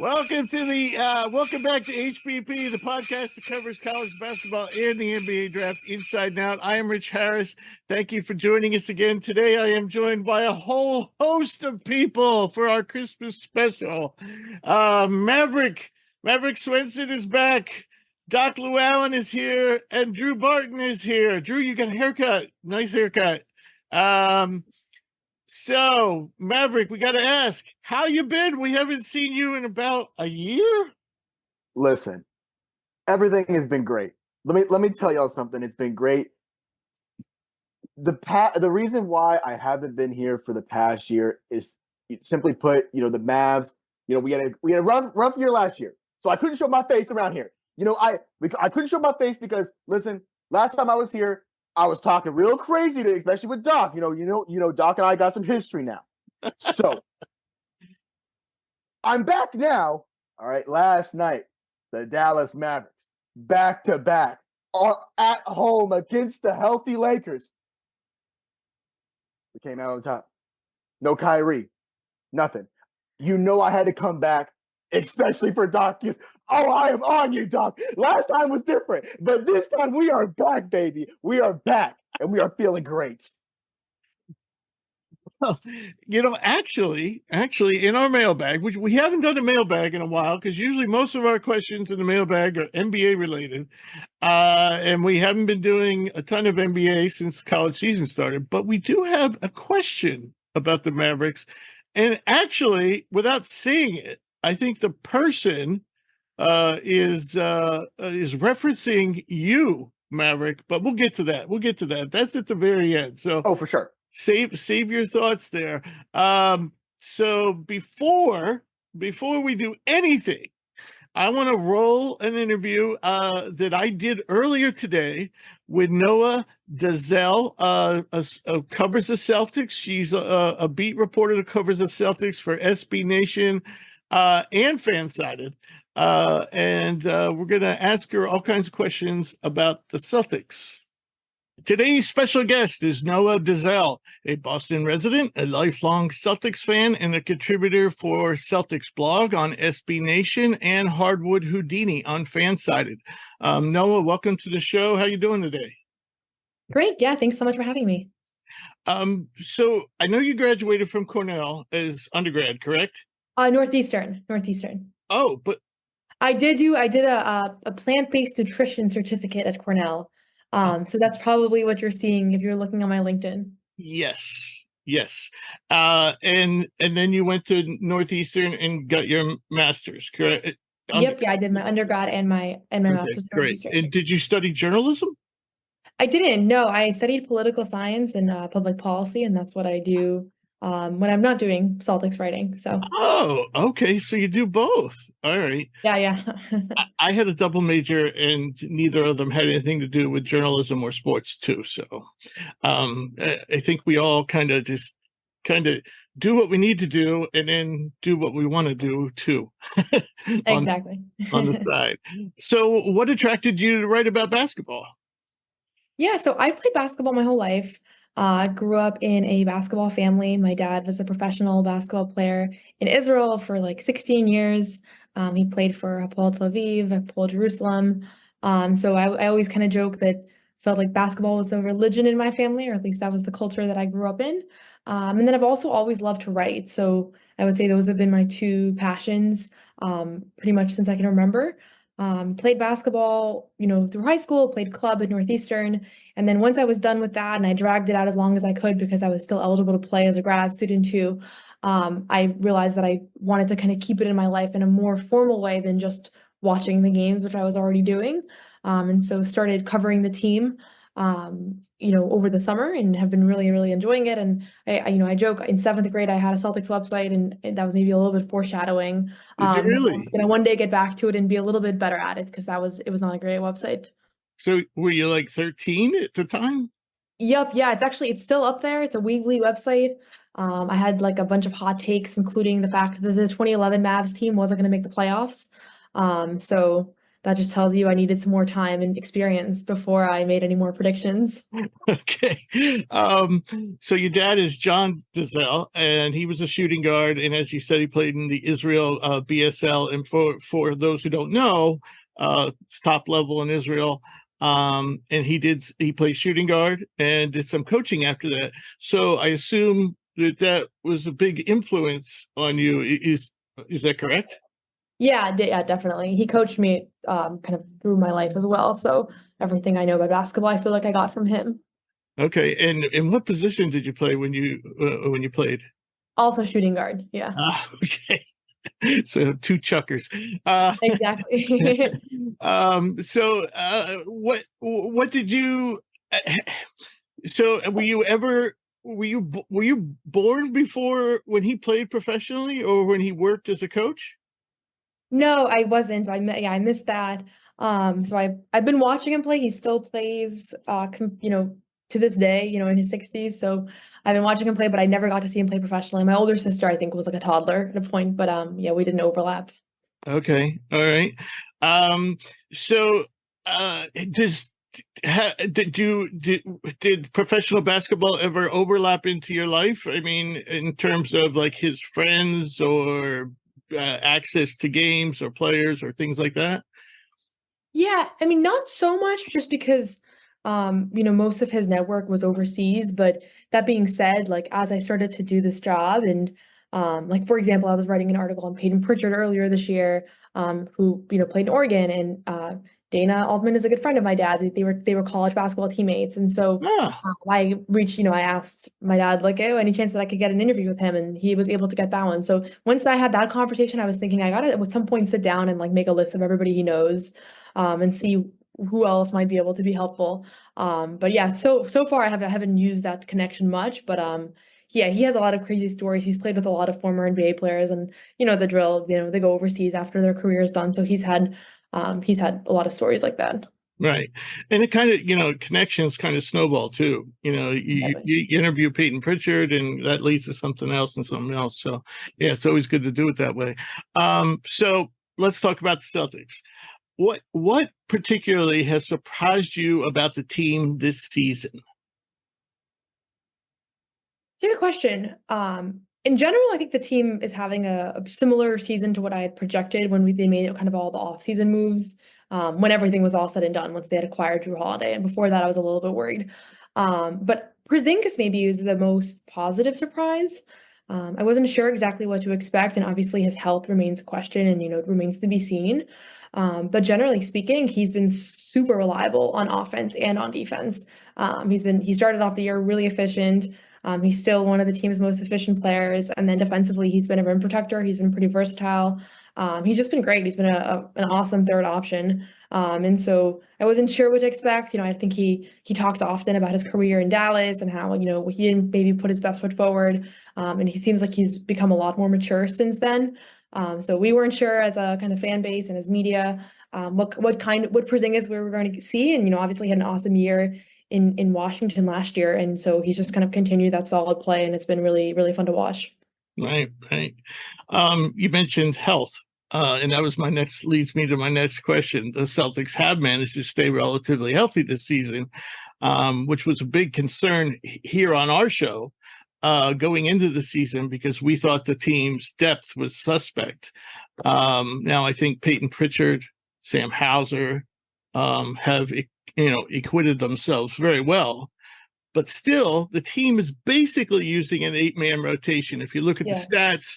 Welcome back to HPP, the podcast that covers college basketball and the NBA draft inside and out. I am Rich Harris. Thank you for joining us again. Today I am joined by a whole host of people for our Christmas special. Maverick Swenson is back. Doc Louallen is here, and Drew Barton is here. Drew, you got a haircut. Nice haircut. So, Maverick, we got to ask, how you been? We haven't seen you in about a year. Listen, everything has been great. Let me tell y'all something. It's been great. The reason why I haven't been here for the past year is, simply put, the Mavs. We had a rough year last year, so I couldn't show my face around here. I couldn't show my face because, listen, last time I was here, I was talking real crazy especially with Doc. Doc and I got some history now. So I'm back now. All right. Last night, the Dallas Mavericks, back-to-back, are at home against the healthy Lakers. We came out on top. No Kyrie. Nothing. I had to come back, especially for Doc. I am on you, Doc. Last time was different, but this time we are back, baby. We are back, and we are feeling great. Well, actually, in our mailbag, which we haven't done a mailbag in a while, because usually most of our questions in the mailbag are NBA related, and we haven't been doing a ton of NBA since college season started, but we do have a question about the Mavericks, and actually, without seeing it, I think the person is referencing you, Maverick, but we'll get to that. That's at the very end. So, for sure. Save your thoughts there. So before we do anything, I want to roll an interview that I did earlier today with Noa Dalzell, covers the Celtics. She's a beat reporter that covers the Celtics for SB Nation and Fansided. And we're going to ask her all kinds of questions about the Celtics. Today's special guest is Noa Dalzell, a Boston resident, a lifelong Celtics fan, and a contributor for Celtics blog on SB Nation and Hardwood Houdini on Fansided. Noa, welcome to the show. How you doing today? Great. Yeah, thanks so much for having me. So I know you graduated from Cornell as undergrad, correct? Northeastern. Oh, but I did a plant-based nutrition certificate at Cornell. So that's probably what you're seeing if you're looking on my LinkedIn. Yes. And then you went to Northeastern and got your master's, correct? Yep. Yeah, I did my undergrad and my master's. Great. And did you study journalism? I didn't. No, I studied political science and public policy, and that's what I do when I'm not doing Celtics writing. So. Oh, okay. So you do both. All right. Yeah. I had a double major, and neither of them had anything to do with journalism or sports too. So, I think we all kind of do what we need to do, and then do what we want to do too. Exactly. on the side. So, what attracted you to write about basketball? Yeah, so I played basketball my whole life. Grew up in a basketball family. My dad was a professional basketball player in Israel for like 16 years. He played for Hapoel Tel Aviv, Hapoel Jerusalem. So I always kind of joke that felt like basketball was a religion in my family, or at least that was the culture that I grew up in. And then I've also always loved to write. So I would say those have been my two passions pretty much since I can remember. Played basketball, through high school, played club at Northeastern. And then once I was done with that and I dragged it out as long as I could because I was still eligible to play as a grad student too, I realized that I wanted to kind of keep it in my life in a more formal way than just watching the games, which I was already doing. And so started covering the team, over the summer and have been really, really enjoying it. And I joke in 7th grade, I had a Celtics website and that was maybe a little bit foreshadowing. Did you really? I was gonna one day get back to it and be a little bit better at it because it was not a great website. So were you like 13 at the time? Yep. Yeah. It's still up there. It's a weekly website. I had like a bunch of hot takes, including the fact that the 2011 Mavs team wasn't going to make the playoffs. So that just tells you I needed some more time and experience before I made any more predictions. Okay. So your dad is John Dalzell, and he was a shooting guard. And as you said, he played in the Israel BSL. And for those who don't know, it's top level in Israel. And he played shooting guard and did some coaching after that. So I assume that was a big influence on you. Is that correct? Yeah, definitely. He coached me kind of through my life as well. So everything I know about basketball, I feel like I got from him. Okay. And in what position did you play when you played? Also shooting guard. Yeah, Okay. So two chuckers. exactly. So what did you so were you born before when he played professionally or when he worked as a coach? No, I wasn't. I missed that. So I've been watching him play. He still plays, to this day, in his 60s. So I've been watching him play, but I never got to see him play professionally. My older sister, I think, was like a toddler at a point, but yeah, we didn't overlap. Okay. All right. Um, so does did professional basketball ever overlap into your life? I mean, in terms of like his friends or access to games or players or things like that? Yeah, I mean, not so much just because, most of his network was overseas. But that being said, like as I started to do this job and, like for example, I was writing an article on Peyton Pritchard earlier this year, who, played in Oregon, and Dana Altman is a good friend of my dad's. They were college basketball teammates. And so Ah, I asked my dad, like, oh, any chance that I could get an interview with him? And he was able to get that one. So once I had that conversation, I was thinking I gotta at some point sit down and like make a list of everybody he knows, and see who else might be able to be helpful. But yeah, so far I haven't used that connection much, but yeah, he has a lot of crazy stories. He's played with a lot of former NBA players, and the drill, they go overseas after their career is done. So he's had a lot of stories like that. right. And it kind of, connections kind of snowball too. Definitely. You interview Peyton Pritchard and that leads to something else and something else. So yeah, it's always good to do it that way. So let's talk about the Celtics. What particularly has surprised you about the team this season? It's a good question. In general, I think the team is having a similar season to what I had projected when they made kind of all the offseason moves, when everything was all said and done, once they had acquired Drew Holiday. And before that, I was a little bit worried. But Porzingis maybe is the most positive surprise. I wasn't sure exactly what to expect, and obviously his health remains a question, and it remains to be seen. But generally speaking, he's been super reliable on offense and on defense. He started off the year really efficient. He's still one of the team's most efficient players. And then defensively, he's been a rim protector. He's been pretty versatile. He's just been great. He's been an awesome third option. And so I wasn't sure what to expect. I think he talks often about his career in Dallas and how, he didn't maybe put his best foot forward. And he seems like he's become a lot more mature since then. So we weren't sure as a kind of fan base and as media, what Porzingis we were going to see. And, obviously he had an awesome year in Washington last year. And so he's just kind of continued that solid play, and it's been really, really fun to watch. Right, right. You mentioned health, and that was leads me to my next question. The Celtics have managed to stay relatively healthy this season, which was a big concern here on our show going into the season because we thought the team's depth was suspect. Now I think Peyton Pritchard, Sam Hauser have acquitted themselves very well. But still, the team is basically using an 8-man rotation. If you look at the stats,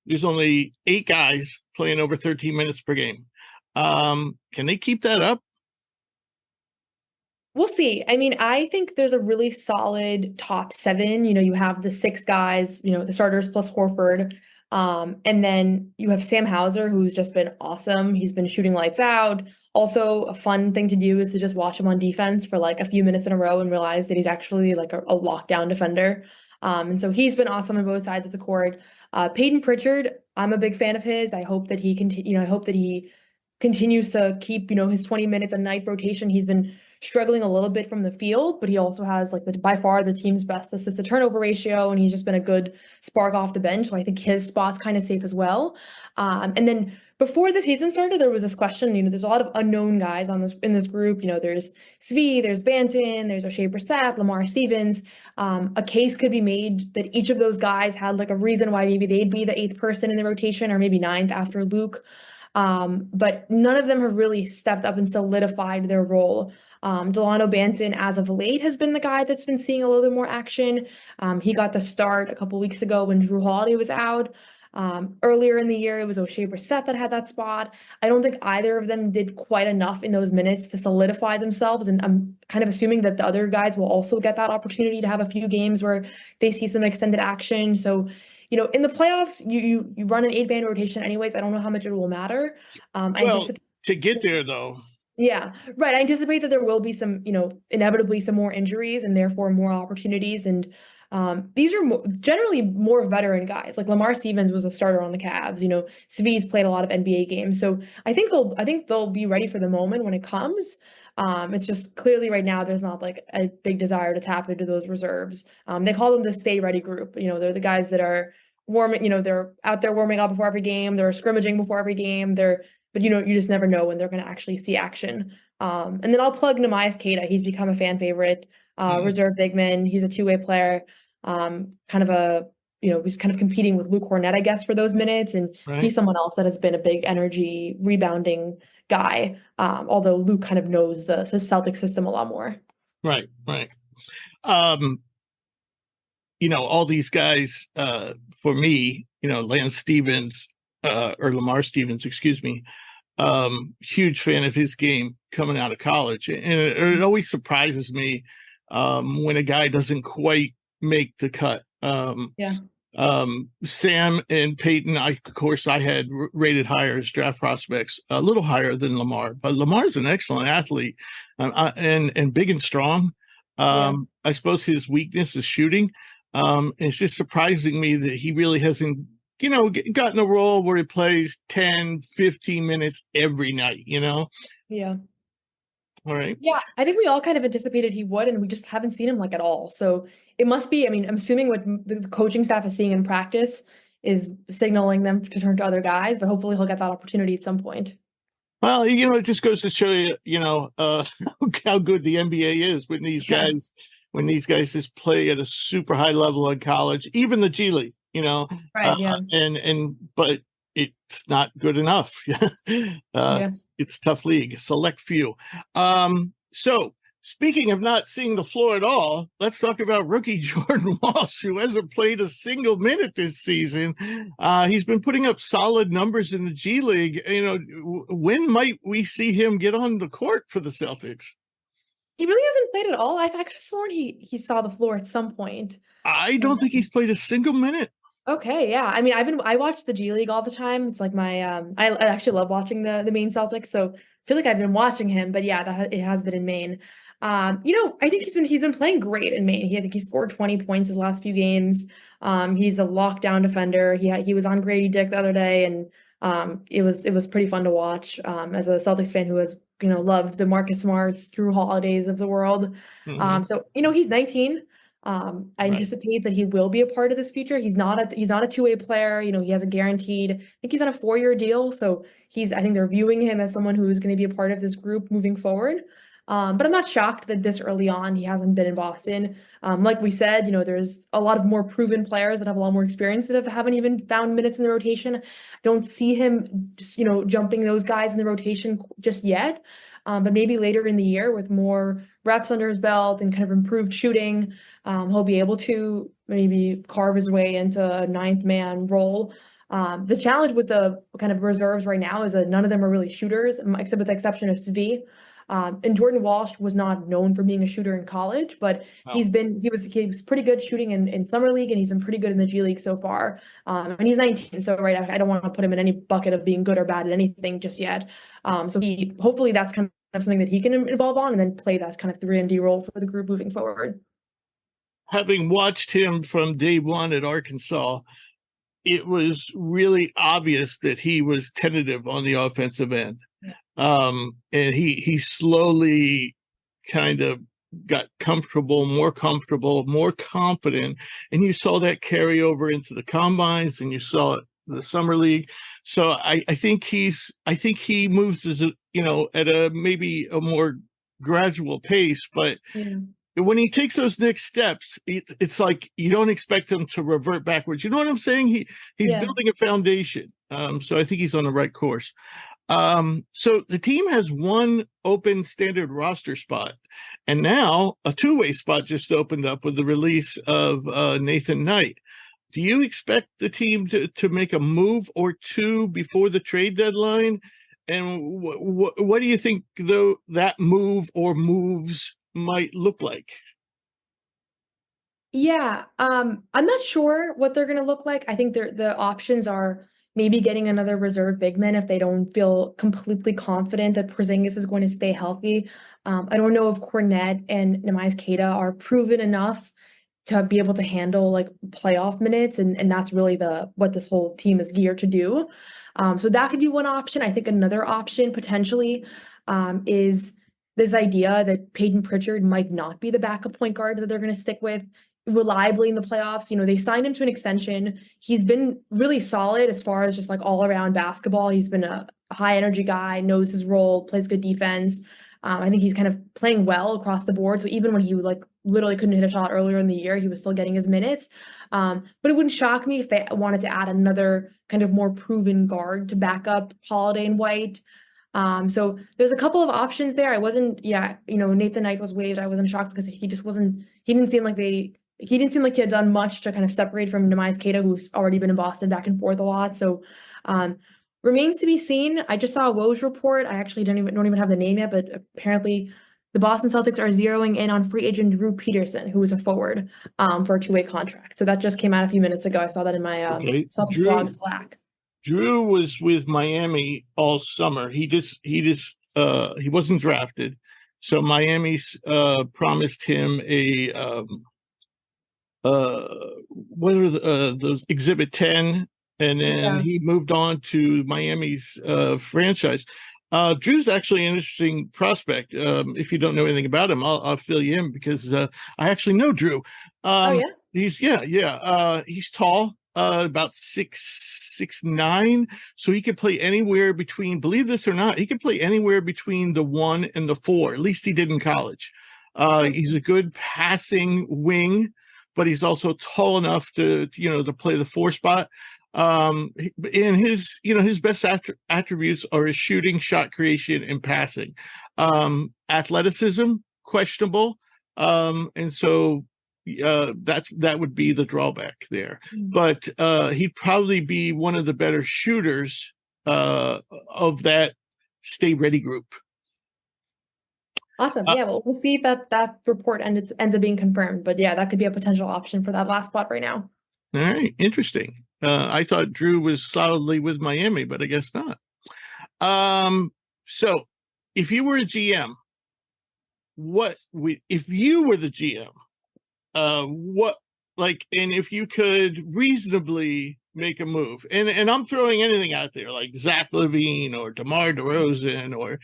there's only 8 guys playing over 13 minutes per game. Can they keep that up? We'll see. I mean, I think there's a really solid top 7. You have the 6 guys, the starters plus Horford. And then you have Sam Hauser, who's just been awesome. He's been shooting lights out. Also, a fun thing to do is to just watch him on defense for like a few minutes in a row and realize that he's actually like a lockdown defender. And so he's been awesome on both sides of the court. Peyton Pritchard, I'm a big fan of his. I hope that he continues to keep, his 20 minutes a night rotation. He's been struggling a little bit from the field, but he also has like by far the team's best assist to turnover ratio, and he's just been a good spark off the bench. So I think his spot's kind of safe as well. And then before the season started, there was this question, there's a lot of unknown guys in this group. There's Svi, there's Banton, there's O'Shea Brissett, Lamar Stevens. A case could be made that each of those guys had like a reason why maybe they'd be the 8th person in the rotation or maybe 9th after Luke. But none of them have really stepped up and solidified their role. Delano Banton, as of late, has been the guy that's been seeing a little bit more action. He got the start a couple weeks ago when Drew Holiday was out. Earlier in the year, it was O'Shea Brissett that had that spot. I don't think either of them did quite enough in those minutes to solidify themselves, and I'm kind of assuming that the other guys will also get that opportunity to have a few games where they see some extended action. So, in the playoffs, you run an 8-man rotation anyways. I don't know how much it will matter. To get there, though. Yeah, right. I anticipate that there will be some, inevitably some more injuries and therefore more opportunities. And these are generally more veteran guys. Like Lamar Stevens was a starter on the Cavs. Svi's played a lot of NBA games, so I think they'll be ready for the moment when it comes. It's just clearly right now there's not like a big desire to tap into those reserves. They call them the stay ready group. They're the guys that are warming. They're out there warming up before every game. They're scrimmaging before every game. But you just never know when they're going to actually see action. And then I'll plug Namias Queta. He's become a fan favorite, reserve bigman. He's a two-way player. He's kind of competing with Luke Cornett, I guess, for those minutes. And he's someone else that has been a big energy rebounding guy. Although Luke kind of knows the Celtics system a lot more. Right. All these guys, for me, Lance Stevens, or Lamar Stevens, excuse me, huge fan of his game coming out of college. And it always surprises me when a guy doesn't quite make the cut. Sam and Peyton, I had rated higher as draft prospects, a little higher than Lamar, but Lamar's an excellent athlete and big and strong. I suppose his weakness is shooting. It's just surprising me that he really hasn't gotten a role where he plays 10, 15 minutes every night, Yeah. All right. Yeah, I think we all kind of anticipated he would, and we just haven't seen him like at all. So it must be, I'm assuming what the coaching staff is seeing in practice is signaling them to turn to other guys, but hopefully he'll get that opportunity at some point. Well, it just goes to show you, how good the NBA is when these guys just play at a super high level in college, even the G League. But it's not good enough. It's a tough league, select few. So speaking of not seeing the floor at all, let's talk about rookie Jordan Walsh, who hasn't played a single minute this season. He's been putting up solid numbers in the G League. When might we see him get on the court for the Celtics? He really hasn't played at all. I could have sworn he saw the floor at some point. I don't think he's played a single minute. Okay, yeah. I watch the G League all the time. It's like my I actually love watching the Maine Celtics, so I feel like I've been watching him. But yeah, it has been in Maine. I think he's been playing great in Maine. I think he scored 20 points his last few games. He's a lockdown defender. He was on Grady Dick the other day, and it was pretty fun to watch. As a Celtics fan who has loved the Marcus Smarts, Drew Holidays of the world. So he's 19. I anticipate that he will be a part of this future. He's not a two-way player. He has a guaranteed, I think he's on a 4-year deal. So I think they're viewing him as someone who's going to be a part of this group moving forward. But I'm not shocked that this early on he hasn't been in Boston. Like we said, there's a lot of more proven players that have a lot more experience that haven't even found minutes in the rotation. I don't see him just, jumping those guys in the rotation just yet. But maybe later in the year with more reps under his belt and kind of improved shooting, he'll be able to maybe carve his way into a 9th man role. The challenge with the kind of reserves right now is that none of them are really shooters, except with the exception of Svi. And Jordan Walsh was not known for being a shooter in college, but he was pretty good shooting in summer league, and he's been pretty good in the G League so far. And he's 19, so I don't want to put him in any bucket of being good or bad at anything just yet. So hopefully that's kind of something that he can evolve on and then play that kind of 3-and-D role for the group moving forward. Having watched him from day one at Arkansas, it was really obvious that he was tentative on the offensive end. And he slowly kind of got more comfortable, more confident. And you saw that carry over into the combines, and you saw it the summer league. So I think he moves as a, at a maybe a more gradual pace, but Yeah. when he takes those next steps, it's like you don't expect him to revert backwards. You know what I'm saying? He's Yeah. building a foundation. So I think he's on the right course. So the team has one open standard roster spot, and now a two-way spot just opened up with the release of Nathan Knight. Do you expect the team to make a move or two before the trade deadline? And what do you think, though, that move or moves might look like? Yeah, I'm not sure what they're gonna look like. I think the options are maybe getting another reserve big man if they don't feel completely confident that Porzingis is going to stay healthy. I don't know if Cornet and Nemanja Keita are proven enough to be able to handle like playoff minutes, and that's really what this whole team is geared to do. So that could be one option. I think another option potentially is this idea that Peyton Pritchard might not be the backup point guard that they're going to stick with reliably in the playoffs. They signed him to an extension. He's been really solid as far as just like all around basketball. He's been a high energy guy, knows his role, plays good defense. I think he's kind of playing well across the board. So even when he like literally couldn't hit a shot earlier in the year, he was still getting his minutes. But it wouldn't shock me if they wanted to add another kind of more proven guard to back up Holiday and White. So there's a couple of options there. I wasn't, Nathan Knight was waived. I wasn't shocked because he didn't seem like he had done much to kind of separate from Nemanja Keita, who's already been in Boston back and forth a lot. So remains to be seen. I just saw a Woj report. I actually don't even have the name yet, but apparently the Boston Celtics are zeroing in on free agent Drew Peterson, who is a forward for a two-way contract. So that just came out a few minutes ago. I saw that in my Celtics blog Slack. Drew was with Miami all summer. He wasn't drafted, so Miami's promised him a what are those Exhibit 10, and then he moved on to Miami's franchise. Drew's actually an interesting prospect. If you don't know anything about him, I'll fill you in because I actually know Drew. He's he's tall. About 6'9", so he could play anywhere between, believe this or not, he could play anywhere between the 1 and the 4. At least he did in college. He's a good passing wing, but he's also tall enough to play the 4 spot. And his best attributes are his shooting, shot creation, and passing. Athleticism, questionable. And so that would be the drawback there. But he'd probably be one of the better shooters of that stay ready group. Awesome. Yeah, well, we'll see if that report ends up being confirmed. But yeah, that could be a potential option for that last spot right now. All right, interesting. I thought Drew was solidly with Miami, but I guess not. So if you were a GM, if you were the GM, and if you could reasonably make a move, and I'm throwing anything out there like Zach LaVine or DeMar DeRozan or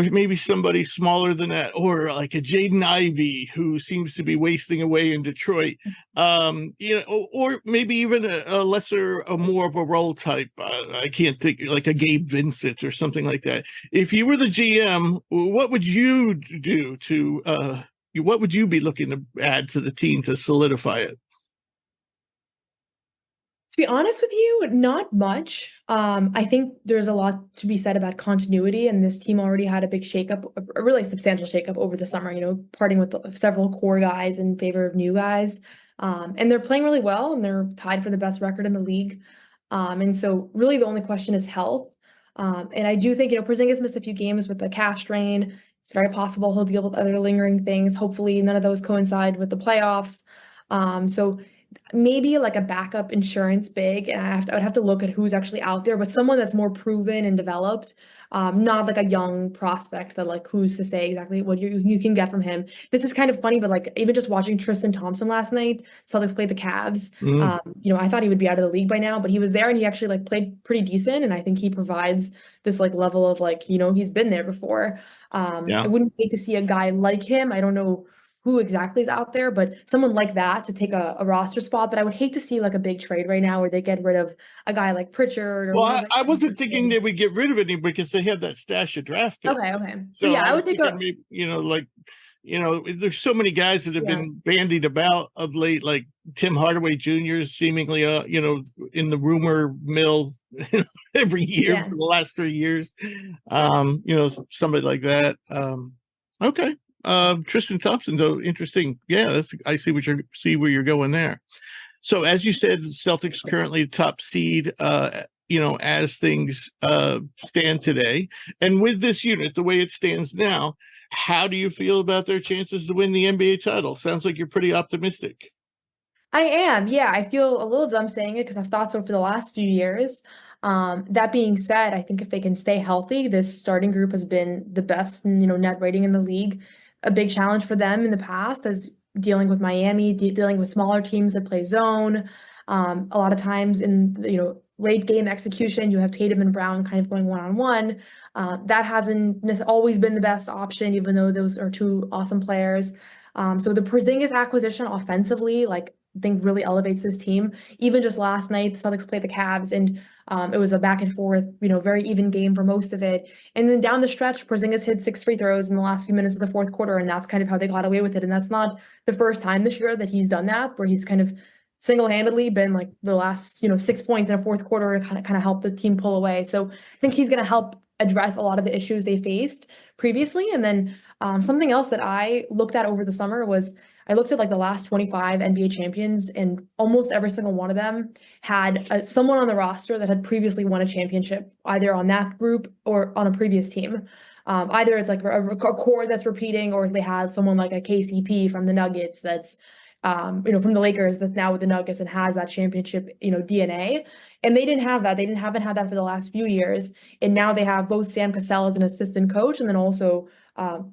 maybe somebody smaller than that, or like a Jaden Ivey who seems to be wasting away in Detroit, or maybe even a more of a role type. I can't think, like a Gabe Vincent or something like that. If you were the GM, what would you do what would you be looking to add to the team to solidify it? To be honest with you, not much. I think there's a lot to be said about continuity, and this team already had a big shakeup, a really substantial shakeup over the summer, parting with several core guys in favor of new guys. And they're playing really well, and they're tied for the best record in the league. And so really the only question is health. And I do think, Porzingis missed a few games with the calf strain. It's very possible he'll deal with other lingering things. Hopefully none of those coincide with the playoffs. So maybe like a backup insurance big, and I would have to look at who's actually out there, but someone that's more proven and developed, not like a young prospect that like who's to say exactly what you can get from him. This is kind of funny, but like even just watching Tristan Thompson last night, Celtics played the Cavs. I thought he would be out of the league by now, but he was there and he actually like played pretty decent, and I think he provides this like level of like he's been there before. I wouldn't hate to see a guy like him. I don't know who exactly is out there, but someone like that to take a roster spot. But I would hate to see like a big trade right now where they get rid of a guy like Pritchard or Well, one of the I wasn't thinking they would get rid of any because they have that stash of draft picks. Okay. So So yeah, I I was would take thinking maybe, there's so many guys that have been bandied about of late, like Tim Hardaway Jr. seemingly, in the rumor mill every year for the last 3 years. Somebody like that. Okay. Tristan Thompson, though, interesting. Yeah, I see where you're going there. So as you said, Celtics currently top seed, as things stand today. And with this unit, the way it stands now, how do you feel about their chances to win the NBA title? Sounds like you're pretty optimistic. I am. Yeah, I feel a little dumb saying it because I've thought so for the last few years. That being said, I think if they can stay healthy, this starting group has been the best, net rating in the league. A big challenge for them in the past is dealing with Miami, dealing with smaller teams that play zone. A lot of times in, late game execution, you have Tatum and Brown kind of going one-on-one. That hasn't always been the best option, even though those are two awesome players. So the Porzingis acquisition offensively, I think really elevates this team. Even just last night, the Celtics played the Cavs, and it was a back and forth, very even game for most of it. And then down the stretch, Porzingis hit 6 free throws in the last few minutes of the fourth quarter, and that's kind of how they got away with it. And that's not the first time this year that he's done that, where he's kind of single-handedly been like the last, 6 points in a fourth quarter to kind of help the team pull away. So I think he's going to help address a lot of the issues they faced previously. And then something else that I looked at over the summer was I looked at the last 25 NBA champions, and almost every single one of them had someone on the roster that had previously won a championship, either on that group or on a previous team. Either it's a core that's repeating, or they had someone like a KCP from the Nuggets that's, from the Lakers that's now with the Nuggets and has that championship, DNA. And they didn't have that. They haven't had that for the last few years. And now they have both Sam Cassell as an assistant coach, and then also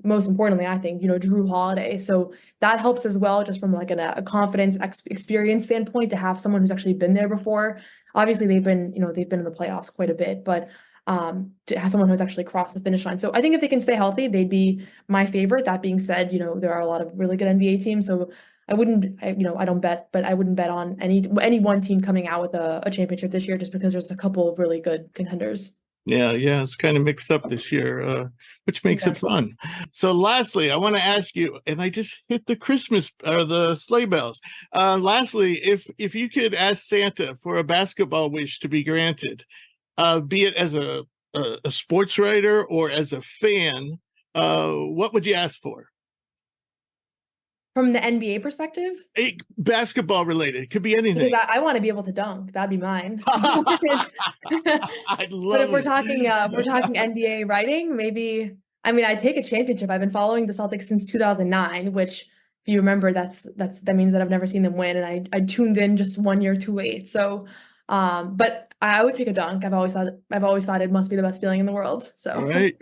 most importantly, I think, Drew Holiday. So that helps as well, just from a confidence experience standpoint, to have someone who's actually been there before. Obviously, they've been in the playoffs quite a bit, but to have someone who's actually crossed the finish line. So I think if they can stay healthy, they'd be my favorite. That being said, there are a lot of really good NBA teams. So I don't bet, but I wouldn't bet on any one team coming out with a championship this year, just because there's a couple of really good contenders. Yeah, it's kind of mixed up this year, which makes it fun. So lastly, I want to ask you, and I just hit the Christmas or the sleigh bells. Lastly, if you could ask Santa for a basketball wish to be granted, be it as a sports writer or as a fan, what would you ask for? From the NBA perspective? Basketball related. It could be anything. Because I want to be able to dunk. That'd be mine. I'd love But if we're talking NBA writing, maybe, I'd take a championship. I've been following the Celtics since 2009, which, if you remember, that means that I've never seen them win, and I tuned in just 1 year too late. So, but I would take a dunk. I've always thought it must be the best feeling in the world. So right.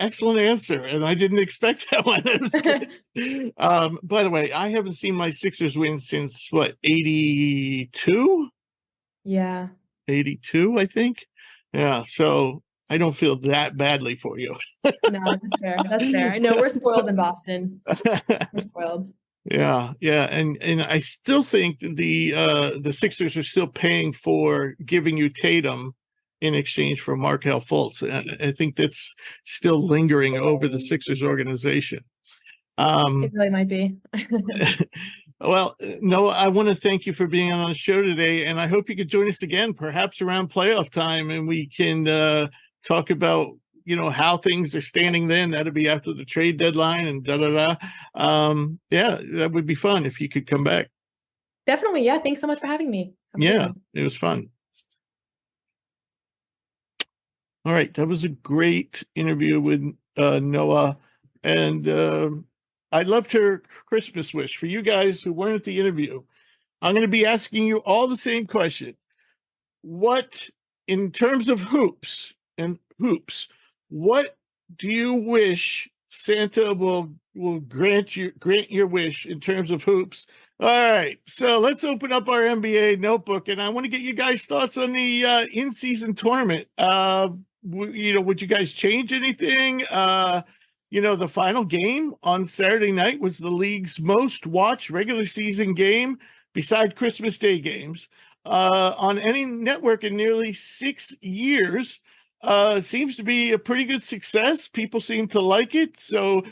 Excellent answer, and I didn't expect that one. That was good. By the way, I haven't seen my Sixers win since 82? Yeah. 82, I think. Yeah, so I don't feel that badly for you. No, that's fair. That's fair. I know we're spoiled in Boston. We're spoiled. Yeah, and I still think the Sixers are still paying for giving you Tatum in exchange for Markelle Fultz. I think that's still lingering over the Sixers organization. It really might be. Well, Noah, I want to thank you for being on the show today, and I hope you could join us again, perhaps around playoff time, and we can talk about how things are standing then. That'll be after the trade deadline and yeah, that would be fun if you could come back. Definitely. Yeah. Thanks so much for having me. Yeah, it was fun. All right. That was a great interview with Noah. And I loved her Christmas wish. For you guys who weren't at the interview, I'm going to be asking you all the same question. What, in terms of hoops, what do you wish Santa will grant your wish in terms of hoops? All right, so let's open up our NBA notebook, and I want to get you guys' thoughts on the in-season tournament. Would you guys change anything? the final game on Saturday night was the league's most watched regular season game beside Christmas Day games on any network in nearly 6 years. Seems to be a pretty good success. People seem to like it. So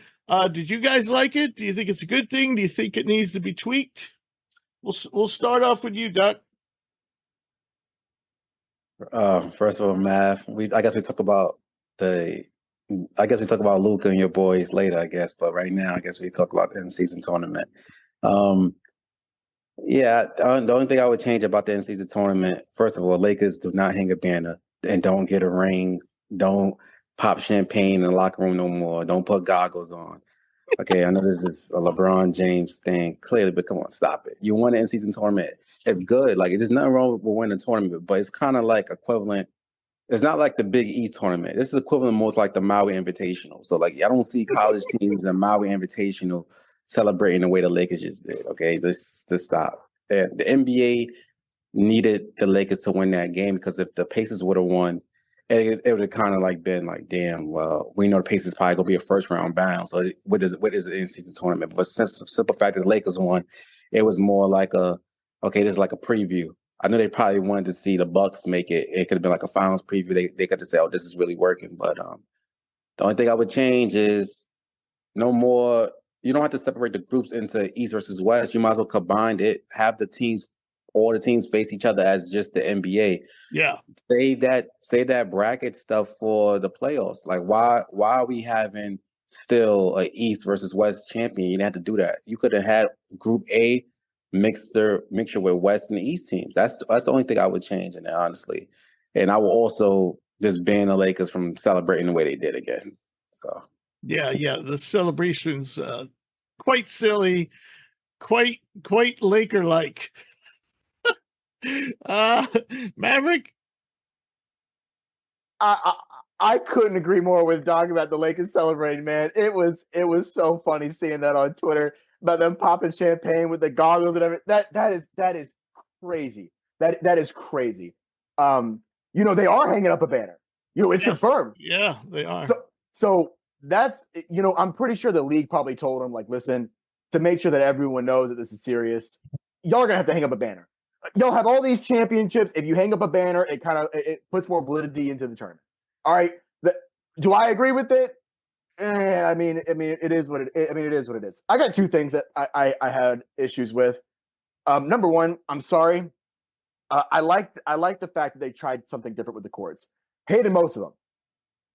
did you guys like it? Do you think it's a good thing? Do you think it needs to be tweaked? We'll start off with you, Doc. First of all, Mav, I guess we talk about Luka and your boys later, I guess. But right now, I guess we talk about the in-season tournament. Yeah, the only thing I would change about the in-season tournament, first of all, Lakers do not hang a banner and don't get a ring. Don't pop champagne in the locker room no more. Don't put goggles on. Okay, I know this is a LeBron James thing, clearly, but come on, stop it. You won the in-season tournament. It's good. Like, there's nothing wrong with winning a tournament, but it's kind of like equivalent. It's not like the Big East tournament. This is equivalent most like the Maui Invitational. So, like, I don't see college teams in Maui Invitational celebrating the way the Lakers just did. Okay, this stop. The NBA needed the Lakers to win that game because if the Pacers would have won, it would have kind of like been like, damn, well, we know the Pacers probably gonna be a first round bound. So what is the in-season tournament? But since the simple fact that the Lakers won, it was more like this is like a preview. I know they probably wanted to see the Bucks make it. It could have been like a finals preview. They got to say, oh, this is really working. But the only thing I would change is no more. You don't have to separate the groups into East versus West. You might as well combine it. Have all the teams face each other as just the NBA. Yeah. Say that bracket stuff for the playoffs. Like why are we having still a East versus West champion? You didn't have to do that. You could have had Group A mixture with West and East teams. That's the only thing I would change in it, honestly. And I will also just ban the Lakers from celebrating the way they did again. So yeah, the celebrations quite silly, quite Laker-like. Maverick? I couldn't agree more with Doc about the Lakers celebrating, man. It was so funny seeing that on Twitter about them popping champagne with the goggles and everything. That is crazy. That is crazy. They are hanging up a banner. It's confirmed. Yeah, they are. So that's I'm pretty sure the league probably told them, like, listen, to make sure that everyone knows that this is serious, y'all are gonna have to hang up a banner. You'll have all these championships. If you hang up a banner, it puts more validity into the tournament. All right. Do I agree with it? I mean, it is what it is. I got two things that I had issues with. Number one, I'm sorry. I like the fact that they tried something different with the courts. Hated most of them.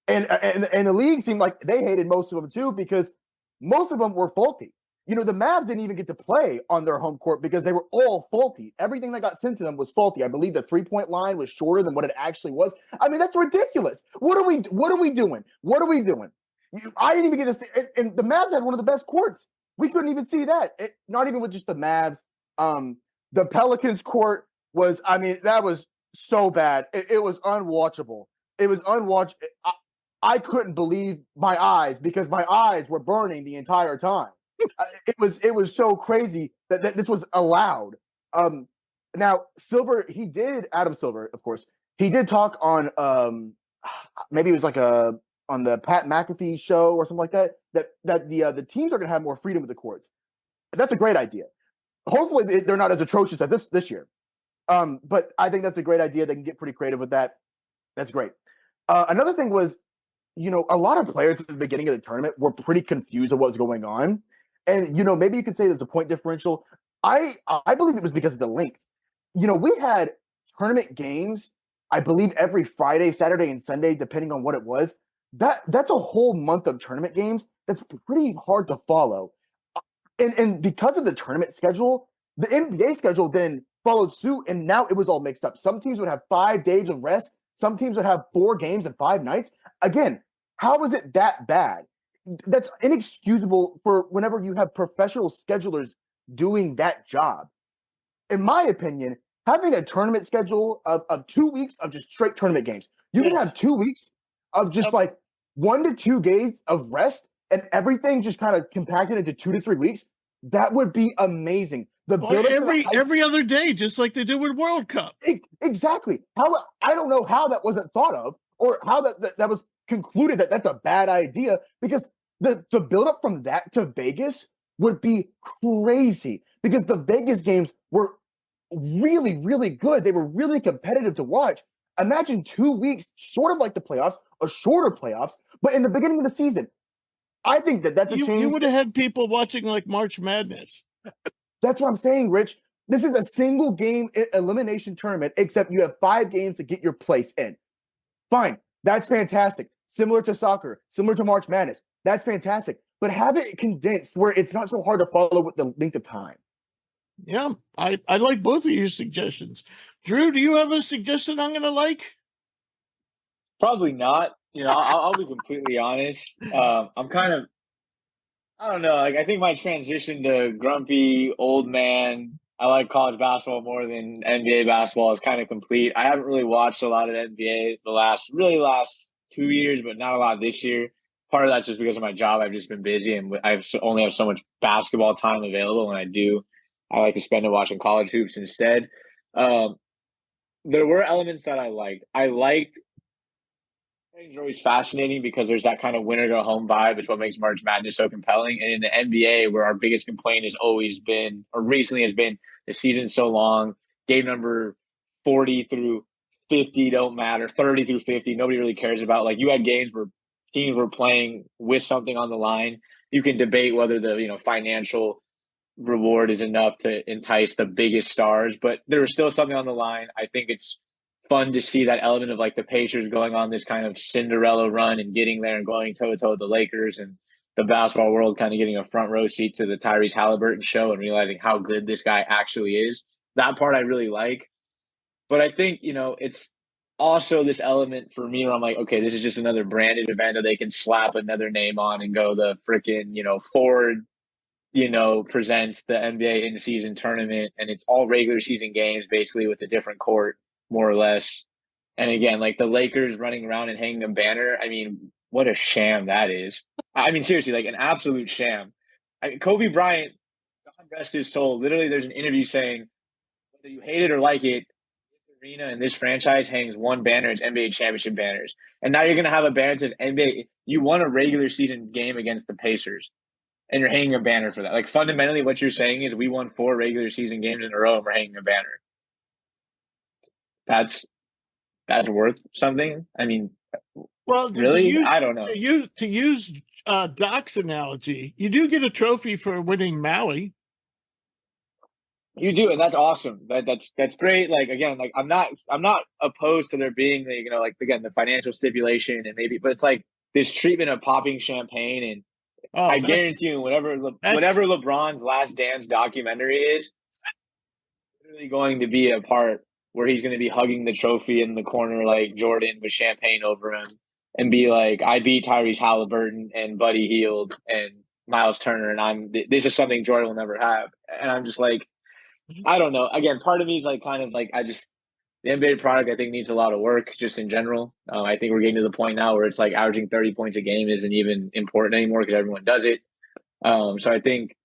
And the league seemed like they hated most of them too, because most of them were faulty. The Mavs didn't even get to play on their home court because they were all faulty. Everything that got sent to them was faulty. I believe the 3-point line was shorter than what it actually was. I mean, that's ridiculous. What are we doing? I didn't even get to see, and the Mavs had one of the best courts. We couldn't even see that. Not even with just the Mavs. The Pelicans court was, that was so bad. It was unwatchable. It was unwatchable. I couldn't believe my eyes because my eyes were burning the entire time. It was so crazy that this was allowed. Now Adam Silver, of course, he did talk on maybe it was like on the Pat McAfee show or something like that the teams are going to have more freedom with the courts. That's a great idea. Hopefully they're not as atrocious as this year. But I think that's a great idea. They can get pretty creative with that. That's great. Another thing was, a lot of players at the beginning of the tournament were pretty confused of what was going on. And, maybe you could say there's a point differential. I believe it was because of the length. We had tournament games, I believe, every Friday, Saturday, and Sunday, depending on what it was. That's a whole month of tournament games. That's pretty hard to follow. And because of the tournament schedule, the NBA schedule then followed suit, and now it was all mixed up. Some teams would have 5 days of rest. Some teams would have 4 games and 5 nights. Again, how is it that bad? That's inexcusable for whenever you have professional schedulers doing that job. In my opinion, having a tournament schedule of 2 weeks of just straight tournament games, you can have 2 weeks of just like 1 to 2 days of rest and everything just kind of compacted into 2 to 3 weeks. That would be amazing. Every other day, just like they do with World Cup. Exactly. I don't know how that wasn't thought of, or how that was concluded that that's a bad idea, because the build up from that to Vegas would be crazy because the Vegas games were really, really good. They were really competitive to watch. Imagine 2 weeks, sort of like the playoffs, a shorter playoffs, but in the beginning of the season. I think that's a change. You would have had people watching like March Madness. That's what I'm saying, Rich. This is a single game elimination tournament, except you have 5 games to get your place in. Fine. That's fantastic. Similar to soccer, similar to March Madness. That's fantastic. But have it condensed where it's not so hard to follow with the length of time. Yeah, I like both of your suggestions. Drew, do you have a suggestion I'm going to like? Probably not. I'll be completely honest. I'm kind of, I don't know. Like, I think my transition to grumpy old man, I like college basketball more than NBA basketball is kind of complete. I haven't really watched a lot of NBA the last 2 years, but not a lot this year. Part of that's just because of my job. I've just been busy and only have so much basketball time available. When I do, I like to spend it watching college hoops instead. There were elements that I liked. Things are always fascinating because there's that kind of winner go home vibe. It's what makes March Madness so compelling. And in the NBA, where our biggest complaint has always been, or recently has been, the season's so long. Game number 40 through 50 don't matter. 30 through 50, nobody really cares about. Like, you had games where teams were playing with something on the line. You can debate whether the financial reward is enough to entice the biggest stars, but there was still something on the line. I think it's fun to see that element of like the Pacers going on this kind of Cinderella run and getting there and going toe to toe with the Lakers, and the basketball world kind of getting a front row seat to the Tyrese Halliburton show and realizing how good this guy actually is. That part I really like. But I think, it's also this element for me where I'm like, okay, this is just another branded event that they can slap another name on and go the freaking, Ford, presents the NBA in-season tournament, and it's all regular season games basically with a different court, more or less. And again, like the Lakers running around and hanging a banner, I mean, what a sham that is. I mean, seriously, like an absolute sham. Kobe Bryant, God rest his soul, literally there's an interview saying, whether you hate it or like it, this arena and this franchise hangs one banner, it's NBA championship banners. And now you're going to have a banner that says NBA, you won a regular season game against the Pacers, and you're hanging a banner for that. Like, fundamentally, what you're saying is we won 4 regular season games in a row and we're hanging a banner. That's worth something. I mean, well, really, I don't know. To use Doc's analogy, you do get a trophy for winning Maui. You do, and that's awesome. That's great. Like, again, like I'm not opposed to there being like again the financial stipulation and maybe, but it's like this treatment of popping champagne and. I guarantee you, whatever LeBron's Last Dance documentary is, literally going to be a part where he's going to be hugging the trophy in the corner like Jordan with champagne over him and be like, I beat Tyrese Halliburton and Buddy Hield and Miles Turner, and this is something Jordan will never have. And I'm just like, I don't know. Again, part of me is like kind of like the NBA product I think needs a lot of work just in general. I think we're getting to the point now where it's like averaging 30 points a game isn't even important anymore because everyone does it. So I think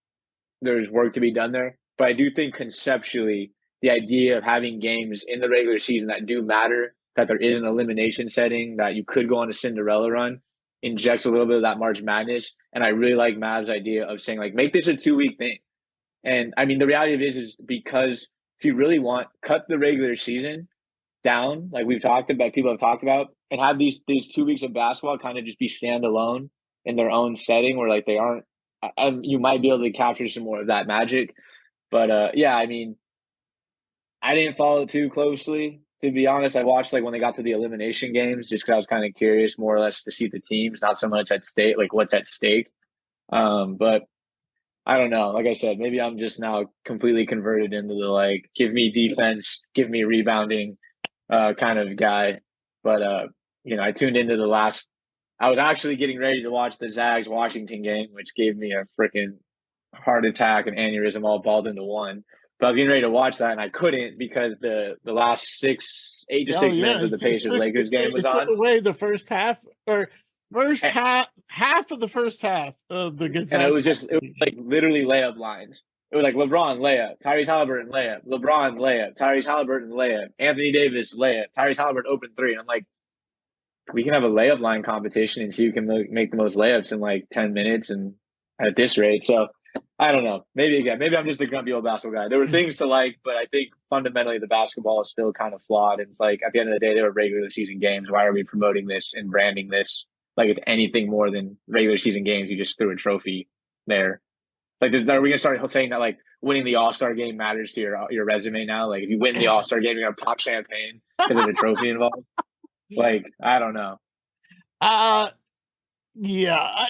there's work to be done there. But I do think conceptually the idea of having games in the regular season that do matter, that there is an elimination setting, that you could go on a Cinderella run, injects a little bit of that March Madness. And I really like Mav's idea of saying, like, make this a 2-week thing. And I mean, the reality of it is because if you really want, cut the regular season down, like people have talked about, and have these 2 weeks of basketball kind of just be standalone in their own setting where like they aren't, you might be able to capture some more of that magic. But yeah, I mean, I didn't follow it too closely, to be honest. I watched like when they got to the elimination games just because I was kind of curious more or less to see the teams, not so much at stake, like what's at stake. But I don't know. Like I said, maybe I'm just now completely converted into the like, give me defense, give me rebounding kind of guy. But, I tuned into I was actually getting ready to watch the Zags-Washington game, which gave me a freaking heart attack and aneurysm all balled into one. But I was getting ready to watch that, and I couldn't because the last 8 to 6 minutes of the Pacers-Lakers game was on. Took away the first half, or half of the first half of the Gonzaga. And it was like literally layup lines. It was like LeBron layup, Tyrese Halliburton layup, LeBron layup, Tyrese Halliburton layup, Anthony Davis layup, Tyrese Halliburton open 3. And I'm like, we can have a layup line competition and see who can make the most layups in like 10 minutes and at this rate. So I don't know. Maybe I'm just a grumpy old basketball guy. There were things to like, but I think fundamentally the basketball is still kind of flawed. And it's like at the end of the day, they were regular season games. Why are we promoting this and branding this like it's anything more than regular season games? You just threw a trophy there. Like, are we gonna start saying that like winning the All-Star game matters to your resume now? Like, if you win the All-Star game, you're gonna pop champagne because there's a trophy involved. Like, I don't know. Yeah,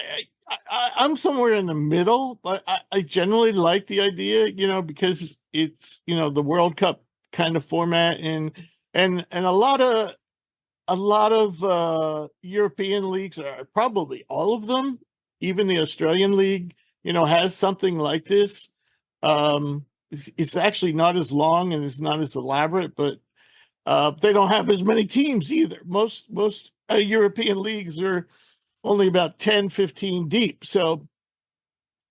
I'm somewhere in the middle, but I generally like the idea, because it's the World Cup kind of format, and a lot of European leagues, are probably all of them, even the Australian League, has something like this. It's actually not as long and it's not as elaborate, but they don't have as many teams either. Most European leagues are only about 10, 15 deep. So,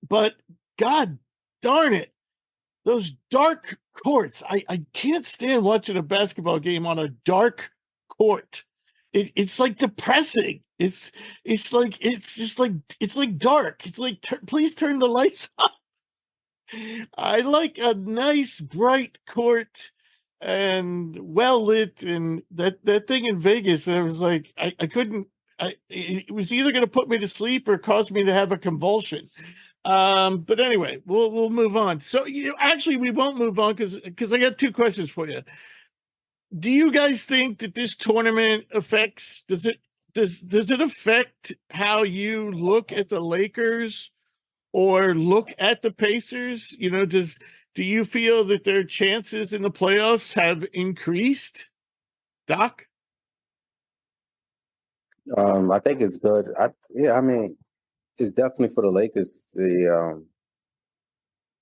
but God darn it, those dark courts. I can't stand watching a basketball game on a dark court. It's like depressing. It's like dark. It's like, please turn the lights on. I like a nice bright court and well lit, and that thing in Vegas, I was like, I couldn't. It was either going to put me to sleep or cause me to have a convulsion. But anyway, we'll move on. So actually, we won't move on because I got two questions for you. Do you guys think that this tournament affects? Does it affect how you look at the Lakers or look at the Pacers? Do you feel that their chances in the playoffs have increased, Doc? I think it's good. I mean, it's definitely for the Lakers.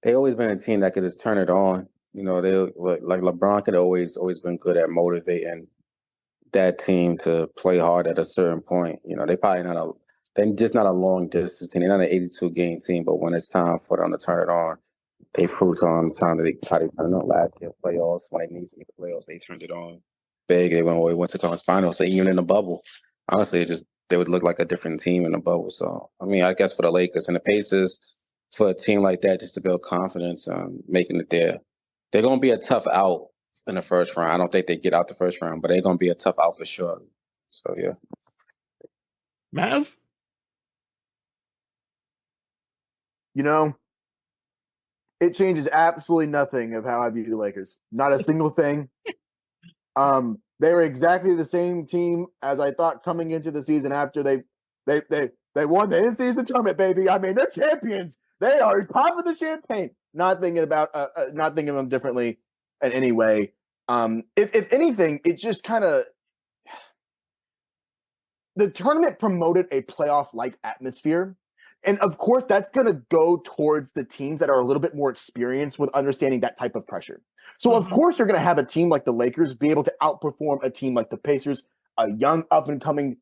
They always been a team that could just turn it on. They like LeBron could always been good at motivating that team to play hard at a certain point. They're just not a long distance team. They're not an 82 game team, but when it's time for them to turn it on, they proved on the time that they tried to turn it on last year. Playoffs, when they needed to make the playoffs, they turned it on big. They went to conference finals. So even in the bubble, honestly, they would look like a different team in the bubble. So I mean, I guess for the Lakers and the Pacers, for a team like that, just to build confidence, making it there, they're gonna be a tough out in the first round. I don't think they get out the first round, but they're gonna be a tough out for sure. So yeah. Mav? It changes absolutely nothing of how I view the Lakers. Not a single thing. They were exactly the same team as I thought coming into the season after they won the in-season tournament, baby. I mean, they're champions. They are popping the champagne. Not thinking of them differently in any way. If anything, it just kind of the tournament promoted a playoff-like atmosphere. And of course, that's going to go towards the teams that are a little bit more experienced with understanding that type of pressure. So, of course, you're going to have a team like the Lakers be able to outperform a team like the Pacers, a young up-and-coming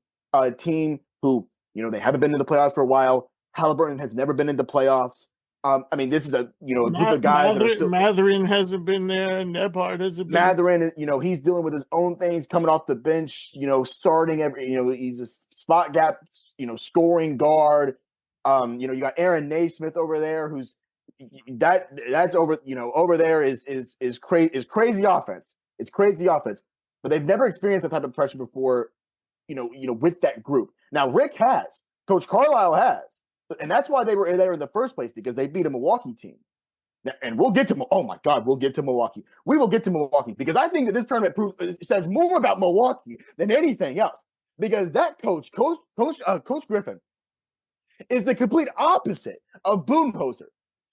team who, they haven't been in the playoffs for a while. Halliburton has never been into playoffs. I mean, this is a group of guys that are still. Mathurin hasn't been there. Nebhard hasn't been. Mathurin, he's dealing with his own things, coming off the bench. Starting every. He's a spot gap. Scoring guard. You got Aaron Naismith over there, who's that's over. Over there is crazy offense. It's crazy offense, but they've never experienced that type of pressure before. With that group. Now Rick has, Coach Carlisle has, and that's why they were there in the first place, because they beat a Milwaukee team. And we'll get to. Oh my God, we'll get to Milwaukee. We will get to Milwaukee because I think that this tournament says more about Milwaukee than anything else. Because that Coach Griffin is the complete opposite of Budenholzer,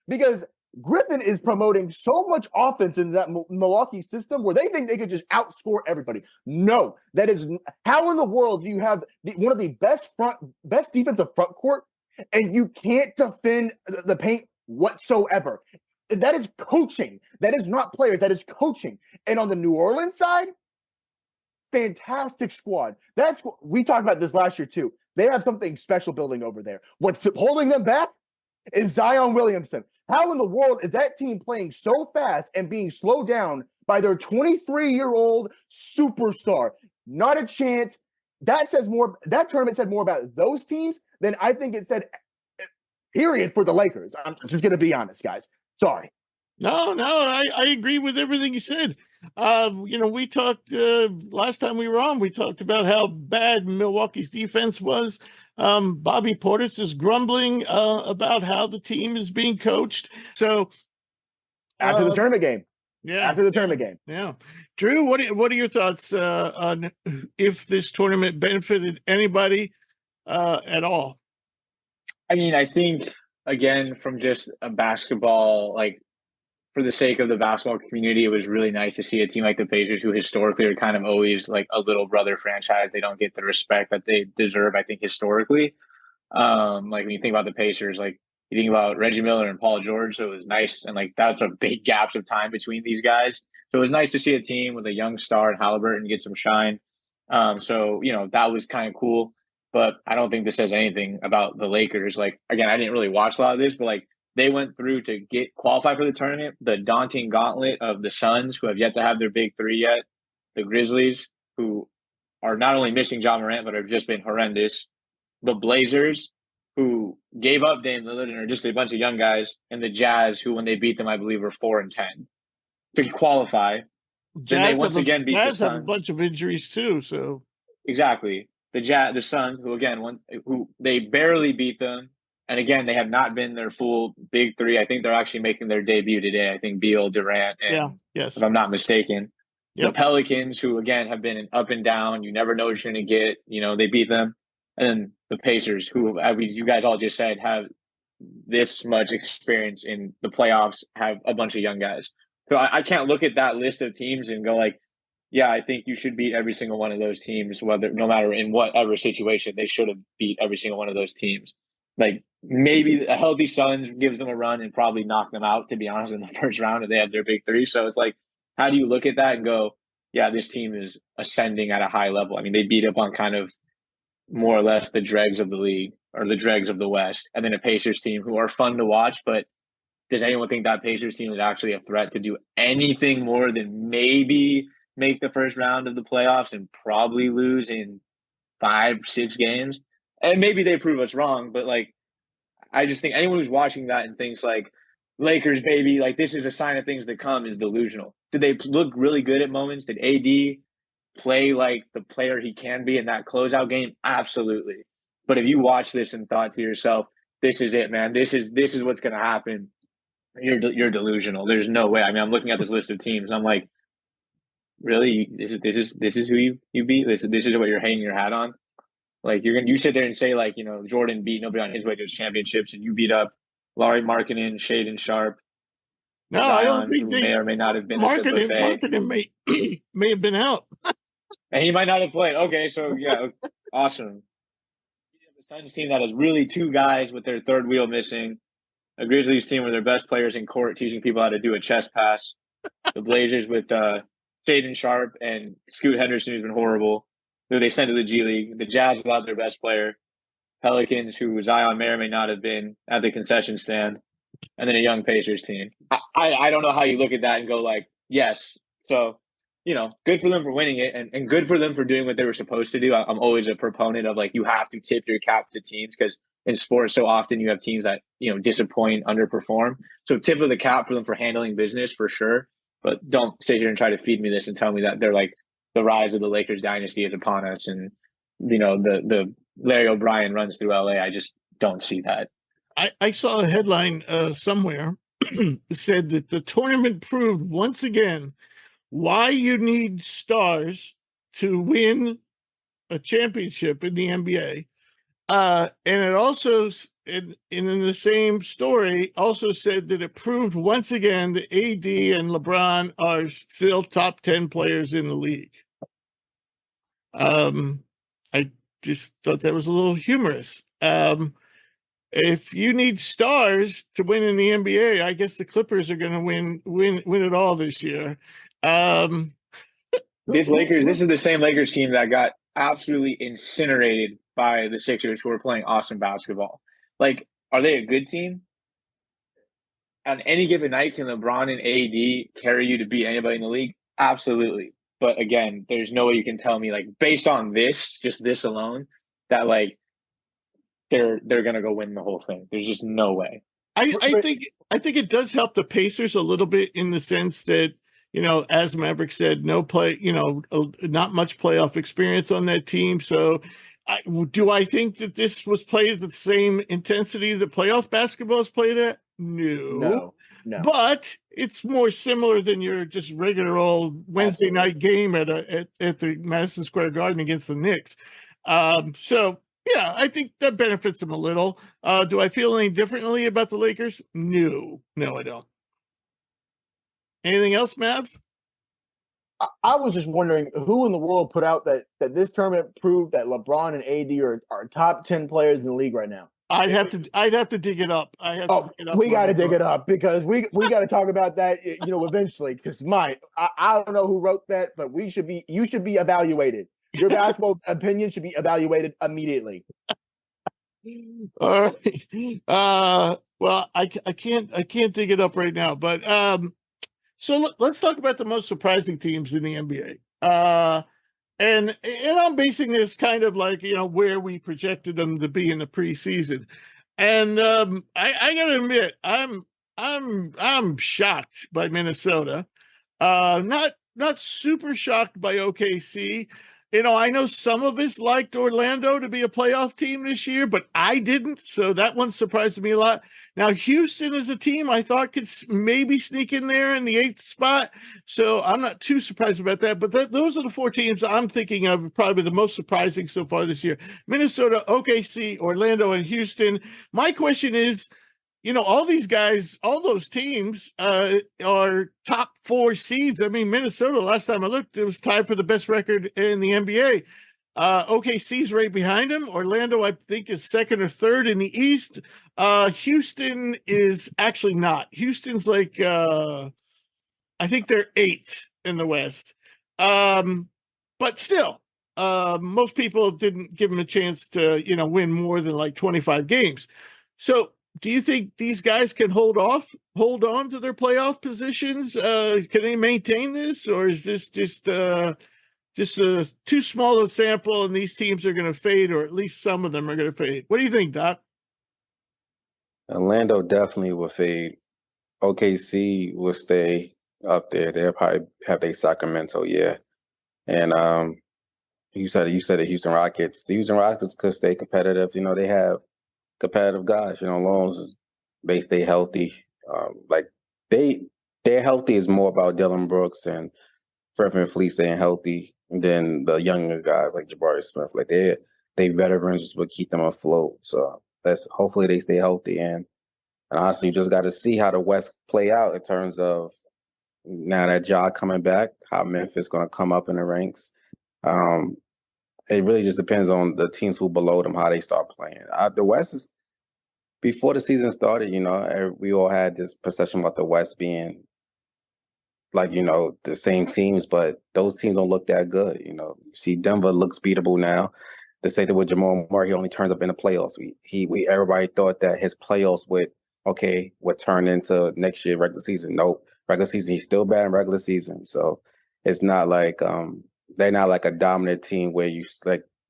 because Griffin is promoting so much offense in that Milwaukee system where they think they could just outscore everybody. No, that is how in the world do you have one of the best defensive front court and you can't defend the paint whatsoever. That is coaching. That is not players. That is coaching. And on the New Orleans side, fantastic squad. We talked about this last year too. They have something special building over there. What's holding them back is Zion Williamson. How in the world is that team playing so fast and being slowed down by their 23-year-old superstar? Not a chance. that tournament said more about those teams than I think it said, period, for the Lakers. I'm just going to be honest, guys. Sorry. No, I agree with everything you said. We talked last time we were on, we talked about how bad Milwaukee's defense was. Bobby Portis is grumbling about how the team is being coached. So after the tournament game. Yeah. After the tournament game. Yeah. Drew, what are your thoughts on if this tournament benefited anybody at all? I mean, I think, again, from just a basketball, like, for the sake of the basketball community, it was really nice to see a team like the Pacers, who historically are kind of always like a little brother franchise. They don't get the respect that they deserve, I think, historically. Like when you think about the Pacers, like you think about Reggie Miller and Paul George, so it was nice. And like that's a big gaps of time between these guys. So it was nice to see a team with a young star and Halliburton get some shine. So, that was kind of cool. But I don't think this says anything about the Lakers. Like, again, I didn't really watch a lot of this, but like, they went through to get qualified for the tournament. The daunting gauntlet of the Suns, who have yet to have their big three yet. The Grizzlies, who are not only missing Ja Morant, but have just been horrendous. The Blazers, who gave up Dame Lillard and are just a bunch of young guys. And the Jazz, who, when they beat them, I believe, were 4-10 to qualify. Then they once again beat the Suns. Have a bunch of injuries too, so exactly. The Suns, who again, who they barely beat them. And again, they have not been their full big three. I think they're actually making their debut today. I think Beal, Durant, and if I'm not mistaken, the Pelicans, who again have been up and down. You never know what you're going to get. They beat them. And then the Pacers, who you guys all just said have this much experience in the playoffs, have a bunch of young guys. So I can't look at that list of teams and go like, yeah, I think you should beat every single one of those teams, no matter in whatever situation, they should have beat every single one of those teams. Like maybe a healthy Suns gives them a run and probably knock them out, to be honest, in the first round if they have their big three. So it's like, how do you look at that and go, yeah, this team is ascending at a high level? I mean, they beat up on kind of more or less the dregs of the league or the dregs of the West, and then a Pacers team who are fun to watch. But does anyone think that Pacers team is actually a threat to do anything more than maybe make the first round of the playoffs and probably lose in 5-6 games? And maybe they prove us wrong, but like, I just think anyone who's watching that and thinks like, Lakers, baby, like this is a sign of things to come is delusional. Did they look really good at moments? Did AD play like the player he can be in that closeout game? Absolutely. But if you watch this and thought to yourself, this is it, man, this is what's going to happen, you're delusional. There's no way. I mean, I'm looking at this list of teams. I'm like, really? This is who you beat? This is what you're hanging your hat on? Like you sit there and say like, Jordan beat nobody on his way to his championships, and you beat up Lauri Markkanen, Shaedon Sharpe. No, I don't think they may or may not have been Markkanen may have been out. And he might not have played. Okay, so yeah, awesome. The Suns team that has really two guys with their third wheel missing. A Grizzlies team with their best players in court teaching people how to do a chest pass. The Blazers with Shaedon Sharpe and Scoot Henderson, who's been horrible, who they sent to the G League. The Jazz without their best player. Pelicans, who Zion may or may not have been at the concession stand. And then a young Pacers team. I don't know how you look at that and go like, yes. So, good for them for winning it and good for them for doing what they were supposed to do. I'm always a proponent of like, you have to tip your cap to teams because in sports, so often you have teams that, disappoint, underperform. So tip of the cap for them for handling business for sure. But don't sit here and try to feed me this and tell me that they're like the rise of the Lakers dynasty is upon us. And, the Larry O'Brien runs through LA. I just don't see that. I saw a headline somewhere said that the tournament proved once again why you need stars to win a championship in the NBA. And it also, in the same story, also said that it proved once again that AD and LeBron are still top 10 players in the league. I just thought that was a little humorous. If you need stars to win in the NBA, I guess the Clippers are going to win it all this year. This is the same Lakers team that got absolutely incinerated by the Sixers, who are playing awesome basketball. Like, are they a good team? On any given night, can LeBron and AD carry you to beat anybody in the league? Absolutely. But again, there's no way you can tell me like based on this, just this alone, that like they're gonna go win the whole thing. There's just no way. I think it does help the Pacers a little bit in the sense that, as Maverick said, not much playoff experience on that team. So do I think that this was played at the same intensity that playoff basketball is played at? No. But it's more similar than your just regular old Wednesday night game at the Madison Square Garden against the Knicks. So yeah, I think that benefits them a little. Do I feel any differently about the Lakers? No, I don't. Anything else, Mav? I was just wondering who in the world put out that this tournament proved that LeBron and AD are top 10 players in the league right now. I'd have to dig it up. We got to dig it up because we got to talk about that, eventually. Because I don't know who wrote that, but you should be evaluated. Your basketball opinion should be evaluated immediately. All right. Well, I can't dig it up right now, but so let's talk about the most surprising teams in the NBA. And I'm basing this kind of like, where we projected them to be in the preseason. And I gotta admit, I'm shocked by Minnesota. Not super shocked by OKC. I know some of us liked Orlando to be a playoff team this year, but I didn't. So that one surprised me a lot. Now, Houston is a team I thought could maybe sneak in there in the 8th spot. So I'm not too surprised about that. But those are the 4 teams I'm thinking of probably the most surprising so far this year. Minnesota, OKC, Orlando, and Houston. My question is, all these guys, all those teams are top 4 seeds. I mean, Minnesota, last time I looked, it was tied for the best record in the NBA. OKC's right behind them. Orlando, I think, is 2nd or 3rd in the East. Houston is actually not. Houston's like, I think they're 8th in the West. But still, most people didn't give them a chance to, win more than like 25 games. So, do you think these guys can hold on to their playoff positions? Can they maintain this, or is this just a too small a sample and these teams are going to fade, or at least some of them are going to fade? What do you think, Doc? Orlando definitely will fade. OKC will stay up there. They'll probably have their Sacramento, yeah. And you said the Houston Rockets. The Houston Rockets could stay competitive. They have competitive guys, as long as they stay healthy. Their healthy is more about Dylan Brooks and Fred VanVleet staying healthy than the younger guys like Jabari Smith. Like they veterans will keep them afloat. So hopefully they stay healthy. And honestly, you just got to see how the West play out in terms of now that Ja coming back, how Memphis going to come up in the ranks. It really just depends on the teams who below them, how they start playing. The West is, before the season started, we all had this perception about the West being like, the same teams, but those teams don't look that good. You see Denver looks beatable now. They say that with Jamal Murray, he only turns up in the playoffs. Everybody thought that his playoffs would turn into next year regular season. Nope. Regular season, he's still bad in regular season. So it's not like they're not like a dominant team where you're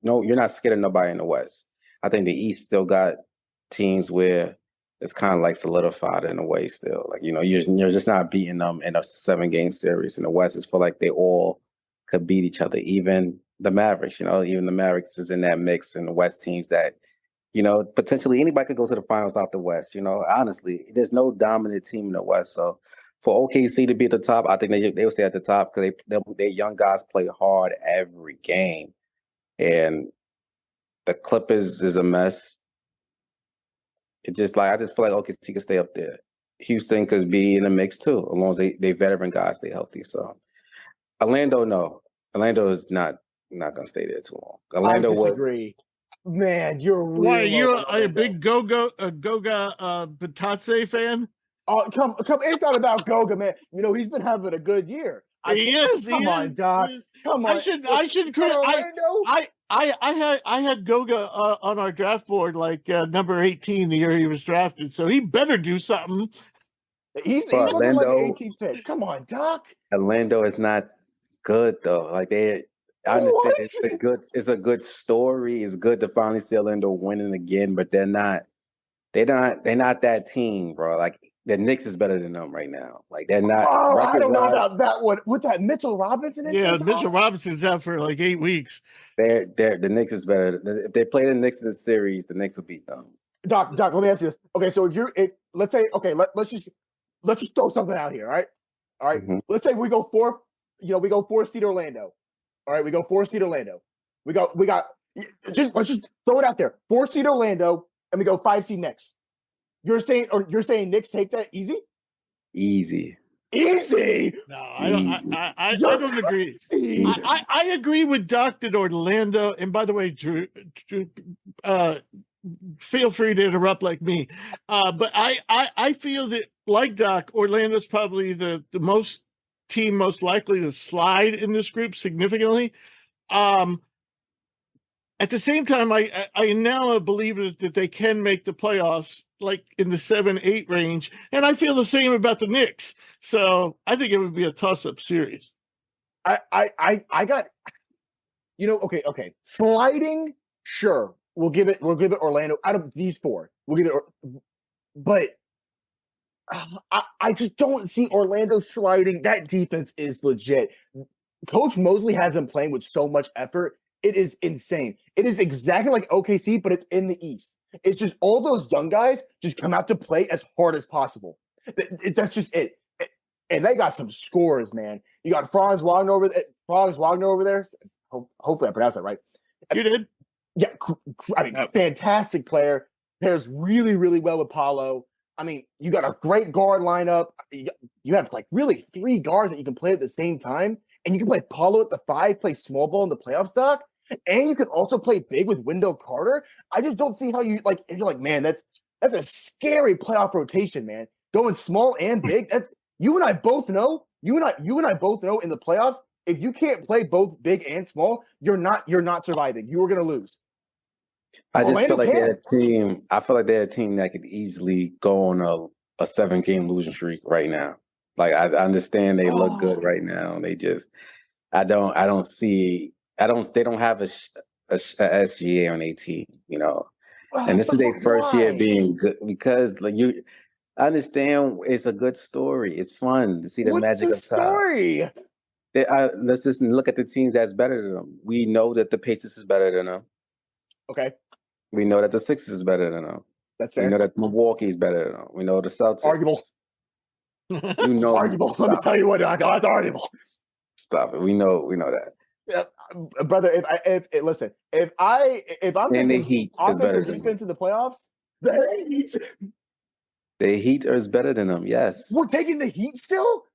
not scared of nobody in the West. I think the East still got teams where it's kind of like solidified in a way still. Like, you're just not beating them in a 7-game series. In the West, it's feel like they all could beat each other. Even the Mavericks, even the Mavericks is in that mix, and the West teams that, potentially anybody could go to the finals out the West. Honestly, there's no dominant team in the West. So for OKC to be at the top, I think they will stay at the top because their young guys play hard every game. And the Clippers is a mess. It just I just feel like OKC can stay up there. Houston could be in the mix too, as long as they veteran guys stay healthy. So Orlando, no. Orlando is not going to stay there too long. Orlando I disagree. Man, you're really why? You're a big Goga Batadze fan? Oh, come! It's not about Goga, man. He's been having a good year. Come on, Doc. Come on. I should I had Goga on our draft board like number 18 the year he was drafted, so he better do something. He's looking like an 18th pick. Come on, Doc. Orlando is not good though. Like I understand it's a good story. It's good to finally see Orlando winning again, but they're not that team, bro. Like the Knicks is better than them right now. Like they're not. Oh, I don't know record-wise, about that one. With that Mitchell Robinson Yeah, injury, Mitchell Robinson's out for like 8 weeks. the Knicks is better. If they play the Knicks in the series, the Knicks will beat them. Doc, let me ask you this. Okay, so let's say, okay, let's just throw something out here, all right. Mhm. Let's say we go 4 seed Orlando. All right, we go 4 seed Orlando. Let's just throw it out there. 4 seed Orlando, and we go 5 seed Knicks. You're saying Knicks take that easy? Easy. Easy. No, I don't agree. I agree with Doc that Orlando, and by the way, Drew, feel free to interrupt like me. But I feel that, like Doc, Orlando's probably the most likely to slide in this group significantly. At the same time, I now believe that they can make the playoffs, like in the 7-8 range, and I feel the same about the Knicks. So I think it would be a toss-up series. I got, okay. Sliding, sure. We'll give it Orlando out of these 4. We'll give it, but I just don't see Orlando sliding. That defense is legit. Coach Mosley has them playing with so much effort. It is insane. It is exactly like OKC, but it's in the East. It's just all those young guys just come out to play as hard as possible. That's just it. And they got some scores, man. You got Franz Wagner over there. Hopefully I pronounced that right. You did? Yeah, I mean, fantastic player. Pairs really, really well with Paulo. I mean, you got a great guard lineup. You have like really 3 guards that you can play at the same time. And you can play Paulo at the 5, play small ball in the playoffs, Doc. And you can also play big with Wendell Carter. I just don't see how you're like, man, that's a scary playoff rotation, man. Going small and big. That's you and I both know. You and I both know in the playoffs, if you can't play both big and small, you're not surviving. You are gonna lose. I just feel like can. they're a team. I feel like they're a team that could easily go on a 7-game losing streak right now. Like I understand they look good right now. They just they don't have a SGA on their team, And this is their first year being good because I understand it's a good story. It's fun to see the magic of story. Let's just look at the teams that's better than them. We know that the Pacers is better than them. Okay. We know that the Sixers is better than them. That's fair. We know that Milwaukee is better than them. We know the Celtics. Arguable. Arguable. Let me tell you what, it's arguable. Stop it. We know that. Brother, if I'm and the thinking Heat offense is better or than defense in the playoffs, the Heat. The Heat is better than them. Yes. We're taking the Heat still.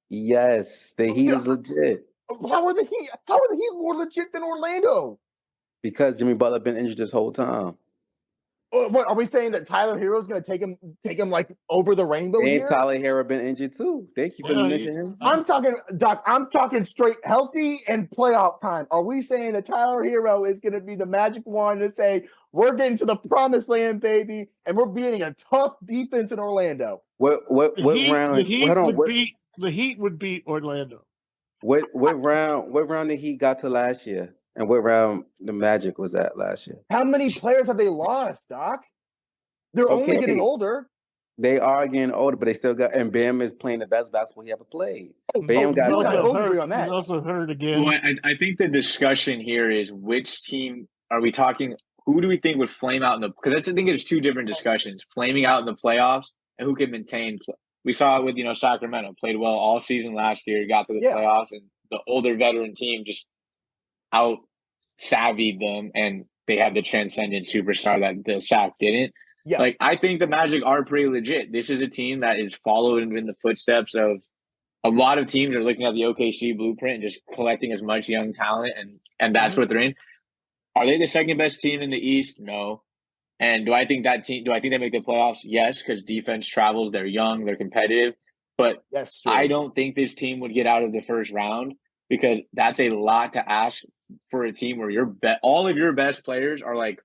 Yes, the Heat is legit. How are the Heat more legit than Orlando? Because Jimmy Butler been injured this whole time. What are we saying that Tyler Hero's going to take him like over the rainbow here? And Tyler Hero been injured too. They keep mentioning him. I'm talking straight healthy and playoff time. Are we saying that Tyler Hero is going to be the magic wand to say we're getting to the promised land, baby, and we're beating a tough defense in Orlando? What round? The Heat would beat Orlando. What round the Heat got to last year? And what round the Magic was at last year? How many players have they lost, Doc? They're only getting older. They are getting older, but they still got. And Bam is playing the best basketball he ever played. Bam got. Both agree on that. He's also hurt again. Well, I think the discussion here is which team are we talking? Who do we think would flame out in the? Because I think there's 2 different discussions: flaming out in the playoffs and who can maintain. We saw it with Sacramento played well all season last year, got to the playoffs, and the older veteran team just out savvied them, and they had the transcendent superstar that the Sac didn't. Yeah. Like, I think the Magic are pretty legit. This is a team that is following in the footsteps of a lot of teams are looking at the OKC blueprint and just collecting as much young talent, and that's what they're in. Are they the second best team in the East? No. And do I think they make the playoffs? Yes, because defense travels. They're young. They're competitive. But I don't think this team would get out of the first round because that's a lot to ask for a team where all of your best players are like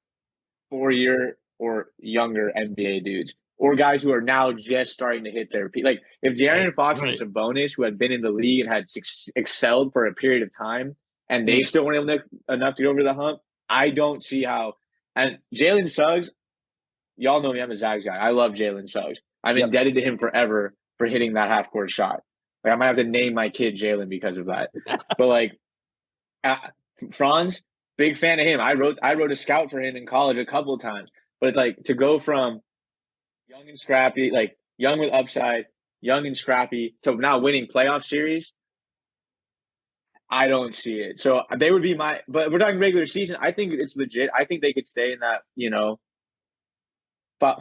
4-year or younger NBA dudes. or guys who are now just starting to hit their peak. Like if De'Aaron Fox and Sabonis, who had been in the league and had excelled for a period of time, and they still weren't able enough to go over the hump, I don't see how. And Jalen Suggs, y'all know me, I'm a Zags guy. I love Jalen Suggs. I'm indebted to him forever for hitting that half-court shot. Like I might have to name my kid Jalen because of that. But like Franz, big fan of him. I wrote a scout for him in college a couple of times. But it's like to go from young and scrappy, like young with upside, young and scrappy, to now winning playoff series. I don't see it. So they would be but we're talking regular season. I think it's legit. I think they could stay in that,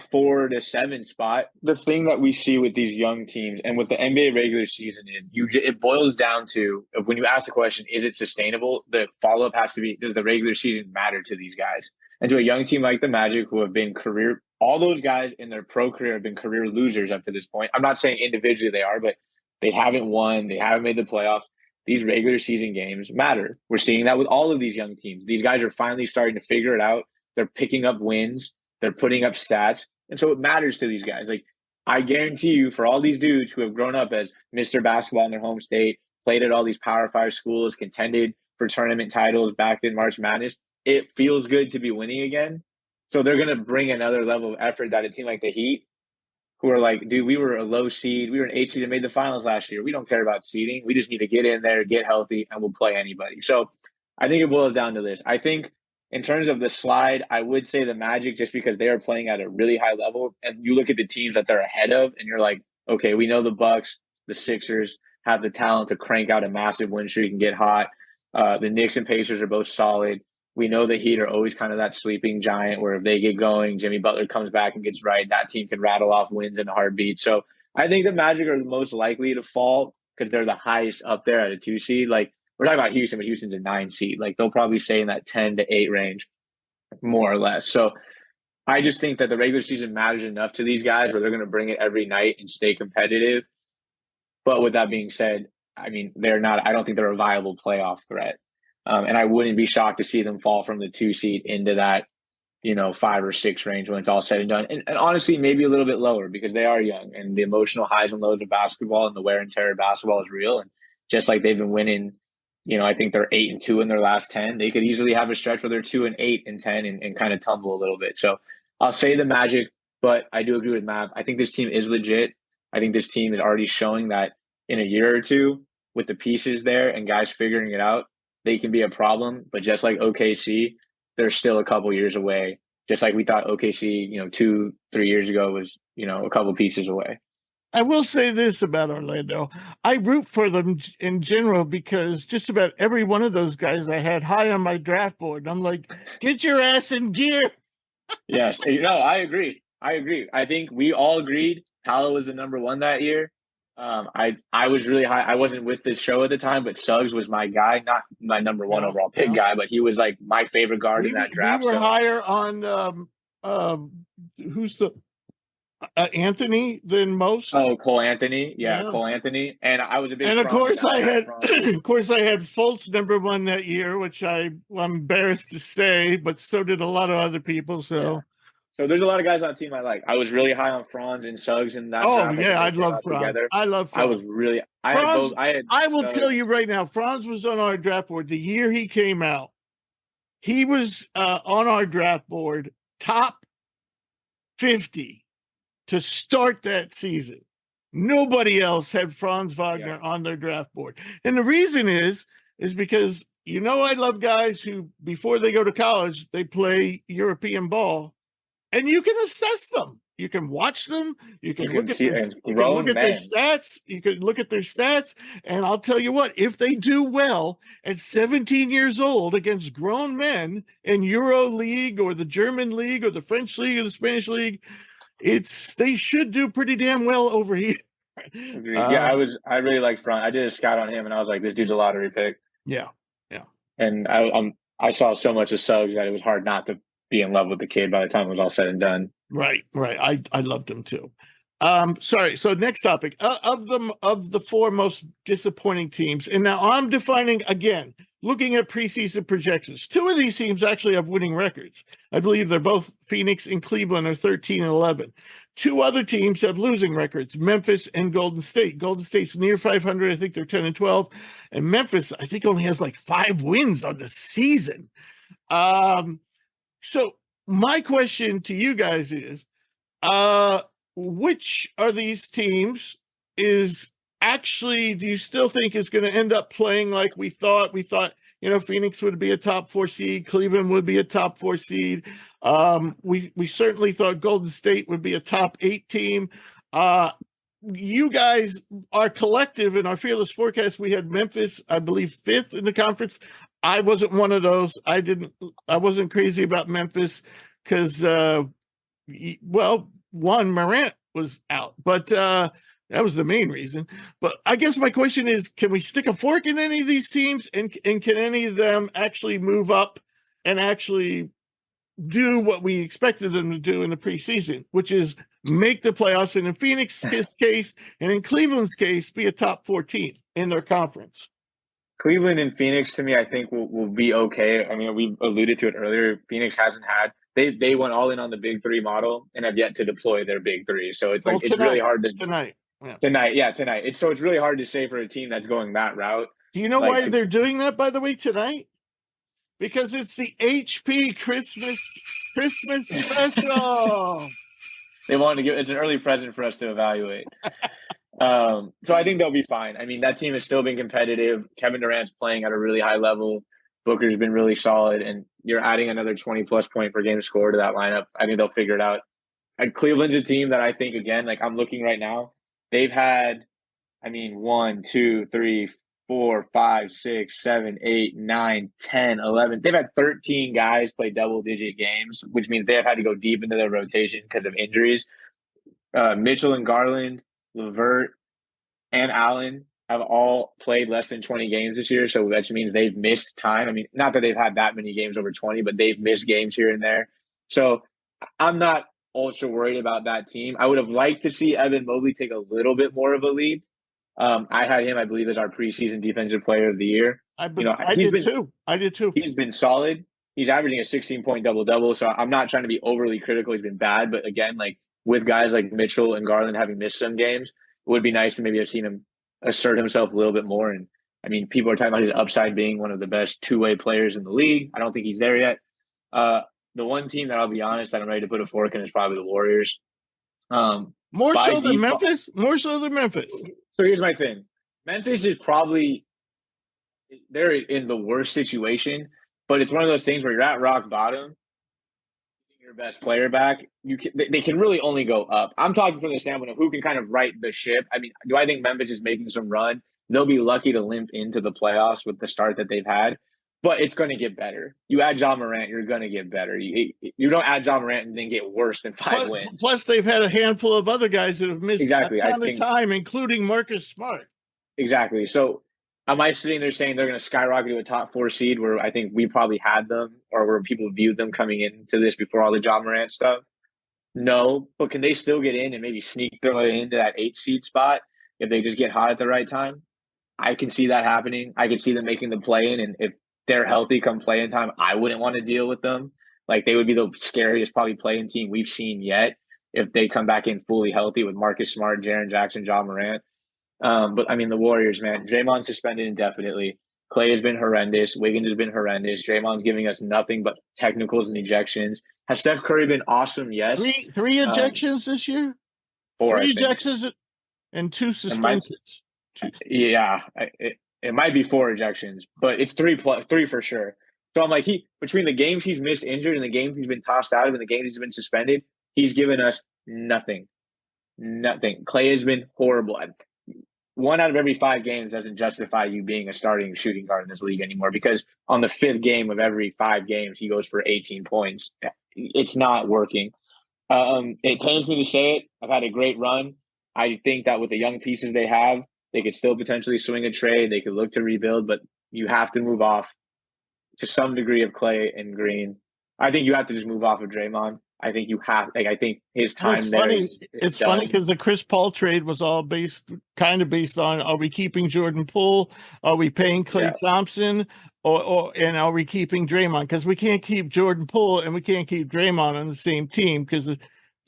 4 to 7 spot. The thing that we see with these young teams and with the NBA regular season is it boils down to, when you ask the question, is it sustainable? The follow-up has to be, does the regular season matter to these guys? And to a young team like the Magic, who have been all those guys in their pro career have been career losers up to this point. I'm not saying individually they are, but they haven't won. They haven't made the playoffs. These regular season games matter. We're seeing that with all of these young teams. These guys are finally starting to figure it out. They're picking up wins. They're putting up stats. And so it matters to these guys. Like, I guarantee you, for all these dudes who have grown up as Mr. Basketball in their home state, played at all these Power 5 schools, contended for tournament titles back in March Madness, it feels good to be winning again. So they're going to bring another level of effort that a team like the Heat, who are like, dude, we were a low seed. We were an 8 seed and made the finals last year. We don't care about seeding. We just need to get in there, get healthy, and we'll play anybody. So I think it boils down to this. I think in terms of the slide, I would say the Magic, just because they are playing at a really high level. And you look at the teams that they're ahead of, and you're like, okay, we know the Bucks, the Sixers have the talent to crank out a massive win streak and get hot. The Knicks and Pacers are both solid. We know the Heat are always kind of that sleeping giant where if they get going, Jimmy Butler comes back and gets right, that team can rattle off wins in a heartbeat. So I think the Magic are the most likely to fall because they're the highest up there at a 2 seed. Like, we're talking about Houston, but Houston's a 9 seed. Like, they'll probably stay in that 10 to 8 range, more or less. So I just think that the regular season matters enough to these guys where they're going to bring it every night and stay competitive. But with that being said, I mean, I don't think they're a viable playoff threat. And I wouldn't be shocked to see them fall from the 2 seed into that, 5 or 6 range when it's all said and done. And honestly, maybe a little bit lower because they are young and the emotional highs and lows of basketball and the wear and tear of basketball is real. And just like they've been winning, I think they're 8-2 in their last 10. They could easily have a stretch where they're 2-8 and 10 and kind of tumble a little bit. So I'll say the Magic, but I do agree with Mav. I think this team is legit. I think this team is already showing that in a year or two with the pieces there and guys figuring it out, they can be a problem. But just like OKC, they're still a couple years away. Just like we thought OKC, 2-3 years ago was, a couple pieces away. I will say this about Orlando. I root for them in general because just about every one of those guys I had high on my draft board. I'm like, get your ass in gear. Yes. No, I agree. I think we all agreed Paolo was the number 1 that year. I was really high. I wasn't with this show at the time, but Suggs was my guy, not my number 1 overall pick guy, but he was like my favorite guard in that draft. We were higher on who's the Anthony than most. Oh, Cole Anthony, Cole Anthony, and I was a big. And of course, I had Fultz number 1 that year, which I'm embarrassed to say, but so did a lot of other people. So. Yeah. So there's a lot of guys on the team I like. I was really high on Franz and Suggs in that draft. I love Franz. Together. I love Franz. I was really I will tell you right now, Franz was on our draft board the year he came out. He was on our draft board top 50 to start that season. Nobody else had Franz Wagner on their draft board. And the reason is because I love guys who before they go to college, they play European ball. And you can assess them. You can watch them. You can look at their stats. You can look at their stats. And I'll tell you what, if they do well at 17 years old against grown men in Euro League or the German League or the French League or the Spanish League, they should do pretty damn well over here. I really like Franz. I did a scout on him and I was like, this dude's a lottery pick. Yeah. And I saw so much of Suggs that it was hard not to be in love with the kid by the time it was all said and done. Right. I loved him too. Sorry. So next topic of the 4 most disappointing teams. And now I'm defining again, looking at preseason projections, two of these teams actually have winning records. I believe they're both Phoenix and Cleveland are 13-11. Two other teams have losing records, Memphis and Golden State. Golden State's near 500. I think they're 10-12. And Memphis, I think, only has like 5 wins on the season. So my question to you guys is, which are these teams is actually, do you still think is going to end up playing like we thought? We thought, Phoenix would be a top 4 seed. Cleveland would be a top 4 seed. We certainly thought Golden State would be a top 8 team. You guys, our collective in our Fearless Forecast, we had Memphis, I believe, 5th in the conference. I wasn't one of those. I wasn't crazy about Memphis because, one, Morant was out, but that was the main reason. But I guess my question is, can we stick a fork in any of these teams, and can any of them actually move up and actually do what we expected them to do in the preseason, which is make the playoffs, and in Phoenix's case and in Cleveland's case, be a top 4 team in their conference? Cleveland and Phoenix, to me, I think will be okay. I mean, we alluded to it earlier. Phoenix hasn't had they went all in on the big 3 model and have yet to deploy their big 3. So it's like it's really hard to tonight. Tonight. It's really hard to say for a team that's going that route. Do you know why they're doing that, by the way, tonight? Because it's the HP Christmas special. They wanted to give it's an early present for us to evaluate. So I think they'll be fine. I mean, that team has still been competitive. Kevin Durant's playing at a really high level. Booker's been really solid, and you're adding another 20-plus point per game score to that lineup. I think they'll figure it out. And Cleveland's a team that I think, again, like I'm looking right now, they've had, 1, 2, 3, 4, 5, 6, 7, 8, 9, 10, 11. They've had 13 guys play double-digit games, which means they have had to go deep into their rotation because of injuries. Mitchell and Garland, LeVert, and Allen have all played less than 20 games this year, so that means they've missed time. I mean, not that they've had that many games over 20, but they've missed games here and there. So I'm not ultra worried about that team. I would have liked to see Evan Mobley take a little bit more of a lead. I had him, I believe, as our preseason defensive player of the year. I did too. He's been solid. He's averaging a 16-point double-double, so I'm not trying to be overly critical. He's been bad, but again, like with guys like Mitchell and Garland having missed some games, it would be nice to maybe have seen him assert himself a little bit more. And people are talking about his upside being one of the best two-way players in the league. I don't think he's there yet. The one team that I'll be honest that I'm ready to put a fork in is probably the Warriors. More so than Memphis? So here's my thing. Memphis is probably – they're in the worst situation, but it's one of those things where you're at rock bottom, your best player back, they can really only go up. I'm talking from the standpoint of who can kind of right the ship. Do I think Memphis is making some run? They'll be lucky to limp into the playoffs with the start that they've had, but it's going to get better. You add John Morant, you're going to get better. You don't add John Morant and then get worse than 5 wins. Plus, they've had a handful of other guys that have missed a ton of time, including Marcus Smart. Exactly. So am I sitting there saying they're going to skyrocket to a top 4 seed where I think we probably had them or where people viewed them coming into this before all the John Morant stuff? No, but can they still get in and maybe sneak their way into that 8 seed spot if they just get hot at the right time? I can see that happening. I can see them making the play-in, and if they're healthy come play-in time, I wouldn't want to deal with them. Like, they would be the scariest probably play-in team we've seen yet if they come back in fully healthy with Marcus Smart, Jaren Jackson, John Morant. But the Warriors, man, Draymond's suspended indefinitely. Clay has been horrendous. Wiggins has been horrendous. Draymond's giving us nothing but technicals and ejections. Has Steph Curry been awesome? Yes. Three ejections this year? 4, 3 ejections and 2 suspensions. It might be 4 ejections, but it's 3 for sure. So I'm like, between the games he's missed injured and the games he's been tossed out of and the games he's been suspended, he's given us nothing. Clay has been horrible. 1 out of every 5 games doesn't justify you being a starting shooting guard in this league anymore, because on the 5th game of every 5 games, he goes for 18 points. It's not working. It pains me to say it. I've had a great run. I think that with the young pieces they have, they could still potentially swing a trade. They could look to rebuild, but you have to move off to some degree of Clay and Green. I think you have to just move off of Draymond. I think you have, like, I think his Well, time there is it's done. funny because the Chris Paul trade was all kind of based on, are we keeping Jordan Poole? Are we paying Klay Thompson? And are we keeping Draymond? Because we can't keep Jordan Poole and we can't keep Draymond on the same team because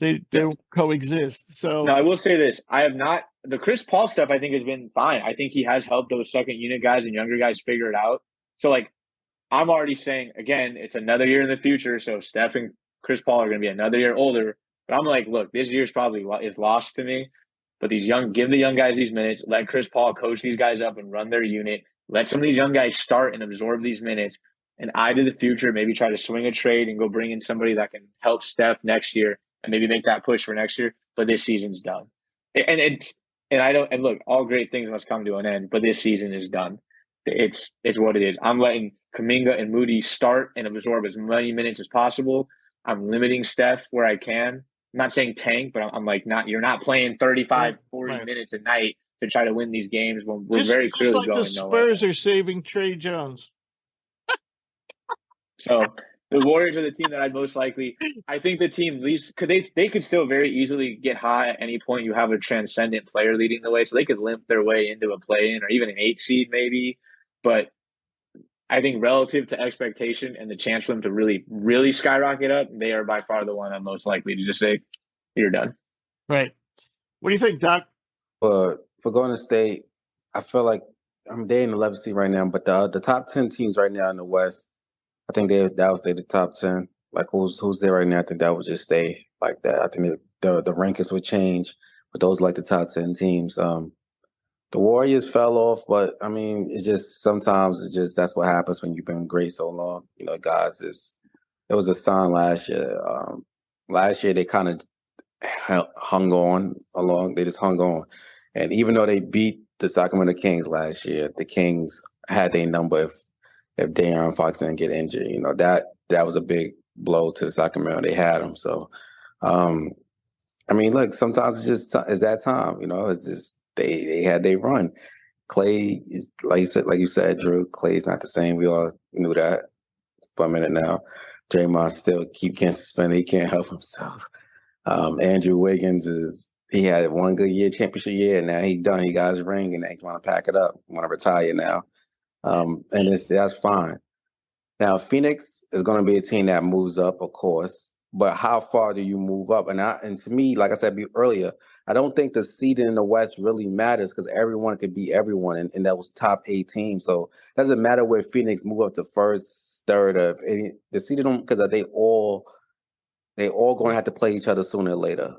they coexist. So no, I will say this. I have not, the Chris Paul stuff I think has been fine. I think he has helped those second unit guys and younger guys figure it out. So, like, I'm already saying, again, it's another year in the future. So Steph and Chris Paul are going to be another year older. But I'm like, look, this year's probably is lost to me. But give the young guys these minutes. Let Chris Paul coach these guys up and run their unit. Let some of these young guys start and absorb these minutes. And eye to the future, maybe try to swing a trade and go bring in somebody that can help Steph next year and maybe make that push for next year. But this season's done. And look, all great things must come to an end. But this season is done. It's what it is. I'm letting Kuminga and Moody start and absorb as many minutes as possible. I'm limiting Steph where I can. I'm not saying tank, but I'm like, you're not playing 35, 40 minutes a night to try to win these games when we're very clearly going the nowhere. Spurs are saving Trey Jones. So the Warriors are the team that I'd most likely. I think the team least they could still very easily get hot at any point. You have a transcendent player leading the way, so they could limp their way into a play-in or even an 8 seed maybe. But I think relative to expectation and the chance for them to really, really skyrocket up, they are by far the one I'm most likely to just say, you're done. Right. What do you think, Doc? For Golden State, I feel like they're in the 11th seed right now, but the top 10 teams right now in the West, I think that will stay the top 10. Like who's there right now? I think that would just stay like that. I think the rankings would change, but those like the top 10 teams. The Warriors fell off, but I mean, sometimes that's what happens when you've been great so long. You know, guys, it was a sign last year. Last year they kind of hung on along. They just hung on, and even though they beat the Sacramento Kings last year, the Kings had their number if De'Aaron Fox didn't get injured. You know, that was a big blow to Sacramento. They had him, so I mean, look, sometimes it's that time. You know, it's just. They had their run. Klay is like you said, Drew. Klay's not the same. We all knew that for a minute now. Draymond still keep getting suspended. He can't help himself. Andrew Wiggins he had one good year, championship year, and now he's done. He got his ring, and he want to pack it up. Want to retire now, and that's fine. Now Phoenix is going to be a team that moves up, of course. But how far do you move up? And to me, like I said earlier, I don't think the seeding in the West really matters because everyone could beat everyone in those top 8 teams. So it doesn't matter where Phoenix move up to first, third, or the seeding because they all going to have to play each other sooner or later,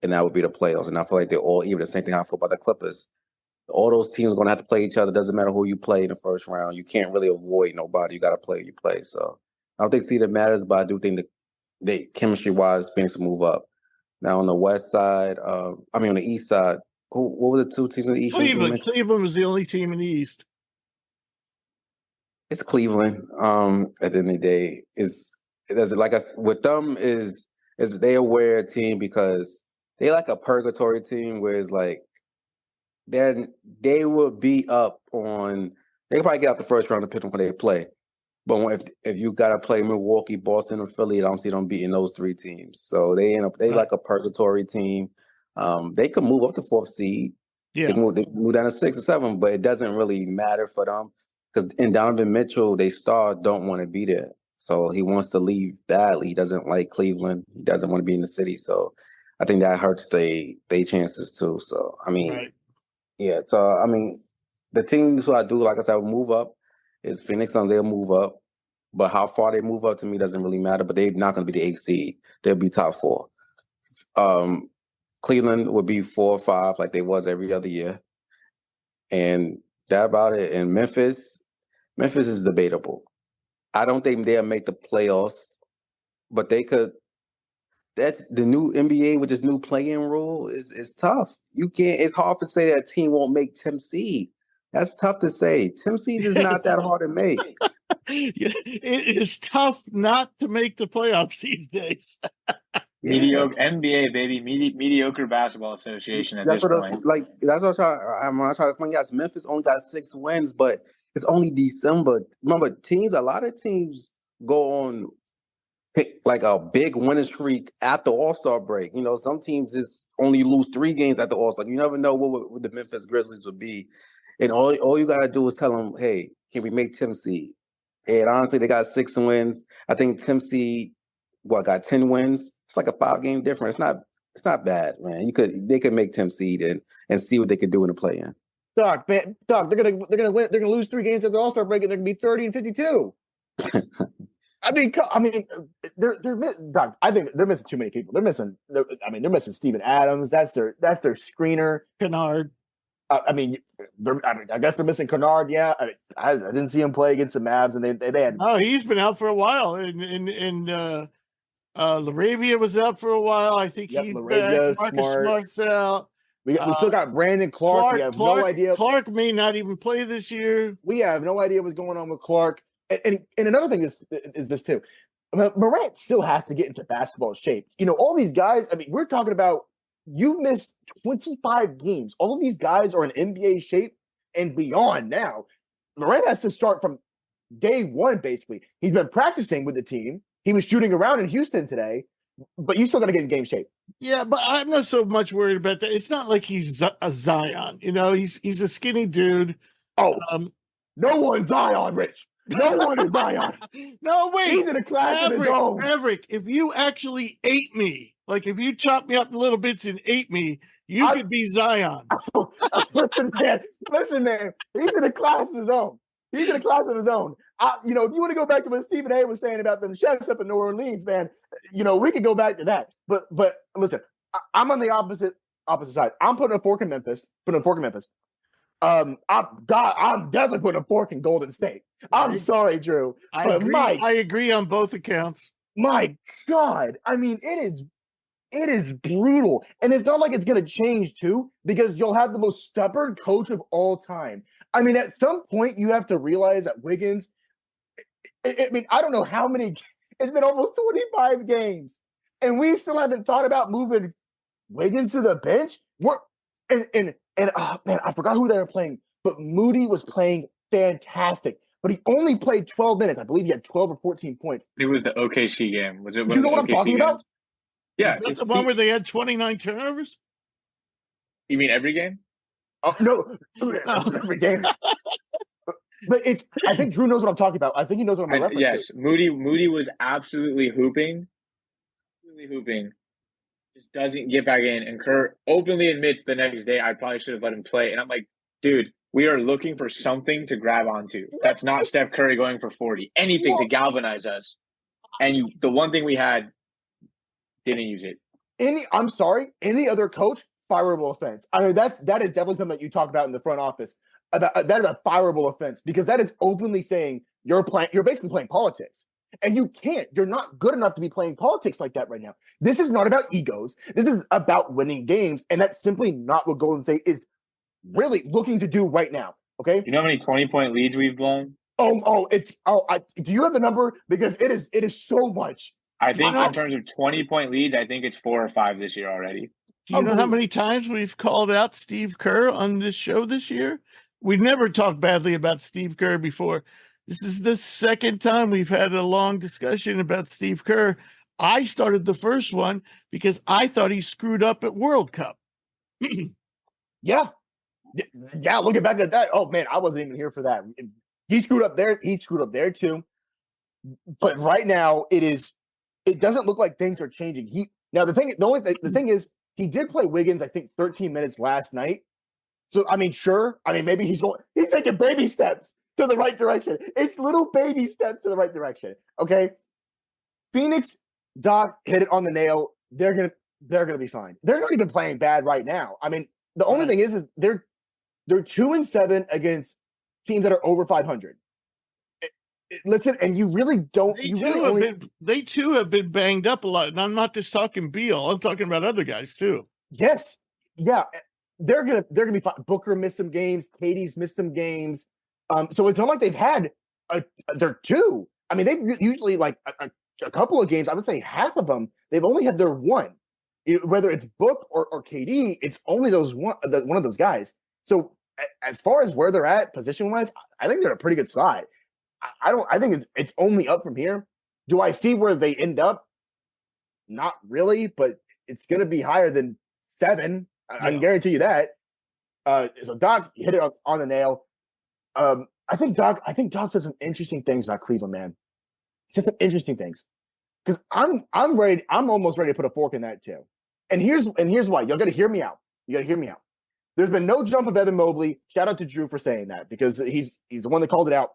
and that would be the playoffs. And I feel like they're all even. The same thing I feel about the Clippers. All those teams are going to have to play each other. Doesn't matter who you play in the first round. You can't really avoid nobody. You got to play who you play. So I don't think seeding matters, but I do think they chemistry-wise, Phoenix will move up. Now on the West side, on the East side, what were the 2 teams in the East? Cleveland. Cleveland was the only team in the East. It's Cleveland. At the end of the day, with them is they a weird team because they like a purgatory team where it's like they will be up on. They can probably get out the first round depending on who they play. But if you got to play Milwaukee, Boston, or Philly, I don't see them beating those 3 teams. So they like a purgatory team. They could move up to 4th seed. Yeah. They can move down to 6 or 7, but it doesn't really matter for them because in Donovan Mitchell, they don't want to be there. So he wants to leave badly. He doesn't like Cleveland. He doesn't want to be in the city. So I think that hurts their chances too. So I mean, yeah. So I mean, the teams who I do, like I said, will move up. Is Phoenix Suns, they'll move up. But how far they move up to me doesn't really matter. But they're not going to be the 8th seed. They'll be top 4. Cleveland would be 4 or 5 like they was every other year. And that about it. And Memphis is debatable. I don't think they'll make the playoffs. But they could. That's the new NBA with this new play-in rule is tough. It's hard to say that a team won't make 10th seed. That's tough to say. 10th seed is not that hard to make. It is tough not to make the playoffs these days. Mediocre NBA, baby. Mediocre basketball association at this point. That's what I'm trying to explain. Yes, Memphis only got 6 wins, but it's only December. Remember, a lot of teams go on pick like a big winning streak after All-Star break. You know, some teams just only lose 3 games at the All-Star. You never know what the Memphis Grizzlies would be. And all you got to do is tell them, hey, can we make 10 seed? And honestly, they got 6 wins. I think 10 seed, got 10 wins? It's like a 5-game difference. It's not bad, man. They could make 10 seed and see what they could do in the play-in. Doc, man, Doc, they're gonna win. They're gonna lose 3 games at the All-Star break, and they're gonna be 30-52. I mean, Doc, I think they're missing too many people. They're missing Steven Adams. That's their screener. Kennard. I guess they're missing Kennard. Yeah, I didn't see him play against the Mavs, and they had. Oh, he's been out for a while, and Laravia was out for a while. I think he's Laravia, back. Marcus Smart's out. We still got Brandon Clark. We have no idea. Clark may not even play this year. We have no idea what's going on with Clark. And another thing is this too. Morant still has to get into basketball shape. You know, all these guys, I mean, we're talking about you missed 25 games. All of these guys are in NBA shape and beyond now. Morant has to start from day one, basically. He's been practicing with the team. He was shooting around in Houston today, but you still got to get in game shape. Yeah, but I'm not so much worried about that. It's not like he's a Zion. You know, he's a skinny dude. Oh, no one's Zion, Rich. No one is Zion. No, wait. He's in a class of his own. Maverick, if you actually ate me, like if you chopped me up in little bits and ate me, you could be Zion. Listen, man. He's in a class of his own. He's in a class of his own. You know, if you want to go back to what Stephen A. was saying about them chefs up in New Orleans, man, you know, we could go back to that. But listen, I'm on the opposite side. I'm putting a fork in Memphis. I'm definitely putting a fork in Golden State. I'm sorry, Drew. I agree on both accounts. My God. I mean, it is brutal. And it's not like it's going to change too, because you'll have the most stubborn coach of all time. I mean, at some point you have to realize that Wiggins, I mean, I don't know how many, it's been almost 25 games and we still haven't thought about moving Wiggins to the bench. And man, I forgot who they were playing, but Moody was playing fantastic. But he only played 12 minutes. I believe he had 12 or 14 points. It was the OKC game. Was it? You know what I'm talking about? Yeah. Is that the one where they had 29 turnovers? You mean every game? Oh, no. Every game. But I think Drew knows what I'm talking about. I think he knows what I'm referencing. Yes. Moody was absolutely hooping. Just doesn't get back in. And Kerr openly admits the next day, I probably should have let him play. And I'm like, dude, we are looking for something to grab onto. That's not Steph Curry going for 40. Anything to galvanize us. And the one thing we had, didn't use it. I'm sorry, any other coach, fireable offense. I mean, that is definitely something that you talk about in the front office. That is a fireable offense, because that is openly saying you're basically playing politics. And you can't. You're not good enough to be playing politics like that right now. This is not about egos. This is about winning games, and that's simply not what Golden State is really looking to do right now. Okay. You know how many 20-point leads we've blown? Do you have the number? Because it is so much. I think in terms of 20-point leads, I think it's 4 or 5 this year already. Do you know how many times we've called out Steve Kerr on this show this year? We've never talked badly about Steve Kerr before. This is the second time we've had a long discussion about Steve Kerr. I started the first one because I thought he screwed up at World Cup. Yeah, looking back at that, oh man, I wasn't even here for that. He screwed up there. He screwed up there too. But right now, it doesn't look like things are changing. The thing is, he did play Wiggins, I think, 13 minutes last night. So I mean, sure. I mean, maybe he's taking baby steps to the right direction. It's little baby steps to the right direction. Okay. Phoenix, Doc hit it on the nail. They're gonna be fine. They're not even playing bad right now. I mean, the only thing is they're 2-7 against teams that are over 500. Listen, and you really don't. They too have been banged up a lot, and I'm not just talking Beal. I'm talking about other guys too. Yes, yeah, they're gonna be fine. Booker missed some games. Katie's missed some games. So it's not like they've had they're two. I mean, they've usually like a couple of games. I would say half of them they've only had their one. Whether it's Book or KD, it's only one of those guys. So as far as where they're at position wise, I think they're in a pretty good spot. I think it's only up from here. Do I see where they end up? Not really, but it's going to be higher than 7. I can guarantee you that. So Doc hit it on the nail. I think Doc said some interesting things about Cleveland, man. He said some interesting things. Because I'm almost ready to put a fork in that too. And here's why. Y'all gotta hear me out. There's been no jump of Evan Mobley. Shout out to Drew for saying that, because he's the one that called it out.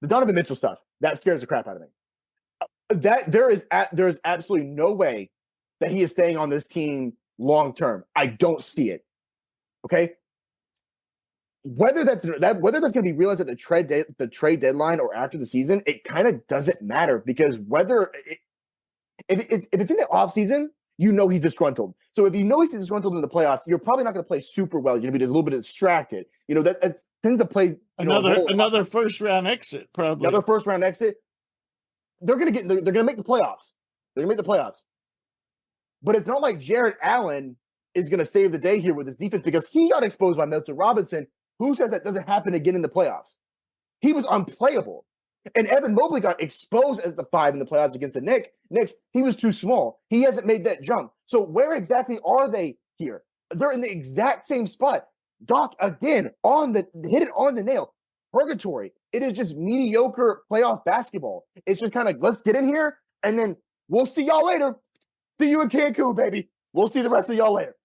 The Donovan Mitchell stuff, that scares the crap out of me. That there is absolutely no way that he is staying on this team long term. I don't see it. Okay. Whether that's going to be realized at the trade deadline or after the season, it kind of doesn't matter, because if it's in the offseason, you know he's disgruntled. So if you know he's disgruntled in the playoffs, you're probably not going to play super well. You're going to be a little bit distracted. You know, that tends to play another first round exit, probably. Another first round exit. They're going to make the playoffs. They're going to make the playoffs. But it's not like Jared Allen is going to save the day here with his defense, because he got exposed by Milton Robinson. Who says that doesn't happen again in the playoffs? He was unplayable. And Evan Mobley got exposed as the 5 in the playoffs against the Knicks. He was too small. He hasn't made that jump. So where exactly are they here? They're in the exact same spot. Doc, again, hit it on the nail. Purgatory. It is just mediocre playoff basketball. It's just kind of, let's get in here, and then we'll see y'all later. See you in Cancun, baby. We'll see the rest of y'all later.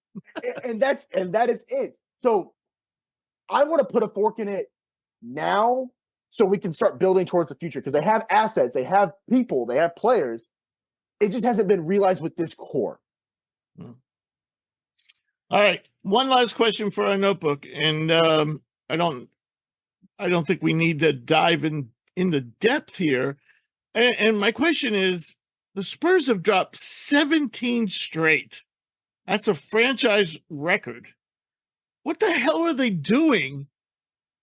and that is it. So I want to put a fork in it now, so we can start building towards the future, because they have assets, they have people, they have players. It just hasn't been realized with this core. All right, one last question for our notebook, and I don't think we need to dive in the depth here. And my question is, the Spurs have dropped 17 straight. That's a franchise record. What the hell are they doing?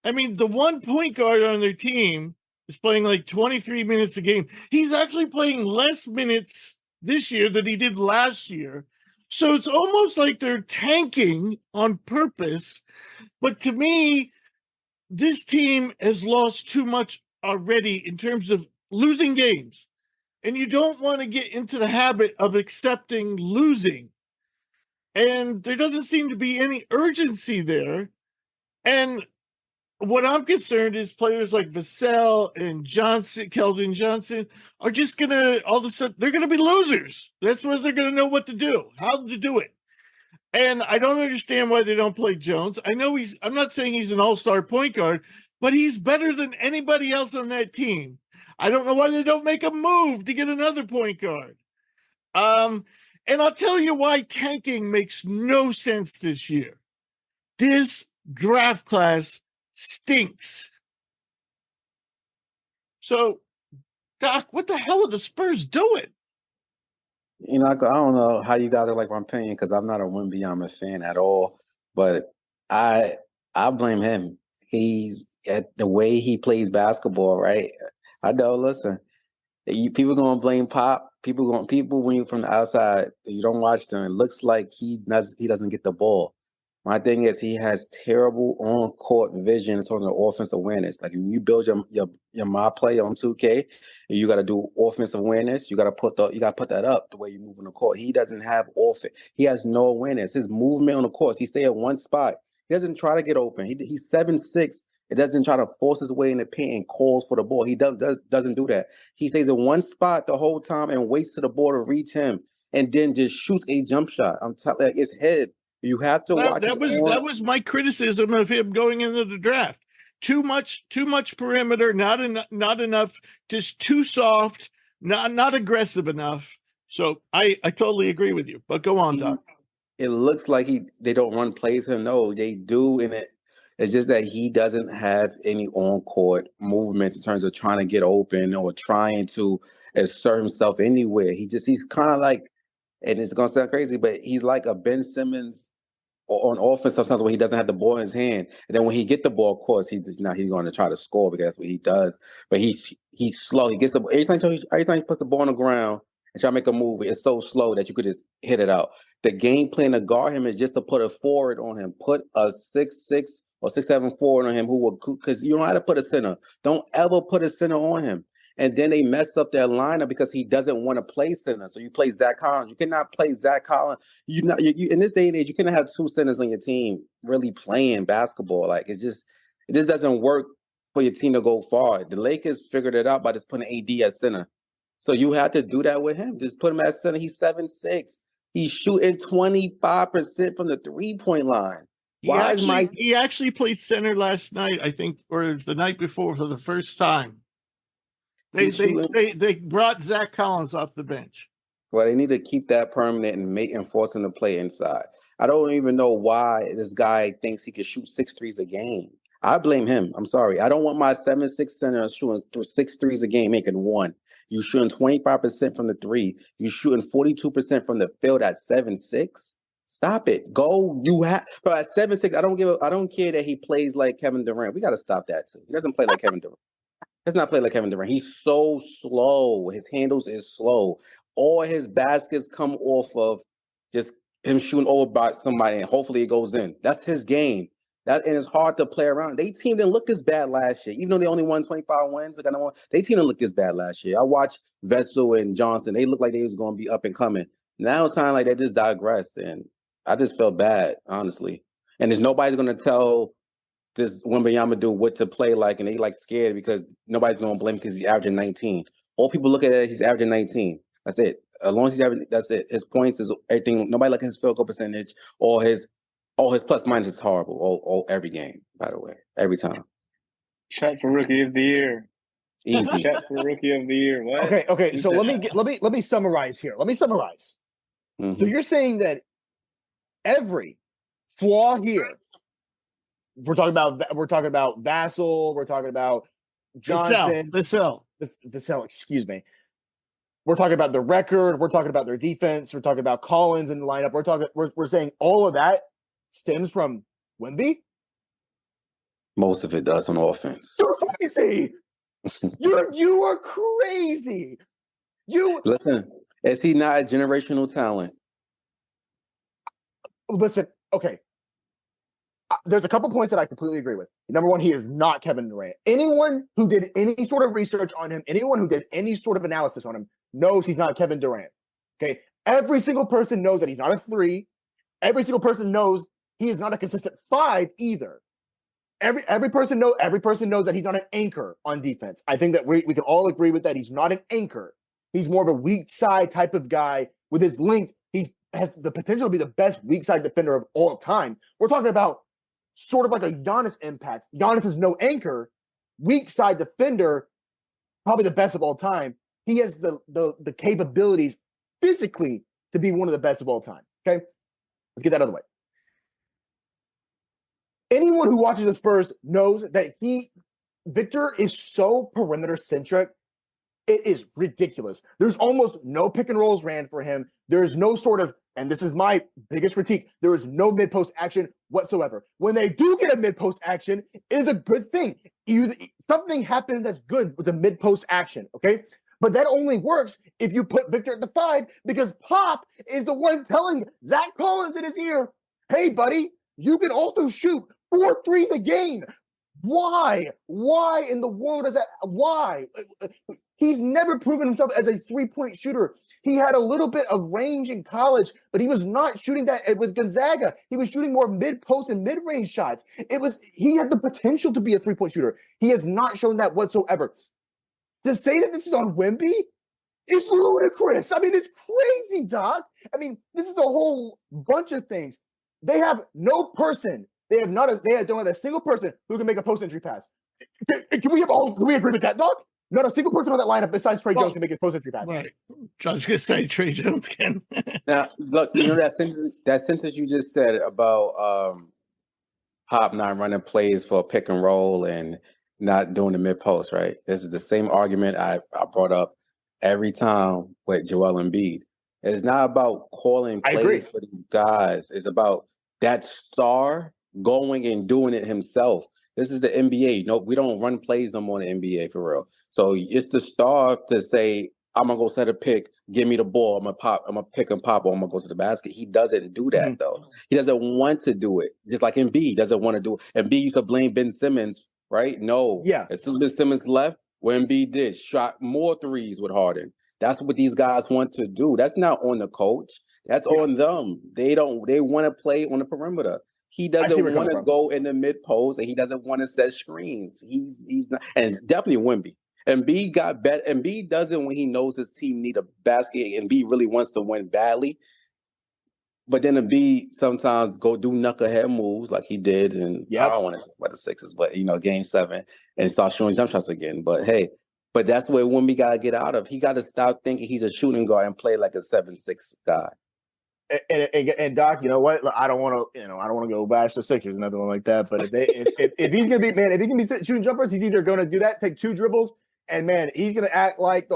I mean, the one point guard on their team is playing like 23 minutes a game. He's actually playing less minutes this year than he did last year. So it's almost like they're tanking on purpose. But to me, this team has lost too much already in terms of losing games. And you don't want to get into the habit of accepting losing. And there doesn't seem to be any urgency there. And what I'm concerned is players like Vassell and Keldon Johnson are just going to, all of a sudden, they're going to be losers. That's where they're going to know what to do, how to do it. And I don't understand why they don't play Jones. I'm not saying he's an all-star point guard, but he's better than anybody else on that team. I don't know why they don't make a move to get another point guard. And I'll tell you why tanking makes no sense this year. This draft class stinks. So, Doc, what the hell are the Spurs doing? You know, I don't know how you guys are like my opinion, because I'm not a Wembanyama fan at all. But I blame him. He's at the way he plays basketball, right? I know. Listen, people gonna blame Pop. People when you from the outside, you don't watch them. It looks like he doesn't get the ball. My thing is, he has terrible on-court vision in terms of offensive awareness. Like, when you build your my play on 2K, and you got to do offensive awareness, you got to put that up the way you move on the court. He doesn't have offense. He has no awareness. His movement on the court, he stay at one spot. He doesn't try to get open. He's 7'6". It doesn't try to force his way in the paint and calls for the ball. He doesn't do that. He stays in one spot the whole time and waits to the ball to reach him, and then just shoots a jump shot. I'm telling you, it's head. You have to watch. That was my criticism of him going into the draft. Too much perimeter, not enough, just too soft, not aggressive enough. So I totally agree with you. But go on, Doc. It looks like they don't run plays him. No, they do, and it's just that he doesn't have any on-court movements in terms of trying to get open or trying to assert himself anywhere. He's kind of like, and it's gonna sound crazy, but he's like a Ben Simmons on offense sometimes, when he doesn't have the ball in his hand, and then when he get the ball, of course, he's going to try to score, because that's what he does. But he's slow. He gets the every time he puts the ball on the ground and try to make a move, it's so slow that you could just hit it out. The game plan to guard him is just to put a forward on him, put a 6'6" or 6'7" forward on him, because you don't have to put a center. Don't ever put a center on him. And then they mess up their lineup because he doesn't want to play center. So you play Zach Collins. You cannot play Zach Collins. You in this day and age, you cannot have two centers on your team really playing basketball. Like it just doesn't work for your team to go far. The Lakers figured it out by just putting AD at center. So you have to do that with him. Just put him at center. He's 7'6". He's shooting 25% from the 3-point line. He actually played center last night, I think, or the night before for the first time. They brought Zach Collins off the bench. Well, they need to keep that permanent and force him to play inside. I don't even know why this guy thinks he can shoot 6 threes a game. I blame him. I'm sorry. I don't want my 7'6" center shooting 6 threes a game, making 1. You shooting 25% from the 3. You shooting 42% from the field at 7'6". Stop it. Go. But at 7'6", I don't care that he plays like Kevin Durant. We got to stop that too. He doesn't play like Kevin Durant. Does not play like Kevin Durant. He's so slow. His handles is slow. All his baskets come off of just him shooting over by somebody, and hopefully it goes in. That's his game. And it's hard to play around. They team didn't look this bad last year. Even though they only won 25 wins, they team didn't look this bad last year. I watched Vessel and Johnson. They looked like they was going to be up and coming. Now it's kind of like they just digressed, and I just felt bad, honestly. And there's nobody's going to tell this Wembanyama dude what to play like, and they like scared because nobody's going to blame him because he's averaging 19. All people look at it, he's averaging 19. That's it. As long as he's averaging, that's it. His points is everything. Nobody look at his field goal percentage or his plus minus is horrible. All every game, by the way, every time. Chat for Rookie of the Year. Easy. Chat for Rookie of the Year. What? Okay. So let me summarize here. Mm-hmm. So you're saying that every flaw here. We're talking about Vassell. We're talking about Johnson. Vassell. Excuse me. We're talking about the record. We're talking about their defense. We're talking about Collins in the lineup. We're saying all of that stems from Wemby. Most of it does on offense. You're crazy. You are crazy. Listen. Is he not a generational talent? Listen. Okay. There's a couple points that I completely agree with. Number one, he is not Kevin Durant. Anyone who did any sort of research on him, anyone who did any sort of analysis on him knows he's not Kevin Durant. Okay. Every single person knows that he's not a 3. Every single person knows he is not a consistent 5 either. Every person knows that he's not an anchor on defense. I think that we can all agree with that. He's not an anchor. He's more of a weak side type of guy. With his length, he has the potential to be the best weak side defender of all time. We're talking about sort of like a Giannis impact. Giannis is no anchor, weak side defender, probably the best of all time. He has the capabilities physically to be one of the best of all time. Okay, let's get that out of the way. Anyone who watches the Spurs knows that Victor is so perimeter centric. It is ridiculous. There's almost no pick and rolls ran for him. There's no sort of, and this is my biggest critique, there is no mid-post action whatsoever. When they do get a mid-post action, it is a good thing. Something happens that's good with the mid-post action, okay? But that only works if you put Victor at the 5, because Pop is the one telling Zach Collins in his ear, hey, buddy, you can also shoot 4 threes a game. Why? Why in the world is that? Why? He's never proven himself as a 3-point shooter. He had a little bit of range in college, but he was not shooting that with Gonzaga. He was shooting more mid-post and mid-range shots. He had the potential to be a 3-point shooter. He has not shown that whatsoever. To say that this is on Wemby is ludicrous. I mean, it's crazy, Doc. I mean, this is a whole bunch of things. They have no person. They don't have a single person who can make a post-entry pass. Can we agree with that, Doc? Not a single person on that lineup besides Trey Jones can make a post-entry pass. Right. I was going to say Trey Jones can. Now, look, you know that sentence you just said about Pop not running plays for a pick and roll and not doing the mid-post, right? This is the same argument I brought up every time with Joel Embiid. It is not about calling plays for these guys. It's about that star going and doing it himself. This is the NBA. No, we don't run plays no more in the NBA for real. So it's the star to say, I'm gonna go set a pick, give me the ball, I'm gonna pick and pop, or I'm gonna go to the basket. He doesn't do that though. He doesn't want to do it. Just like Embiid doesn't want to do it. Embiid used to blame Ben Simmons, right? No. Yeah. As soon as Ben Simmons left, When Embiid did, shot more threes with Harden. That's what these guys want to do. That's not on the coach. That's on them. They want to play on the perimeter. He doesn't want to go in the mid post, and he doesn't want to set screens. He's not, and definitely Wemby. Embiid got better. Embiid does it when he knows his team need a basket. Embiid really wants to win badly. But then Embiid sometimes go do knucklehead moves like he did, and I don't want to say about the Sixers, but Game 7, and start shooting jump shots again. But hey, that's where Wemby got to get out of. He got to stop thinking he's a shooting guard and play like a 7'6" guy. And Doc, you know what? I don't want to go bash the Sixers, nothing like that. But if he's gonna be shooting jumpers, he's either gonna do that, take 2 dribbles, and man, he's gonna act like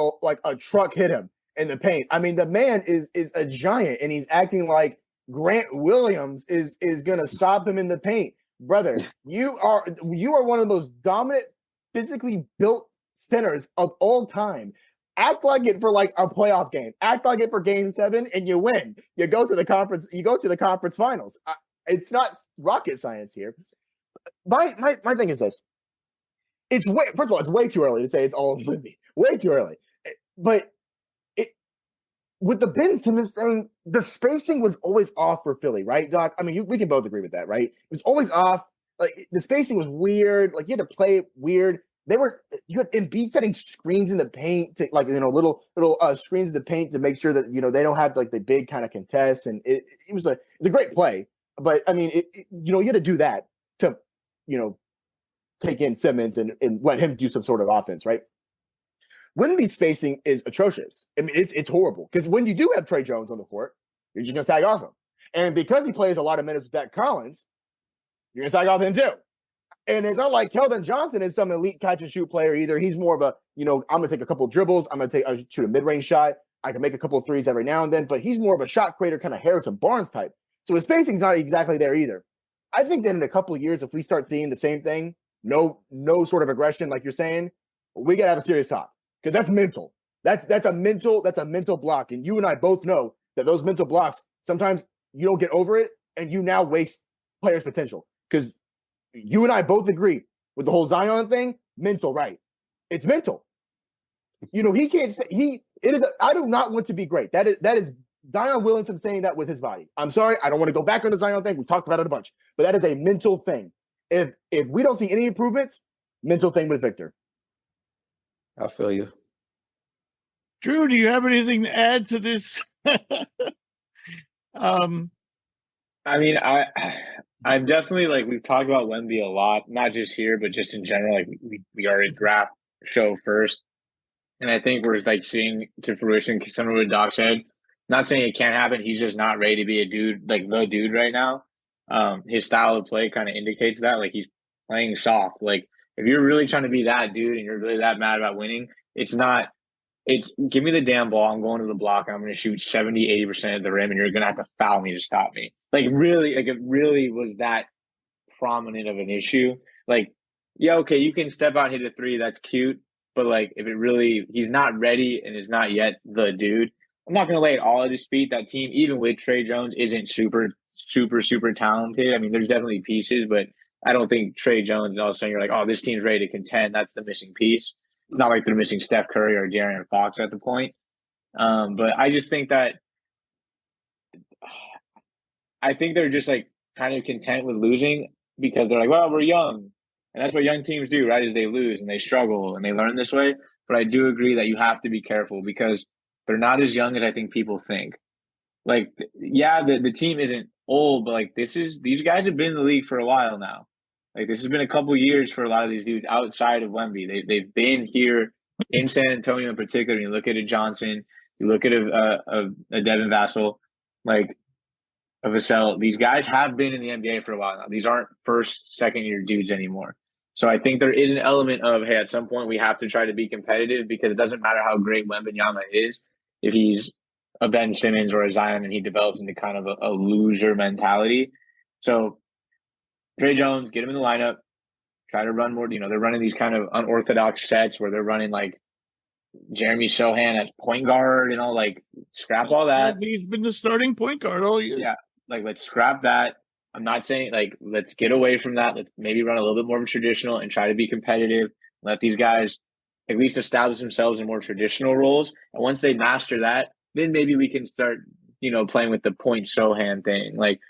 a truck hit him in the paint. I mean, the man is a giant, and he's acting like Grant Williams is gonna stop him in the paint. Brother, you are one of the most dominant, physically built centers of all time. Act like it for like a playoff game. Act like it for Game 7, and you win. You go to the conference finals. It's not rocket science here. My thing is this: first of all, it's way too early to say it's all Wemby. Way too early. But with the Ben Simmons thing, the spacing was always off for Philly, right, Doc? I mean, we can both agree with that, right? It was always off. Like the spacing was weird. Like you had to play it weird. You had Embiid setting screens in the paint to little screens in the paint to make sure that they don't have like the big kind of contests, and it was a great play. But I mean, you had to do that to take in Simmons and let him do some sort of offense, right? Wemby's spacing is atrocious. I mean, it's horrible because when you do have Trey Jones on the court, you're just gonna sag off him, and because he plays a lot of minutes with Zach Collins, you're gonna sag off him too. And it's not like Keldon Johnson is some elite catch and shoot player either. He's more of a, I'm going to take a couple dribbles. I'm going to shoot a mid-range shot. I can make a couple of threes every now and then, but he's more of a shot creator, kind of Harrison Barnes type. So his spacing's not exactly there either. I think that in a couple of years, if we start seeing the same thing, no sort of aggression, like you're saying, we got to have a serious talk because that's mental. That's a mental block. And you and I both know that those mental blocks, sometimes you don't get over it and you now waste players' potential because you and I both agree with the whole Zion thing. Mental, right? It's mental. He can't say it is. I do not want to be great. That is Zion Williamson saying that with his body. I'm sorry. I don't want to go back on the Zion thing. We've talked about it a bunch, but that is a mental thing. If we don't see any improvements, mental thing with Victor. I feel you. Drew, do you have anything to add to this? I mean, I'm definitely we've talked about Wemby a lot, not just here, but just in general. Like we are a draft show first, and I think we're seeing to fruition some of what Doc said. Not saying it can't happen. He's just not ready to be a dude, like the dude right now. His style of play kind of indicates that. Like he's playing soft. Like if you're really trying to be that dude and you're really that mad about winning, it's not. It's give me the damn ball. I'm going to the block. And I'm going to shoot 70, 80% of the rim, and you're going to have to foul me to stop me. It really was that prominent of an issue. Yeah, okay, you can step out and hit a 3. That's cute. But he's not ready and is not yet the dude. I'm not going to lay it all at his feet. That team, even with Trey Jones, isn't super, super, super talented. I mean, there's definitely pieces, but I don't think Trey Jones, all of a sudden you're like, oh, this team's ready to contend. That's the missing piece. It's not like they're missing Steph Curry or De'Aaron Fox at the point. But I just think that they're just kind of content with losing because they're like, well, we're young. And that's what young teams do, right? Is they lose and they struggle and they learn this way. But I do agree that you have to be careful because they're not as young as I think people think. The team isn't old, but these guys have been in the league for a while now. This has been a couple years for a lot of these dudes outside of Wemby. They've been here in San Antonio in particular. You look at a Johnson, you look at a Devin Vassell, a Vassell. These guys have been in the NBA for a while now. These aren't first, second year dudes anymore. So I think there is an element of, hey, at some point we have to try to be competitive because it doesn't matter how great Wembanyama is if he's a Ben Simmons or a Zion and he develops into kind of a loser mentality. So Trey Jones, get him in the lineup, try to run more. They're running these kind of unorthodox sets where they're running Jeremy Sohan as point guard, scrap all that. He's been the starting point guard all year. Yeah, let's scrap that. I'm not saying let's get away from that. Let's maybe run a little bit more of a traditional and try to be competitive. Let these guys at least establish themselves in more traditional roles. And once they master that, then maybe we can start, playing with the point Sohan thing. Like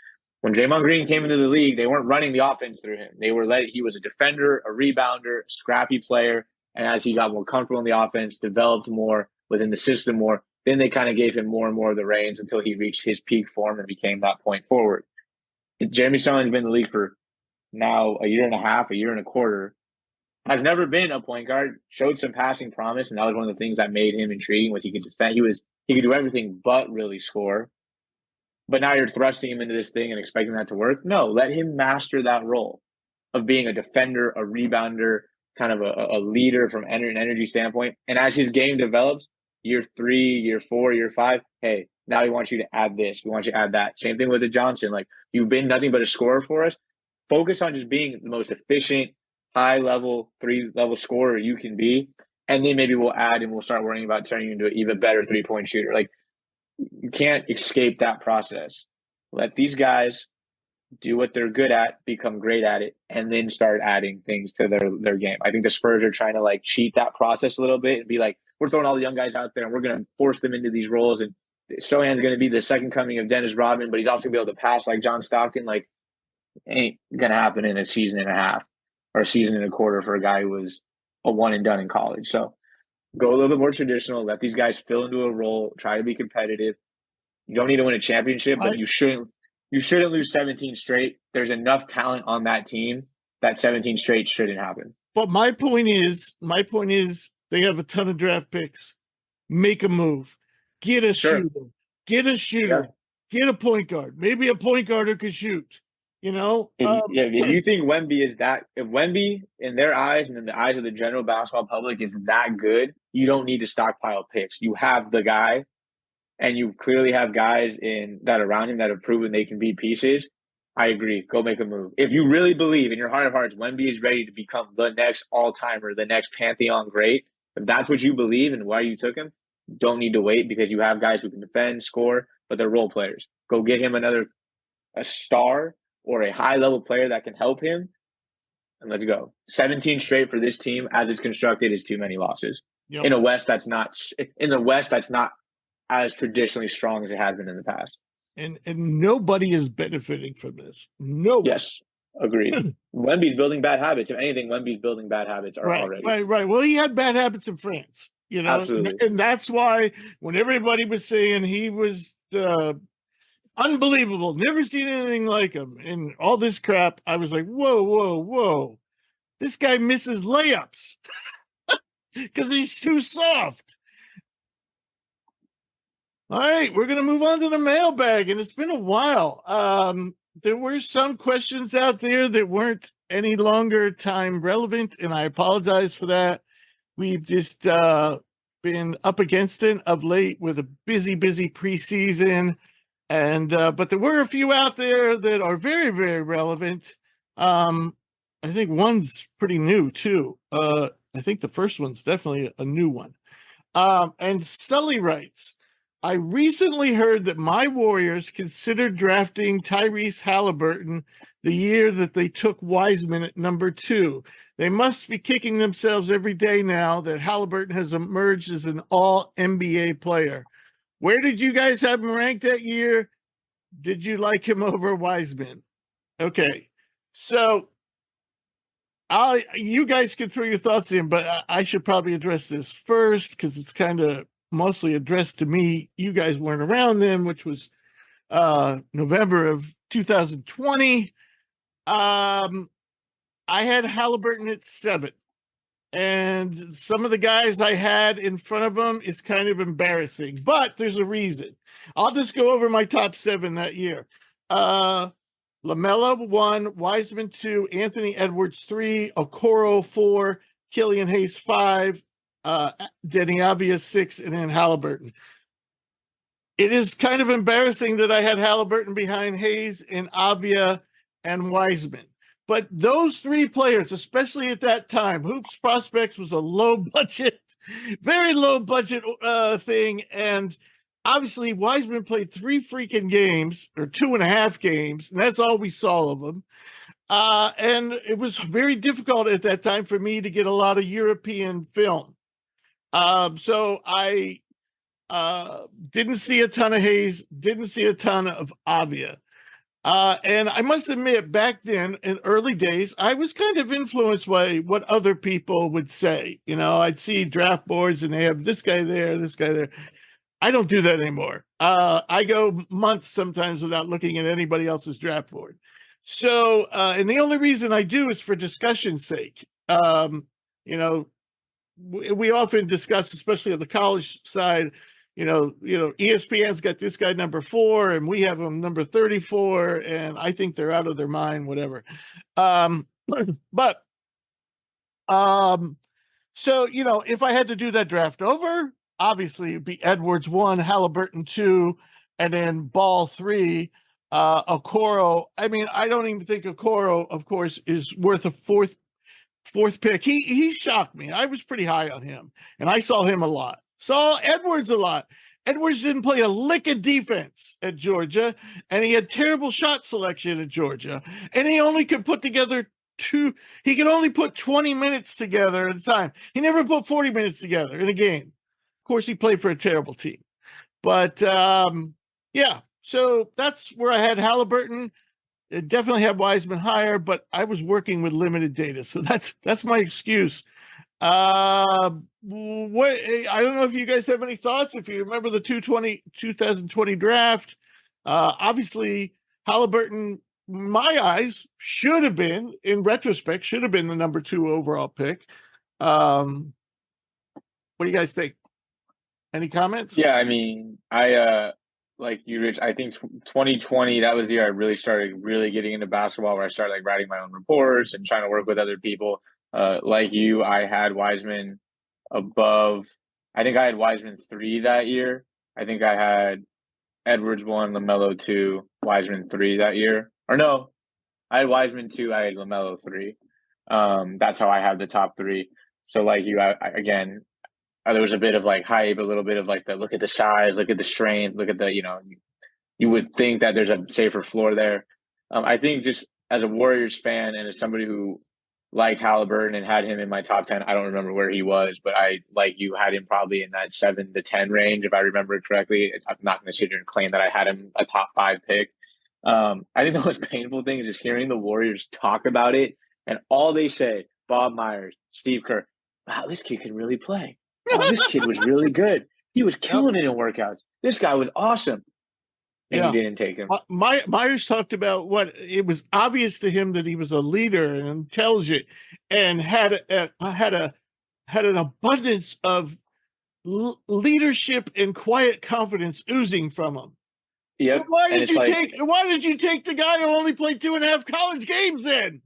when Draymond Green came into the league, they weren't running the offense through him. He was a defender, a rebounder, scrappy player. And as he got more comfortable in the offense, developed more within the system more, then they kind of gave him more and more of the reins until he reached his peak form and became that point forward. Jeremy Sohan's been in the league for now a year and a half, a year and a quarter. Has never been a point guard, showed some passing promise, and that was one of the things that made him intriguing was he could defend. He could do everything but really score. But now you're thrusting him into this thing and expecting that to work. No, let him master that role of being a defender, a rebounder, kind of a leader from an energy standpoint. And as his game develops, year 3, year 4, year 5, hey, now we want you to add this. We want you to add that. Same thing with the Johnson. Like, you've been nothing but a scorer for us. Focus on just being the most efficient, high-level, 3-level scorer you can be. And then maybe we'll add and we'll start worrying about turning you into an even better three-point shooter. Like, you can't escape that process. Let these guys do what they're good at, become great at it, and then start adding things to their game. I think the Spurs are trying to cheat that process a little bit and be like, we're throwing all the young guys out there and we're going to force them into these roles. And Sohan's going to be the second coming of Dennis Rodman, but he's also going to be able to pass like John Stockton. Like, ain't going to happen in a season and a half or a season and a quarter for a guy who was a one and done in college. So go a little bit more traditional. Let these guys fill into a role. Try to be competitive. You don't need to win a championship, but you shouldn't lose 17 straight. There's enough talent on that team that 17 straight shouldn't happen. But my point is, they have a ton of draft picks. Make a move. Get a shooter. Get a shooter. Yeah. Get a point guard. Maybe a point guard who can shoot. If you think Wemby is that, if Wemby in their eyes and in the eyes of the general basketball public is that good, you don't need to stockpile picks. You have the guy, and you clearly have guys that around him that have proven they can be pieces. I agree. Go make a move. If you really believe in your heart of hearts, Wemby is ready to become the next all-timer, the next Pantheon great, if that's what you believe and why you took him, don't need to wait because you have guys who can defend, score, but they're role players. Go get him a star or a high-level player that can help him, and let's go. 17 straight for this team as it's constructed is too many losses. Yep. In the West, that's not as traditionally strong as it has been in the past. And nobody is benefiting from this. Nobody. Yes, agreed. Wemby's building bad habits. If anything, Wemby's building bad habits already. Right. Well, he had bad habits in France, Absolutely. And that's why when everybody was saying he was unbelievable, never seen anything like him, and all this crap, I was like, whoa. This guy misses layups because he's too soft. All right, we're going to move on to the mailbag, and it's been a while. There were some questions out there that weren't any longer time relevant, and I apologize for that. We've just been up against it of late with a busy preseason, and but there were a few out there that are very, very relevant. I think one's pretty new too. I think the first one's definitely a new one. And Sully writes, I recently heard that my Warriors considered drafting Tyrese Halliburton the year that they took Wiseman at number 2. They must be kicking themselves every day now that Halliburton has emerged as an all-NBA player. Where did you guys have him ranked that year? Did you like him over Wiseman? Okay, so you guys can throw your thoughts in, but I should probably address this first because it's kind of mostly addressed to me. You guys weren't around then, which was November of 2020. I had Halliburton at 7, and some of the guys I had in front of him is kind of embarrassing, but there's a reason. I'll just go over my top 7 that year. LaMelo 1, Wiseman 2, Anthony Edwards 3, Okoro 4, Killian Hayes 5, Denny Avia 6, and then Halliburton. It is kind of embarrassing that I had Halliburton behind Hayes and Avia and Wiseman. But those 3 players, especially at that time, Hoops Prospects was a low budget, very low budget thing. And obviously Wiseman played 3 freaking games or 2.5 games. And that's all we saw of them. And it was very difficult at that time for me to get a lot of European film. So I didn't see a ton of Hayes, didn't see a ton of Avia. And I must admit, back then in early days, I was kind of influenced by what other people would say. You know, I'd see draft boards and they have this guy there, this guy there. I don't do that anymore. I go months sometimes without looking at anybody else's draft board. So, and the only reason I do is for discussion's sake. You know, we often discuss, especially on the college side, ESPN's got this guy number 4 and we have him number 34, and I think they're out of their mind, whatever. But so, if I had to do that draft over, obviously it'd be Edwards 1, Halliburton 2, and then Ball 3, Okoro. I mean, I don't even think Okoro, of course, is worth a fourth pick. He shocked me. I was pretty high on him, and I saw him a lot. Saw Edwards a lot. Edwards didn't play a lick of defense at Georgia, and he had terrible shot selection at Georgia, and he only could put together he could only put 20 minutes together at a time. He never put 40 minutes together in a game. Of course, he played for a terrible team. But, yeah, so that's where I had Halliburton. It definitely had Wiseman higher, but I was working with limited data, so that's my excuse. I don't know if you guys have any thoughts. If you remember the 2020 draft, obviously Halliburton, my eyes, should have been, in retrospect, should have been the number 2 overall pick. What do you guys think? Any comments? Yeah, I mean, like you, Rich, I think 2020, that was the year I really started getting into basketball, where I started like writing my own reports and trying to work with other people. Like you, I had Wiseman above. I think I had Wiseman 3 that year. I think I had Edwards 1, LaMelo 2, Wiseman 3 that year. Or no, I had Wiseman 2, I had LaMelo 3. That's how I have the top 3. So like you, again, there was a bit of like hype, a little bit of like look at the size, look at the strength, look at the, you would think that there's a safer floor there. I think just as a Warriors fan and as somebody who liked Halliburton and had him in my top 10, I don't remember where he was, but I, like you, had him probably in that 7 to 10 range, if I remember it correctly. I'm not going to sit here and claim that I had him a top 5 pick. I think the most painful thing is just hearing the Warriors talk about it, and all they say, Bob Myers, Steve Kerr, wow, this kid can really play. Oh, this kid was really good. He was killing it in workouts. This guy was awesome. And you didn't take him. Myers talked about what it was obvious to him that he was a leader and intelligent, and had an abundance of leadership and quiet confidence oozing from him. Yep. Why did you take the guy who only played 2.5 college games then?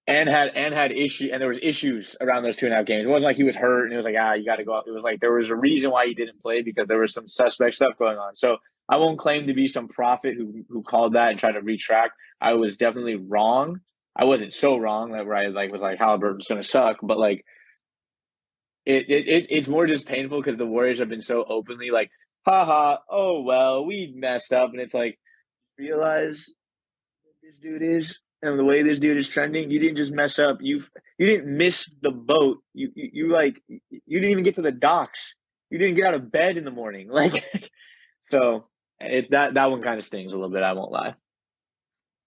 And had issue, and there was issues around those 2.5 games. It wasn't like he was hurt and it was like, you got to go out. It was like there was a reason why he didn't play, because there was some suspect stuff going on. So I won't claim to be some prophet who called that and tried to retract. I was definitely wrong. I wasn't so wrong that where I was like Halliburton's going to suck, but like it's more just painful because the Warriors have been so openly like, haha, oh well, we messed up, and it's like, realize what this dude is and the way this dude is trending. You didn't just mess up. You didn't miss the boat. You didn't even get to the docks. You didn't get out of bed in the morning. Like, so that one kind of stings a little bit. I won't lie.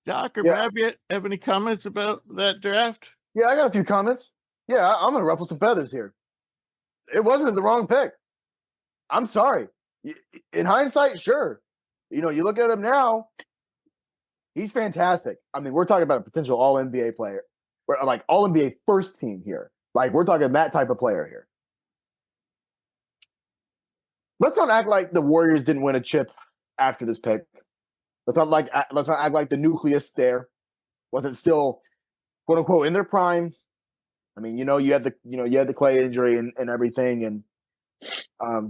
Doc or Mav, have any comments about that draft? Yeah, I got a few comments. Yeah, I'm going to ruffle some feathers here. It wasn't the wrong pick. I'm sorry. In hindsight, sure. You look at him now, he's fantastic. I mean, we're talking about a potential all-NBA player. We're like all-NBA first team here. Like, we're talking that type of player here. Let's not act like the Warriors didn't win a chip after this pick. Let's not act like the nucleus there wasn't still, quote unquote, in their prime. I mean, you had the Clay injury and everything, and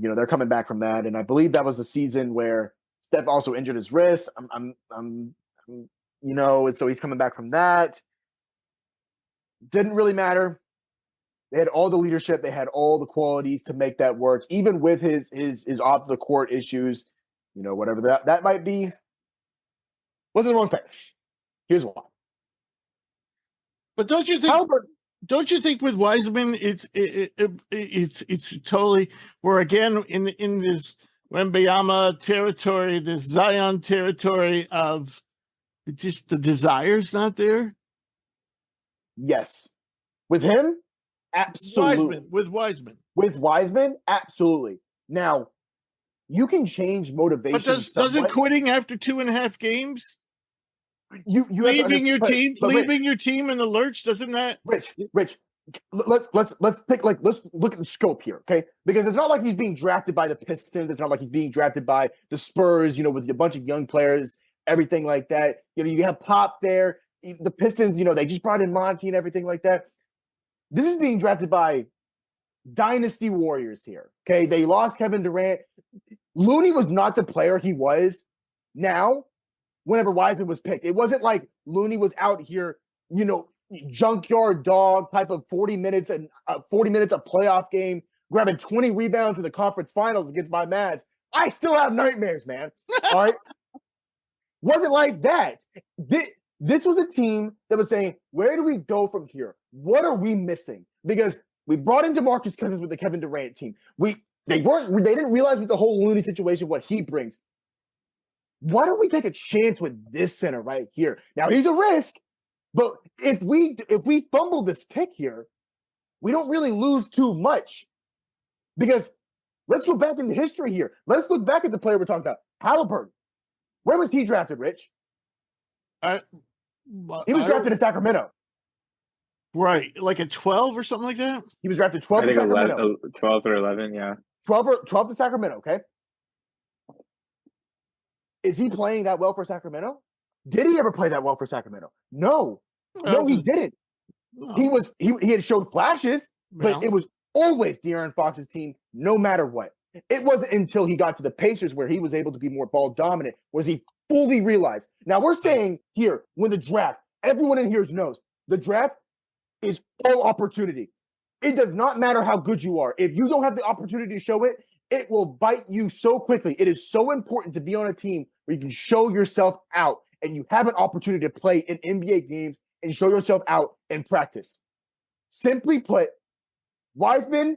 they're coming back from that. And I believe that was the season where Steph also injured his wrist. And so he's coming back from that. Didn't really matter. They had all the leadership. They had all the qualities to make that work, even with his off the court issues, whatever that might be. Wasn't the wrong pick. Here's why. But don't you think don't you think with Wiseman, it's totally, we're again in this Wembanyama territory, this Zion territory of just the desire's not there? Yes. With him, absolutely. With Wiseman. With Wiseman, absolutely. Now, you can change motivation. But doesn't quitting after 2.5 games, you leaving your team, Rich, your team in the lurch, doesn't that? Rich, let's look at the scope here, okay? Because it's not like he's being drafted by the Pistons. It's not like he's being drafted by the Spurs, with a bunch of young players, everything like that. You have Pop there. The Pistons, they just brought in Monty and everything like that. This is being drafted by Dynasty Warriors here, okay? They lost Kevin Durant. Looney was not the player he was now whenever Wiseman was picked. It wasn't like Looney was out here, junkyard dog type of 40 minutes a playoff game, grabbing 20 rebounds in the conference finals against my Mavs. I still have nightmares, man. All right. Wasn't like that. This was a team that was saying, where do we go from here? What are we missing? Because we brought in DeMarcus Cousins with the Kevin Durant team. They didn't realize with the whole Looney situation what he brings. Why don't we take a chance with this center right here? Now he's a risk, but if we fumble this pick here, we don't really lose too much. Because let's go back into history here. Let's look back at the player we're talking about, Halliburton. Where was he drafted, Rich? He was drafted in Sacramento. Right, like at 12 or something like that? He was drafted 12 to Sacramento. 12 or 11, yeah. 12 to Sacramento, okay? Is he playing that well for Sacramento? Did he ever play that well for Sacramento? No. No, he didn't. No. He had showed flashes, but it was always De'Aaron Fox's team, no matter what. It wasn't until he got to the Pacers where he was able to be more ball dominant, was he fully realized. Now we're saying here, when the draft, everyone in here knows, the draft is all opportunity. It does not matter how good you are. If you don't have the opportunity to show it, it will bite you so quickly. It is so important to be on a team where you can show yourself out and you have an opportunity to play in NBA games and show yourself out in practice. Simply put, Wiseman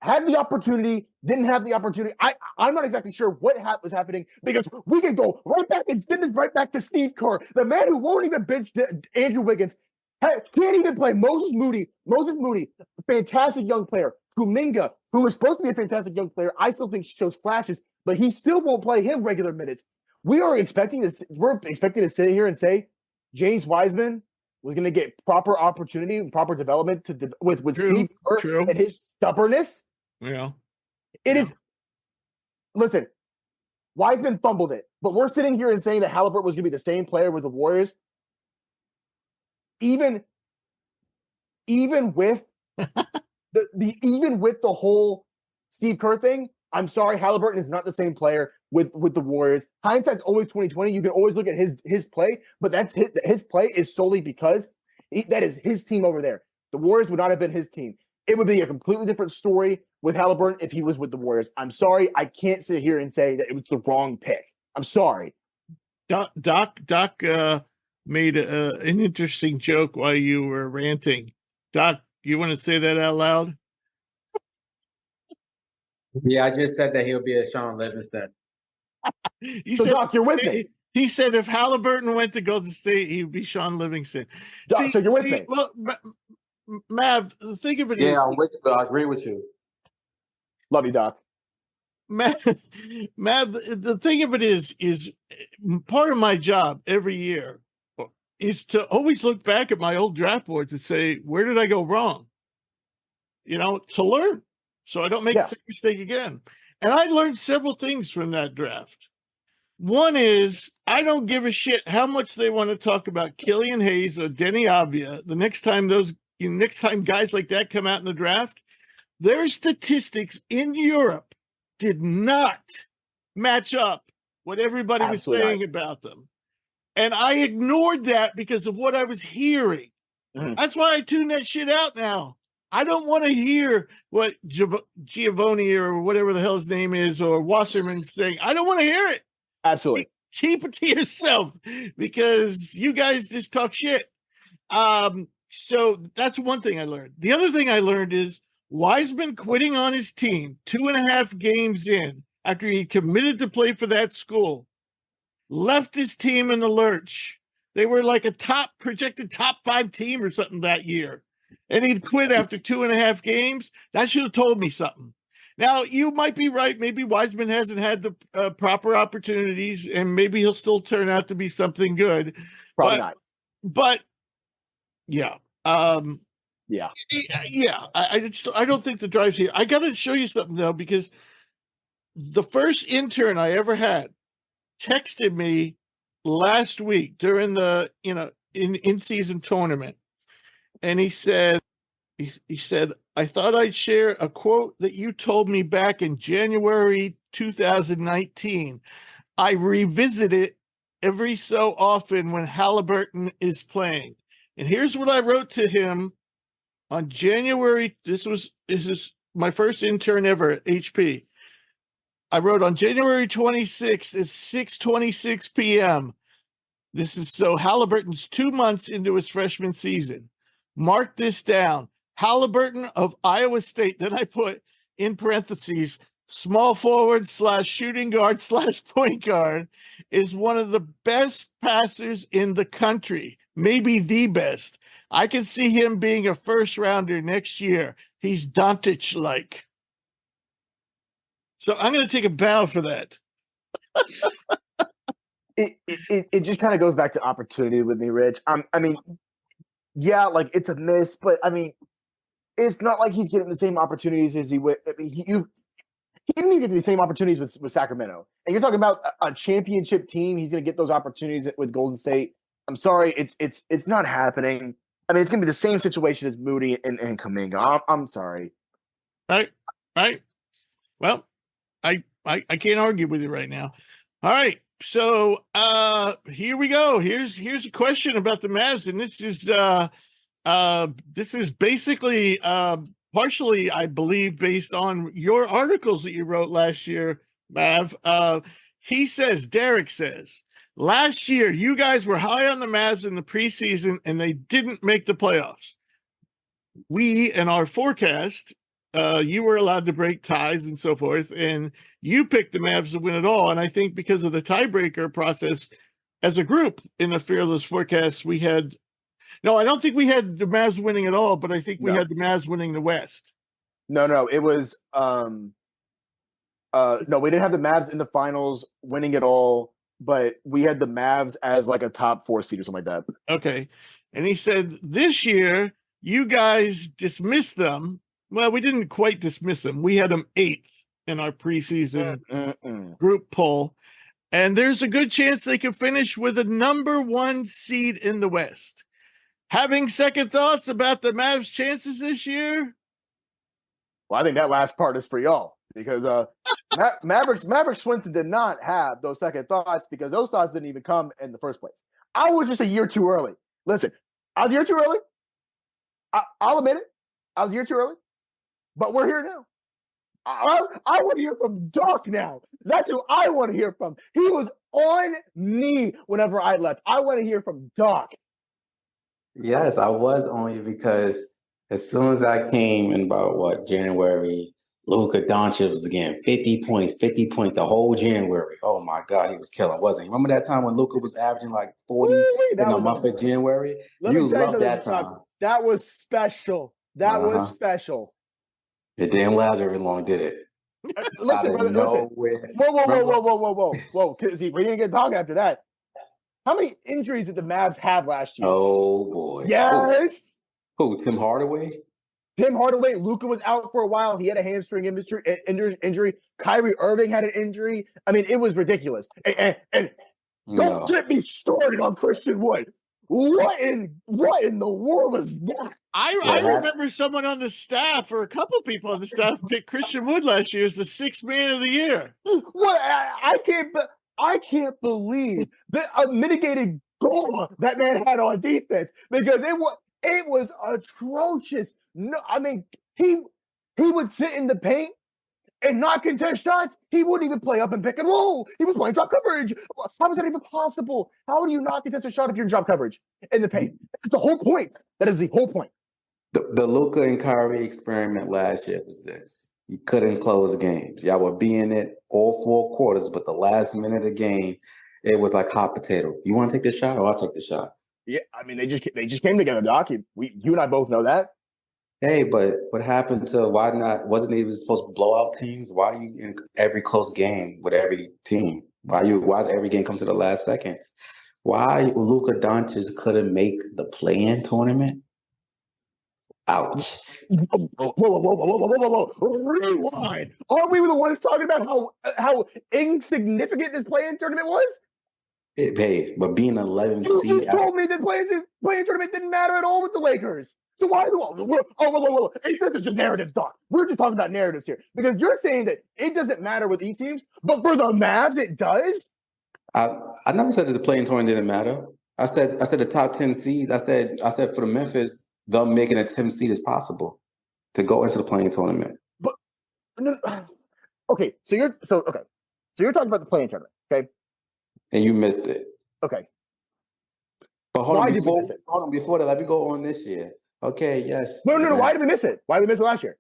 had the opportunity, didn't have the opportunity. I'm not exactly sure what was happening because we can go right back and send this right back to Steve Kerr, the man who won't even bench Andrew Wiggins. Can't even play Moses Moody, fantastic young player. Kuminga, who was supposed to be a fantastic young player, I still think shows flashes, but he still won't play him regular minutes. We're expecting to sit here and say James Wiseman was going to get proper opportunity and proper development with Steve Kerr and his stubbornness. Yeah, it is. Listen, Wiseman fumbled it, but we're sitting here and saying that Halliburton was going to be the same player with the Warriors. Even with the whole Steve Kerr thing, I'm sorry, Halliburton is not the same player with the Warriors. Hindsight's always 20/20. You can always look at his play, but that's his play is solely because that is his team over there. The Warriors would not have been his team. It would be a completely different story with Halliburton if he was with the Warriors. I'm sorry, I can't sit here and say that it was the wrong pick. I'm sorry. Doc made an interesting joke while you were ranting. Doc, you want to say that out loud? Yeah, I just said that he'll be a Sean Livingston. Doc, you're with me. He said if Halliburton went to Golden State, he would be Sean Livingston. Doc, so you're with me. Well, Mav, the thing of it is... Yeah, I'm with you. I agree with you. Love you, Doc. Mav, the thing of it is part of my job every year is to always look back at my old draft board to say, where did I go wrong? To learn so I don't make the same mistake again. And I learned several things from that draft. One is I don't give a shit how much they want to talk about Killian Hayes or Denny Avdia. The next time guys like that come out in the draft, their statistics in Europe did not match up what everybody was saying about them. And I ignored that because of what I was hearing. Mm-hmm. That's why I tune that shit out now. I don't want to hear what Giovanni or whatever the hell his name is or Wasserman's saying. I don't want to hear it. Absolutely. Keep it to yourself because you guys just talk shit. So that's one thing I learned. The other thing I learned is Wiseman quitting on his team 2.5 games in after he committed to play for that school, left his team in the lurch. They were like a projected top 5 team or something that year. And he'd quit after 2.5 games. That should have told me something. Now, you might be right. Maybe Wiseman hasn't had the proper opportunities, and maybe he'll still turn out to be something good. Probably not. But yeah. Yeah. Yeah. I don't think the drive's here. I got to show you something, though, because the first intern I ever had texted me last week during the, in-season tournament. And he said, I thought I'd share a quote that you told me back in January 2019. I revisit it every so often when Halliburton is playing. And here's what I wrote to him on January. This is my first intern ever at HP. I wrote on January 26th at 6:26 p.m. This is so Halliburton's 2 months into his freshman season. Mark this down. Halliburton of Iowa State. Then I put in parentheses, small forward / shooting guard / point guard, is one of the best passers in the country, maybe the best. I can see him being a first rounder next year. He's Doncic-like. So I'm going to take a bow for that. It just kind of goes back to opportunity with me, Rich. I mean, yeah, like it's a miss, but I mean, it's not like he's getting the same opportunities as he would. I mean, he didn't even get the same opportunities with Sacramento. And you're talking about a championship team. He's going to get those opportunities with Golden State. I'm sorry, it's not happening. I mean, it's going to be the same situation as Moody and Kuminga. I'm sorry. Right. Well, I can't argue with you right now. All right. So here we go. Here's a question about the Mavs, and this is basically partially, I believe, based on your articles that you wrote last year, Mav. Derek says, last year you guys were high on the Mavs in the preseason, and they didn't make the playoffs. We, in our forecast, you were allowed to break ties and so forth, and you picked the Mavs to win it all. And I think because of the tiebreaker process, as a group in the Fearless forecast, we had I don't think we had the Mavs winning it all, but I think we had the Mavs winning the West. No, it was no, we didn't have the Mavs in the finals winning it all, but we had the Mavs as like a top 4 seed or something like that. Okay. And he said this year you guys dismissed them. Well, we didn't quite dismiss them. We had them 8th in our preseason group poll. And there's a good chance they could finish with a number 1 seed in the West. Having second thoughts about the Mavs' chances this year? Well, I think that last part is for y'all because Maverick Swenson did not have those second thoughts because those thoughts didn't even come in the first place. I was just a year too early. Listen, I was a year too early. I'll admit it. I was a year too early, but we're here now. I want to hear from Doc now. That's who I want to hear from. He was on me whenever I left. I want to hear from Doc. Yes, I was only because as soon as I came in about January, Luka Doncic was getting 50 points the whole January. Oh my God, he was killing, wasn't he? Remember that time when Luka was averaging like 40 in the month of January? You loved that time. That was special. That was special. It didn't last very long, did it? Listen, brother, listen. Whoa. Because we didn't get talking after that. How many injuries did the Mavs have last year? Oh, boy. Yes. Who? Tim Hardaway? Luka was out for a while. He had a hamstring injury. Kyrie Irving had an injury. I mean, it was ridiculous. And don't get me started on Christian Wood. What in the world was that? I remember someone on the staff, or a couple people on the staff, picked Christian Wood last year as the 6th man of the year. What? I can't believe the mitigated goal that man had on defense because it was atrocious. No, I mean he would sit in the paint and not contest shots. He wouldn't even play up and pick and roll. He was playing drop coverage. How is that even possible? How do you not contest a shot if you're in drop coverage in the paint? That's the whole point. That is the whole point. The Luka and Kyrie experiment last year was this. You couldn't close games. Y'all were being it all 4 quarters, but the last minute of the game, it was like hot potato. You want to take the shot, or I'll take the shot. Yeah, I mean, they just came together, Doc. You and I both know that. Hey, but what happened to why not? Wasn't it even supposed to blow out teams? Why are you in every close game with every team? Why does every game come to the last seconds? Why Luka Doncic couldn't make the play-in tournament? Ouch. Whoa. Rewind. Aren't we the ones talking about how insignificant this play-in tournament was? Hey, but being 11th You seed. just told me the play-in tournament didn't matter at all with the Lakers. So why whoa. It's just narratives, Doc. We're just talking about narratives here. Because you're saying that it doesn't matter with these teams, but for the Mavs, it does? I never said that the play-in tournament didn't matter. I said the top 10 seeds. I said for the Memphis, them making a 10 seed is possible to go into the play-in tournament. But no, okay, so you're talking about the play-in tournament, okay? And you missed it. Okay. But hold Why on, did we miss it? before that, let me go on this year. Okay, yes. No. Why did we miss it? Why did we miss it last year?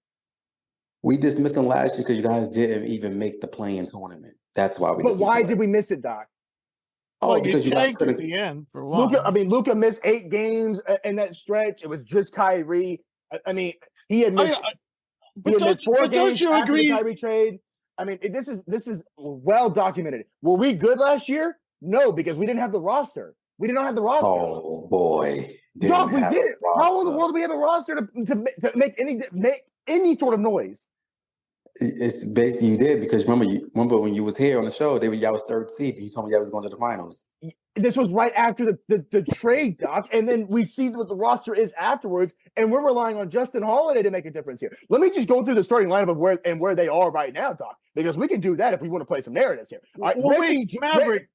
We dismissed them last year because you guys didn't even make the play-in tournament. That's why we. But why did we miss it, Doc? Well, because you guys tanked at couldn't. the end for one. Luka missed 8 games in that stretch. It was just Kyrie. I mean, he had missed. He had missed 4 games after the Kyrie trade. I mean, this is well documented. Were we good last year? No, because we didn't have the roster. We did not have the roster. Oh boy, Doc, we did it. How in the world do we have a roster to make any sort of noise? It's basically you did because remember when you was here on the show, y'all was 3rd seed. You told me y'all was going to the finals. This was right after the trade, Doc, and then we see what the roster is afterwards, and we're relying on Justin Holiday to make a difference here. Let me just go through the starting lineup of where they are right now, Doc, because we can do that if we want to play some narratives here. All right, well, wait, Maverick,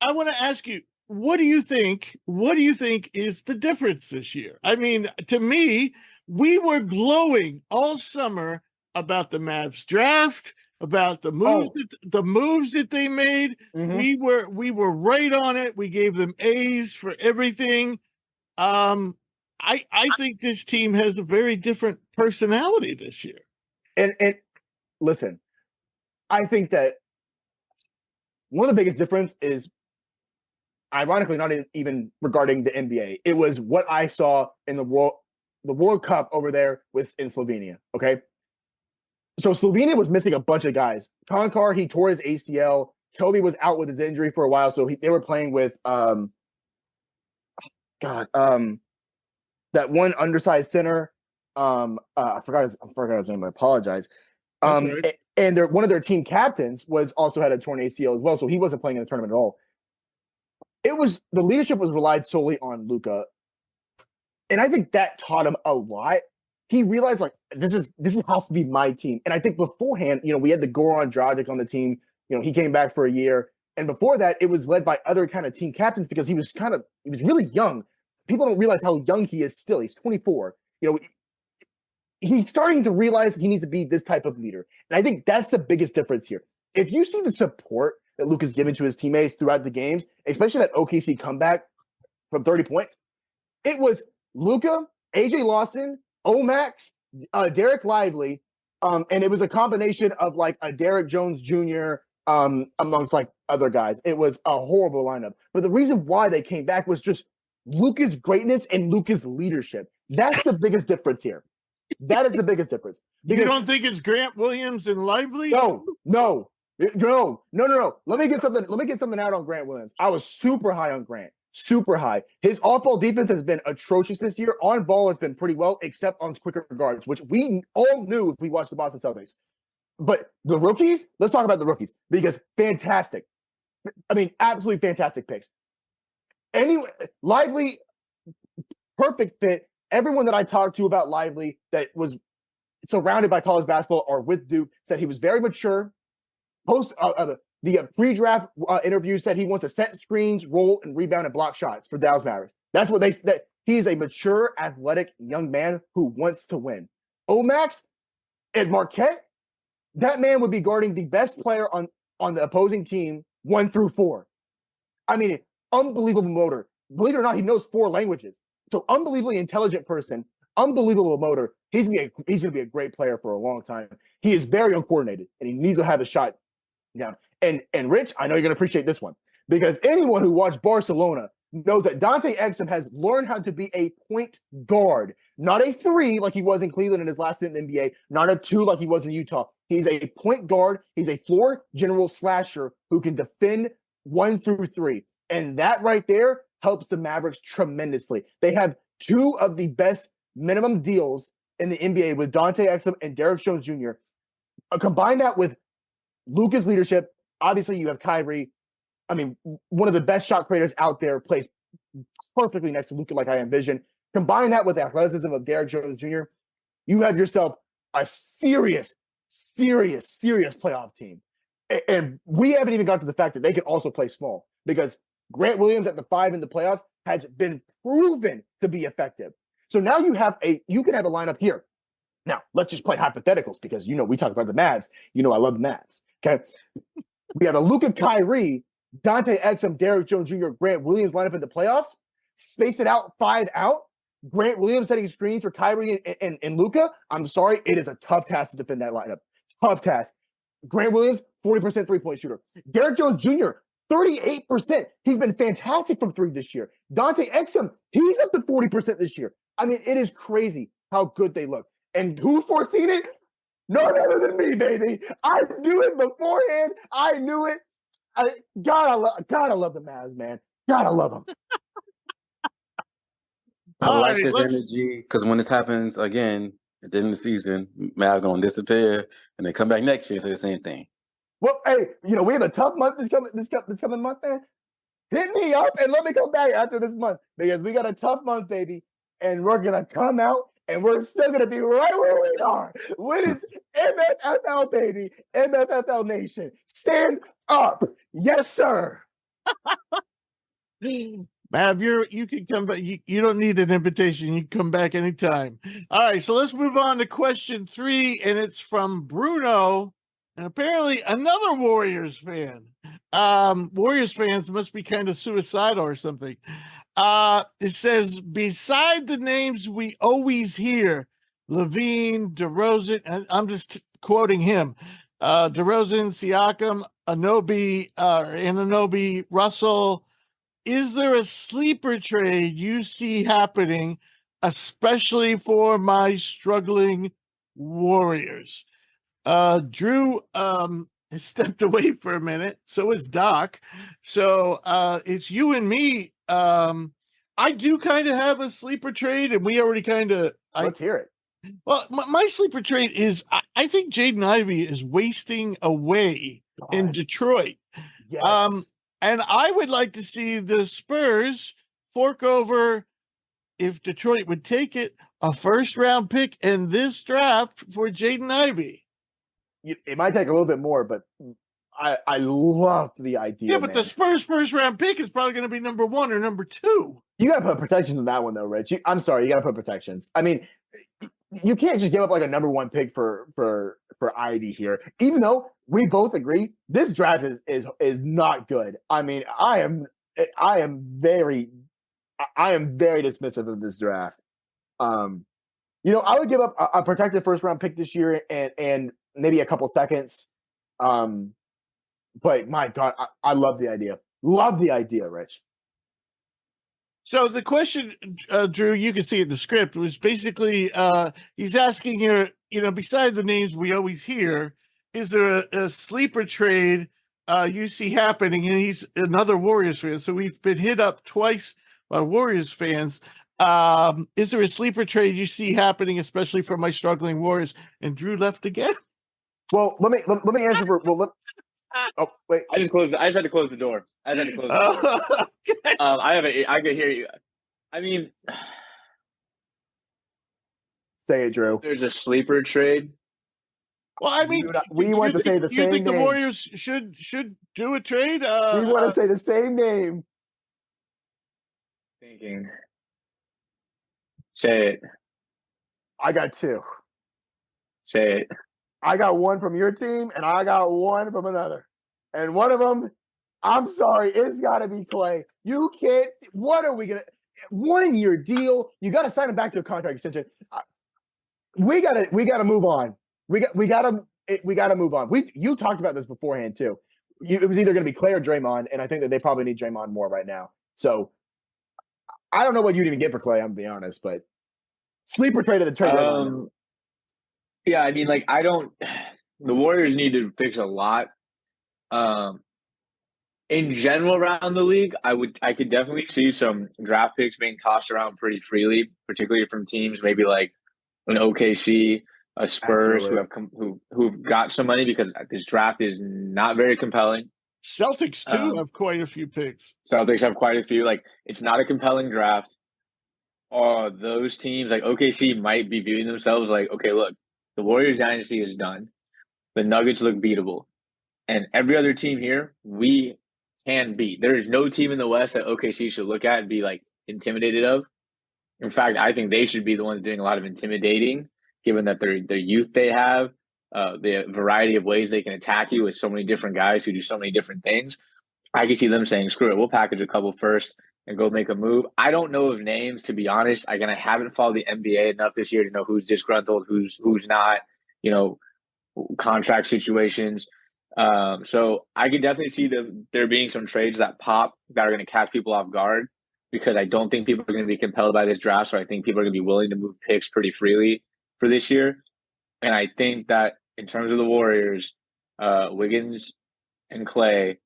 I want to ask you, what do you think is the difference this year? I mean, to me, we were glowing all summer about the Mavs draft, about the moves that they made. Mm-hmm. We were right on it. We gave them A's for everything. I think this team has a very different personality this year. And listen, I think that one of the biggest difference is, ironically, not even regarding the NBA. It was what I saw in the World Cup over there in Slovenia. Okay. So Slovenia was missing a bunch of guys. Konkar, he tore his ACL. Kobe was out with his injury for a while, so they were playing with that one undersized center. I forgot his name. I apologize. Right. And one of their team captains also had a torn ACL as well, so he wasn't playing in the tournament at all. The leadership was relied solely on Luka, and I think that taught him a lot. He realized, like, this has to be my team. And I think beforehand, we had the Goran Dragic on the team. He came back for a year. And before that, it was led by other kind of team captains because he was really young. People don't realize how young he is still. He's 24. He's starting to realize he needs to be this type of leader. And I think that's the biggest difference here. If you see the support that Luka's given to his teammates throughout the games, especially that OKC comeback from 30 points, it was Luka, AJ Lawson, Omax, Derek Lively, and it was a combination of like a Derek Jones Jr. Amongst like other guys. It was a horrible lineup. But the reason why they came back was just Luka's greatness and Luka's leadership. That's the biggest difference here. That is the biggest difference. You don't think it's Grant Williams and Lively? No. Let me get something out on Grant Williams. I was super high on Grant. Super high. His off-ball defense has been atrocious this year. On ball has been pretty well, except on quicker guards, which we all knew if we watched the Boston Celtics. But the rookies, let's talk about the rookies, because fantastic. I mean, absolutely fantastic picks. Anyway, Lively, perfect fit. Everyone that I talked to about Lively that was surrounded by college basketball or with Duke said he was very mature. The pre-draft interview said he wants to set screens, roll, and rebound and block shots for Dallas Mavericks. That's what they said. He is a mature, athletic young man who wants to win. Omax and Marquette, that man would be guarding the best player on the opposing team 1 through 4. I mean, unbelievable motor. Believe it or not, he knows 4 languages. so unbelievably intelligent person, unbelievable motor. He's gonna be a great player for a long time. He is very uncoordinated, and he needs to have a shot down. And Rich, I know you're gonna appreciate this one because anyone who watched Barcelona knows that Dante Exum has learned how to be a point guard, not a 3 like he was in Cleveland in his last stint in the NBA, not a 2 like he was in Utah. He's a point guard. He's a floor general slasher who can defend 1 through 3. And that right there helps the Mavericks tremendously. They have 2 of the best minimum deals in the NBA with Dante Exum and Derek Jones Jr. Combine that with Luka's leadership. Obviously, you have Kyrie. I mean, one of the best shot creators out there, plays perfectly next to Luka like I envision. Combine that with the athleticism of Derek Jones Jr., you have yourself a serious playoff team. And we haven't even got to the fact that they can also play small because Grant Williams at the 5 in the playoffs has been proven to be effective. So now you can have a lineup here. Now, let's just play hypotheticals because, we talk about the Mavs. I love the Mavs. Okay. We have a Luka, Kyrie, Dante Exum, Derek Jones Jr., Grant Williams lineup in the playoffs. Space it out, 5 out. Grant Williams setting screens for Kyrie and Luka. I'm sorry, it is a tough task to defend that lineup. Tough task. Grant Williams, 40% three-point shooter. Derek Jones Jr., 38%. He's been fantastic from 3 this year. Dante Exum, he's up to 40% this year. I mean, it is crazy how good they look. And who foreseen it? No other than me, baby. I knew it beforehand. I knew it. God, I love the Mavs, man. God, I love them. I like this energy because when this happens again at the end of the season, Mavs gonna disappear and they come back next year and say the same thing. Well, hey, we have a tough month this coming month, man. Hit me up and let me come back after this month because we got a tough month, baby, and we're gonna come out and we're still gonna be right where we are. What is MFFL, baby? MFFL Nation, stand up, yes, sir. Mav, you can come back. You don't need an invitation. You can come back anytime. All right, so let's move on to question 3, and it's from Bruno, and apparently another Warriors fan. Warriors fans must be kind of suicidal or something. It says, beside the names we always hear, Levine, DeRozan, and I'm just quoting him, DeRozan, Siakam, Anunoby, Russell, is there a sleeper trade you see happening, especially for my struggling Warriors? Drew has stepped away for a minute. So is Doc. So it's you and me. I do kind of have a sleeper trade, and we already kind of. Let's hear it. Well, my sleeper trade is I think Jaden Ivey is wasting away in Detroit. Yes. And I would like to see the Spurs fork over, if Detroit would take it, a first-round pick in this draft for Jaden Ivey. It might take a little bit more, but I love the idea. Yeah, but the Spurs first-round pick is probably going to be number 1 or number 2. You got to put protections on that one, though, Rich. I'm sorry, you got to put protections. I mean, you can't just give up like a number 1 pick for Ivy here, even though we both agree this draft is not good. I mean, I am very dismissive of this draft. I would give up a protected first round pick this year and maybe a couple seconds. But my God, I love the idea. Love the idea, Rich. So the question, Drew, you can see it in the script, was basically he's asking here, beside the names we always hear, is there a sleeper trade you see happening? And he's another Warriors fan. So we've been hit up twice by Warriors fans. Is there a sleeper trade you see happening, especially for my struggling Warriors? And Drew left again. Well, let me answer for. Well, oh wait, I just had to close the door. I can hear you. I mean, say it, Drew. There's a sleeper trade. Well, I mean, we want to say the same name. You think the Warriors should do a trade? We want to say the same name. Thinking. Say it. I got 2. Say it. I got 1 from your team, and I got 1 from another. And one of them, I'm sorry, it's got to be Clay. You can't. What are we gonna? 1-year deal. You got to sign him back to a contract extension. We gotta move on. We gotta move on. You talked about this beforehand too. It was either going to be Clay or Draymond, and I think that they probably need Draymond more right now. So I don't know what you'd even get for Clay. I'm gonna be honest, but sleeper trade of the trade deadline. Yeah, I mean, like the Warriors need to fix a lot. In general, around the league, I could definitely see some draft picks being tossed around pretty freely, particularly from teams maybe like an OKC, a Spurs who've got some money because this draft is not very compelling. Celtics too have quite a few picks. Celtics have quite a few. Like, it's not a compelling draft. Those teams like OKC might be viewing themselves like, okay, look, the Warriors dynasty is done. The Nuggets look beatable, and every other team here we can beat. There is no team in the West that OKC should look at and be like intimidated of. In fact, I think they should be the ones doing a lot of intimidating, given that their youth they have, the variety of ways they can attack you with so many different guys who do so many different things. I can see them saying, screw it, we'll package a couple first and go make a move. I don't know of names, to be honest. I haven't followed the NBA enough this year to know who's disgruntled, who's not, contract situations. So I could definitely see there being some trades that pop that are going to catch people off guard, because I don't think people are going to be compelled by this draft. So I think people are going to be willing to move picks pretty freely for this year. And I think that in terms of the Warriors, Wiggins and Clay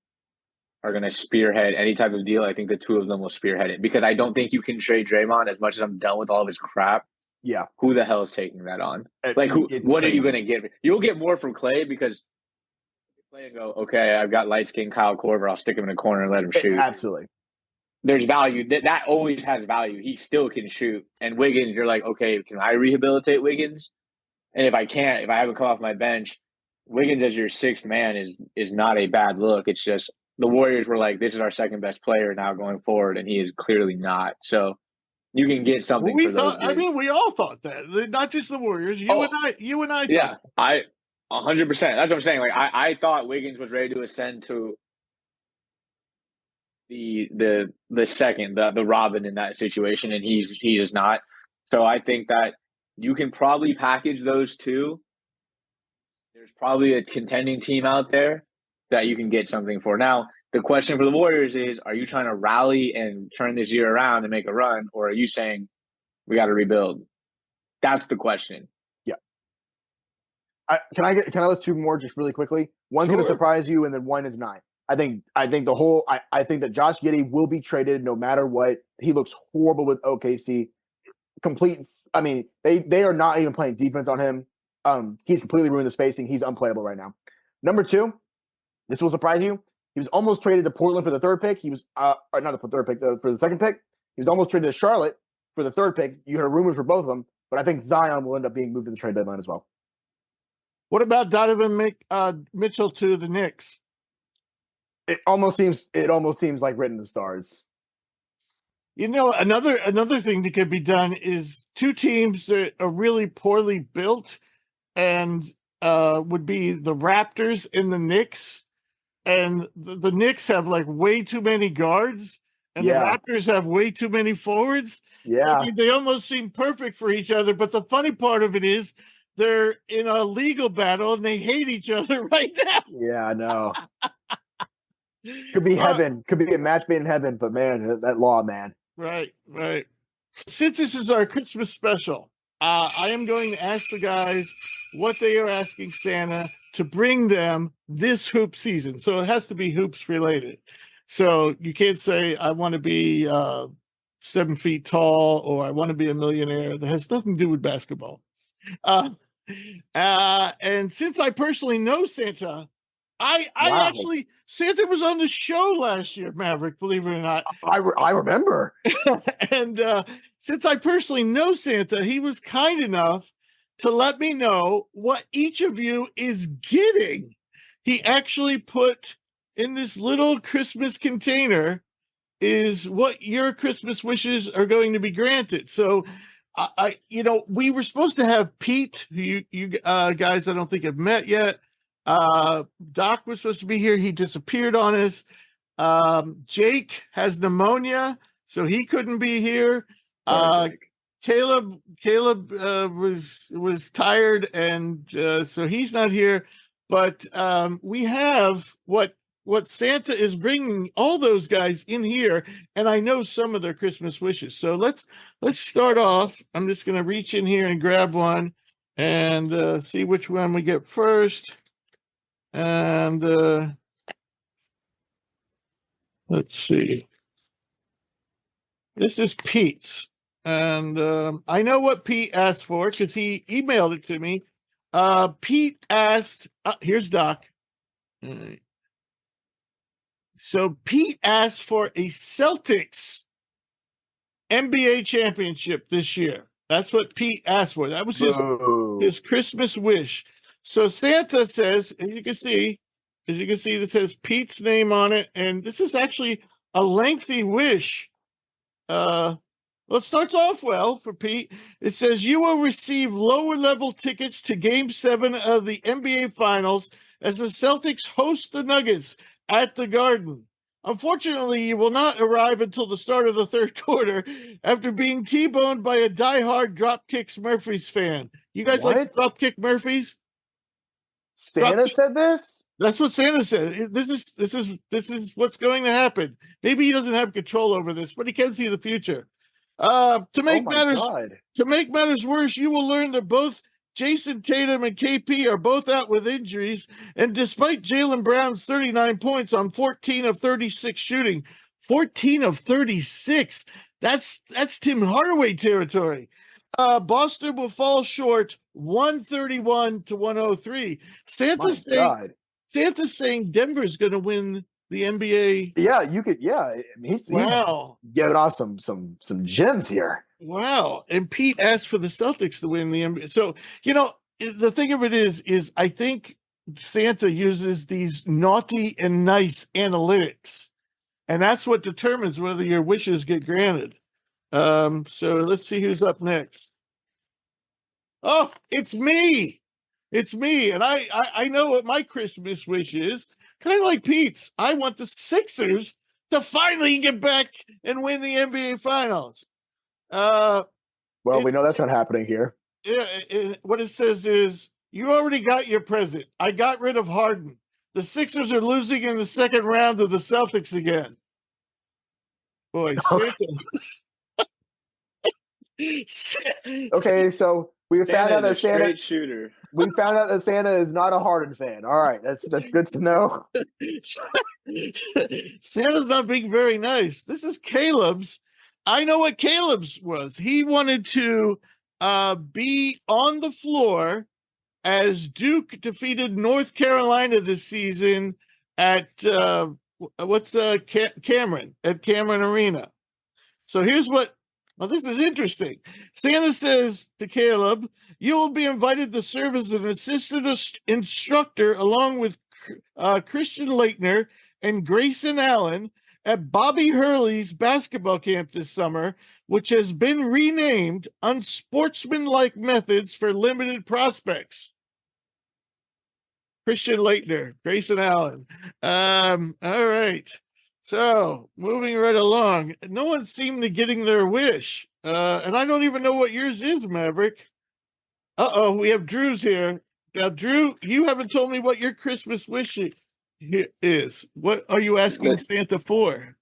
are going to spearhead any type of deal. I think the two of them will spearhead it, because I don't think you can trade Draymond. As much as I'm done with all of his crap. Yeah. Who the hell is taking that on? Like, what are you going to get? You'll get more from Clay, because Clay and go, okay, I've got light-skinned Kyle Korver. I'll stick him in a corner and let him shoot. Absolutely. There's value. That always has value. He still can shoot. And Wiggins, you're like, okay, can I rehabilitate Wiggins? And if I can't, if I haven't come off my bench, Wiggins as your sixth man is not a bad look. It's just the Warriors were like, this is our second best player now going forward, and he is clearly not. So you can get something for those dudes. I mean, we all thought that, not just the Warriors. You and I. Yeah, 100%. That's what I'm saying. Like, I thought Wiggins was ready to ascend to the second, the Robin in that situation, and he is not. So I think that you can probably package those two. There's probably a contending team out there that you can get something for. Now, the question for the Warriors is, are you trying to rally and turn this year around and make a run, or are you saying we got to rebuild? That's the question. Yeah. Can I list two more just really quickly? One's going to surprise you, and then one is not. I think that Josh Giddey will be traded no matter what. He looks horrible with OKC. I mean, they are not even playing defense on him. He's completely ruined the spacing. He's unplayable right now. Number two, this will surprise you. He was almost traded to Portland for the third pick. He was not the third pick, for the second pick. He was almost traded to Charlotte for the third pick. You heard rumors for both of them, but I think Zion will end up being moved to the trade deadline as well. What about Donovan Mitchell to the Knicks? It almost seems like written in the stars. Another thing that could be done is two teams that are really poorly built, and would be the Raptors and the Knicks. And the Knicks have like way too many guards, and the Raptors have way too many forwards. Yeah. I mean, they almost seem perfect for each other. But the funny part of it is they're in a legal battle and they hate each other right now. Yeah, I know. Could be heaven. Could be a match made in heaven, but man, that law, man. Right. Since this is our Christmas special, I am going to ask the guys what they are asking Santa to bring them this hoop season. So it has to be hoops related. So you can't say, I want to be 7 feet tall, or I want to be a millionaire. That has nothing to do with basketball. And since I personally know Santa, Santa was on the show last year, Maverick, believe it or not. I remember. And since I personally know Santa, he was kind enough to let me know what each of you is getting. He actually put in this little Christmas container is what your Christmas wishes are going to be granted. So we were supposed to have Pete, who you guys I don't think have met yet. Doc was supposed to be here. He disappeared on us. Jake has pneumonia, so he couldn't be here. Sorry, Greg. Caleb was tired, and so he's not here. But we have what Santa is bringing all those guys in here, and I know some of their Christmas wishes. So let's start off. I'm just going to reach in here and grab one, and see which one we get first. And let's see. This is Pete's. And I know what Pete asked for because he emailed it to me. Pete asked, here's Doc. So Pete asked for a Celtics NBA championship this year. That's what Pete asked for. That was his Christmas wish. So Santa says, as you can see, this has Pete's name on it. And this is actually a lengthy wish. Well, it starts off well for Pete. It says, you will receive lower level tickets to Game 7 of the NBA Finals as the Celtics host the Nuggets at the Garden. Unfortunately, you will not arrive until the start of the third quarter after being T-boned by a diehard Dropkick Murphys fan. You guys like Dropkick Murphys? Santa said this? That's what Santa said. This is what's going to happen. Maybe he doesn't have control over this, but he can see the future. To make matters worse, you will learn that both Jason Tatum and KP are both out with injuries, and despite Jaylen Brown's 39 points on 14 of 36 shooting, 14 of 36, that's Tim Hardaway territory. Boston will fall short 131 to 103. Santa's saying Denver's going to win the NBA. Yeah, you could. Yeah, I mean, he's giving off some gems here. Wow. And Pete asked for the Celtics to win the NBA. So, the thing of it is I think Santa uses these naughty and nice analytics, and that's what determines whether your wishes get granted. So let's see who's up next. Oh, it's me. It's me. And I know what my Christmas wish is. Kind of like Pete's. I want the Sixers to finally get back and win the NBA Finals. Well, we know that's not happening here. What it says is, you already got your present. I got rid of Harden. The Sixers are losing in the second round of the Celtics again. Boy, Santa. Okay, so we found out that Santa shooter. We found out that Santa is not a Harden fan. All right, that's good to know. Santa's not being very nice. This is Caleb's. I know what Caleb's was. He wanted to be on the floor as Duke defeated North Carolina this season at Cameron Arena. So here's what. Well, this is interesting. Santa says to Caleb, you will be invited to serve as an assistant instructor along with Christian Laettner and Grayson Allen at Bobby Hurley's basketball camp this summer, which has been renamed Unsportsmanlike Methods for Limited Prospects. Christian Laettner, Grayson Allen. All right. So, moving right along, no one seemed to getting their wish. And I don't even know what yours is, Maverick. Uh-oh, we have Drew's here. Now, Drew, you haven't told me what your Christmas wish is. What are you asking Santa for?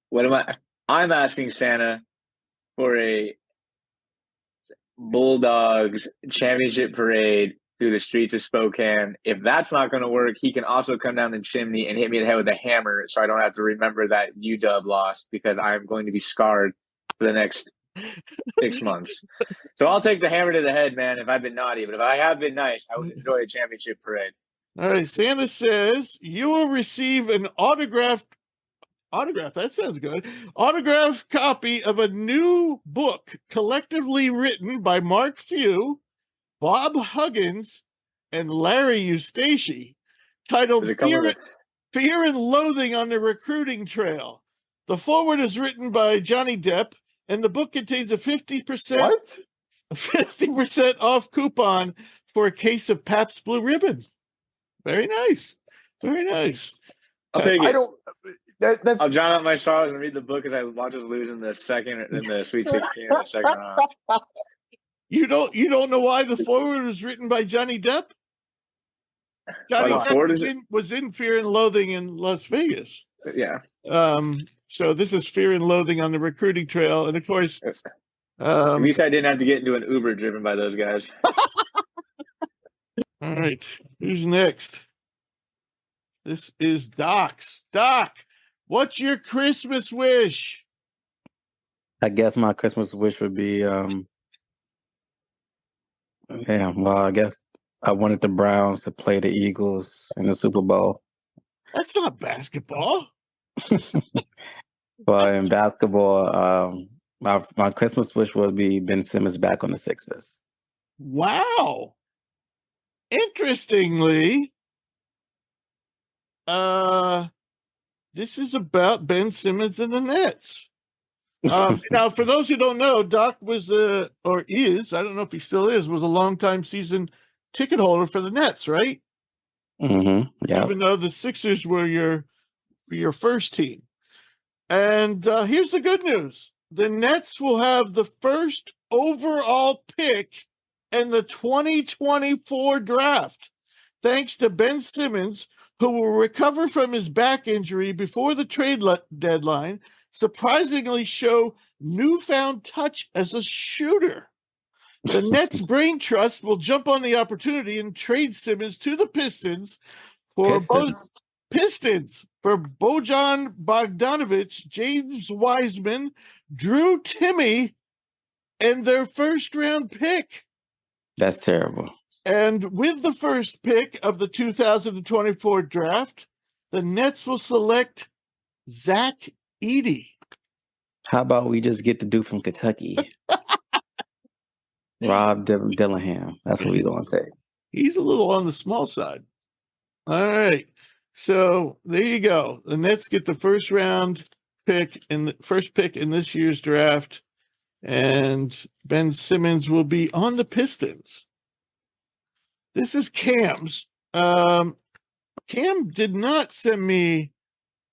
What am I? I'm asking Santa for a Bulldogs championship parade through the streets of Spokane. If that's not going to work, he can also come down the chimney and hit me in the head with a hammer so I don't have to remember that UW lost, because I'm going to be scarred for the next 6 months. So I'll take the hammer to the head, man, if I've been naughty. But if I have been nice, I would enjoy a championship parade. All right, Santa says you will receive an autograph, that sounds good, autographed copy of a new book collectively written by Mark Few, Bob Huggins, and Larry Eustace, titled Fear and Loathing on the Recruiting Trail. The foreword is written by Johnny Depp, and the book contains a 50% off coupon for a case of Pabst Blue Ribbon. Very nice. Very nice. I'll take it. That's I'll drown out my sorrows and read the book as I watch us lose in the Sweet 16 in the second round. You don't know why the forward was written by Johnny Depp? Johnny the Depp forward was in Fear and Loathing in Las Vegas. Yeah. So this is Fear and Loathing on the Recruiting Trail, and of course, At least I didn't have to get into an Uber driven by those guys. All right, who's next? This is Doc's. Doc, what's your Christmas wish? I guess my Christmas wish would be, I guess I wanted the Browns to play the Eagles in the Super Bowl. That's not basketball. But in basketball, my Christmas wish would be Ben Simmons back on the Sixers. Wow. Interestingly, this is about Ben Simmons and the Nets. Now, for those who don't know, Doc was I don't know if he still is, was a longtime season ticket holder for the Nets, right? Mm-hmm. Yeah. Even though the Sixers were your first team. And here's the good news. The Nets will have the first overall pick in the 2024 draft, thanks to Ben Simmons, who will recover from his back injury before the trade deadline, surprisingly show newfound touch as a shooter. The Nets Brain Trust will jump on the opportunity and trade Simmons to the Pistons for Bojan Bogdanovic, James Wiseman, Drew Timme, and their first-round pick. That's terrible. And with the first pick of the 2024 draft, the Nets will select Zach Edey. How about we just get the dude from Kentucky? Rob Dillingham. That's what we're going to take. He's a little on the small side. All right. So there you go. The Nets get the first pick in this year's draft, and Ben Simmons will be on the Pistons. This is Cam's. Cam did not send me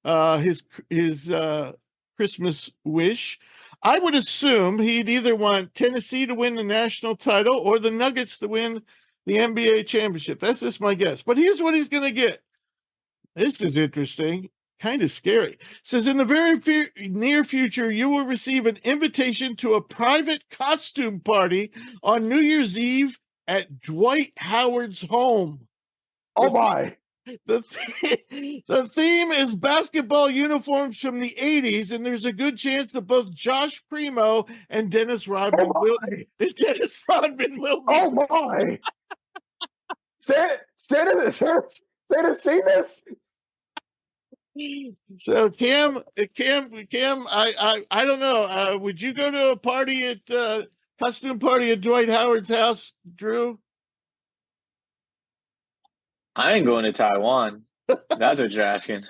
his Christmas wish. I would assume he'd either want Tennessee to win the national title or the Nuggets to win the NBA championship. That's just my guess. But here's what he's going to get. This is interesting, kind of scary. It says, in the very near future, you will receive an invitation to a private costume party on New Year's Eve at Dwight Howard's home. Oh my. The theme is basketball uniforms from the 80s, and there's a good chance that both Josh Primo and Dennis Rodman will be. Oh my. Santa see this? So Cam, I don't know. Would you go to a party at costume party at Dwight Howard's house, Drew? I ain't going to Taiwan. That's what you're asking.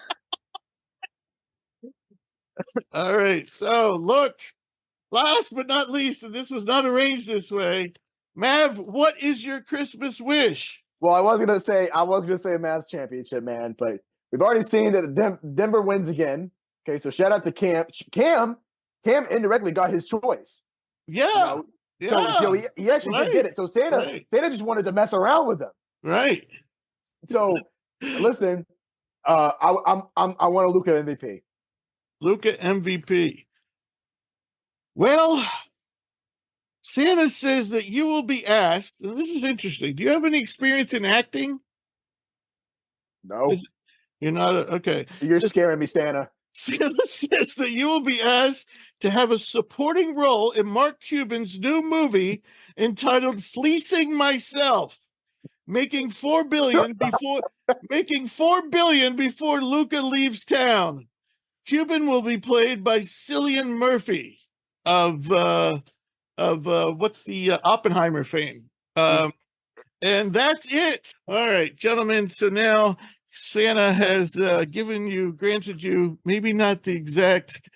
All right. So look, last but not least, and this was not arranged this way. Mav, what is your Christmas wish? Well, I was gonna say a Mavs championship, man, but we've already seen that Denver wins again. Okay, so shout out to Cam. Cam indirectly got his choice. Yeah. So he actually did get it. So Santa just wanted to mess around with him. Right. So listen, I want a Luka MVP. Luka MVP. Well, Santa says that you will be asked, and this is interesting. Do you have any experience in acting? No. You're not okay. You're scaring me, Santa. Santa says that you will be asked to have a supporting role in Mark Cuban's new movie entitled Fleecing Myself, making $4 billion before Luka leaves town. Cuban will be played by Cillian Murphy of what's the Oppenheimer fame. And that's it. All right, gentlemen. So now Santa has granted you maybe not the exact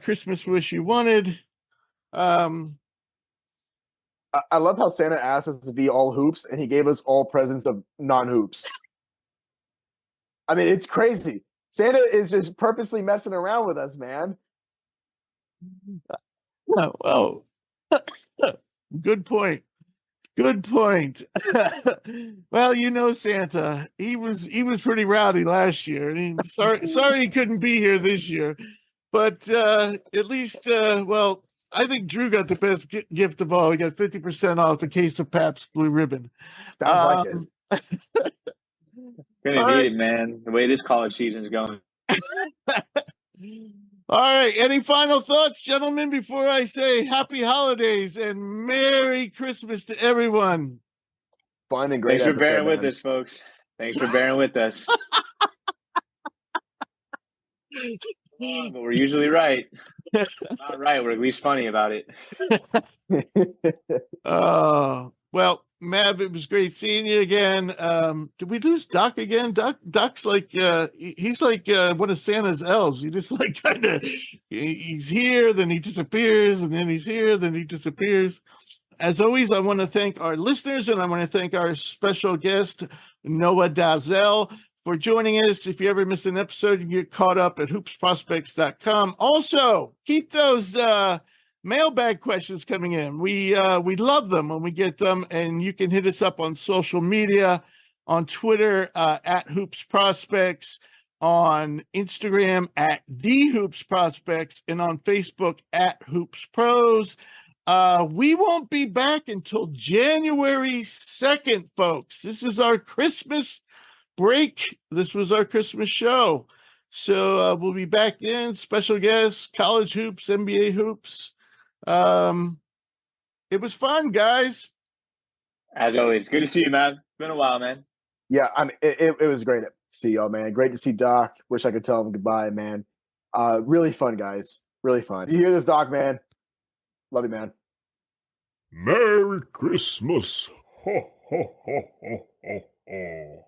Christmas wish you wanted. I love how Santa asked us to be all hoops, and he gave us all presents of non-hoops. I mean, it's crazy. Santa is just purposely messing around with us, man. Oh, well, good point. Good point. Well, you know, Santa, he was pretty rowdy last year, and sorry he couldn't be here this year. But at least, well, I think Drew got the best gift of all. He got 50% off a case of Pabst Blue Ribbon. Sounds like it. Gonna All need right. it, man. The way this college season's going. All right. Any final thoughts, gentlemen, before I say happy holidays and Merry Christmas to everyone? Fun and great. Thanks for episode, bearing with man. us, folks. Thanks for bearing with us. But we're usually right. Not right. We're at least funny about it. Well, Mav, it was great seeing you again. Did we lose Doc again? Doc's like he's like one of Santa's elves. He just like kind of he's here, then he disappears, and then he's here, then he disappears. As always, I want to thank our listeners, and I want to thank our special guest, Noa Dalzell, for joining us. If you ever miss an episode, you can get caught up at hoopsprospects.com. Also, keep those mailbag questions coming in. We love them when we get them, and you can hit us up on social media, on Twitter at Hoops Prospects, on Instagram at The Hoops Prospects, and on Facebook at Hoops Pros. We won't be back until January 2nd, folks. This is our Christmas break. This was our Christmas show. So we'll be back in, special guests, college hoops, NBA hoops. It was fun, guys. As always, good to see you, man. It's been a while, man. Yeah, I mean, it was great to see y'all, man. Great to see Doc. Wish I could tell him goodbye, man. Really fun, guys. Really fun. You hear this, Doc, man? Love you, man. Merry Christmas. Ho, ho, ho, ho, ho, ho.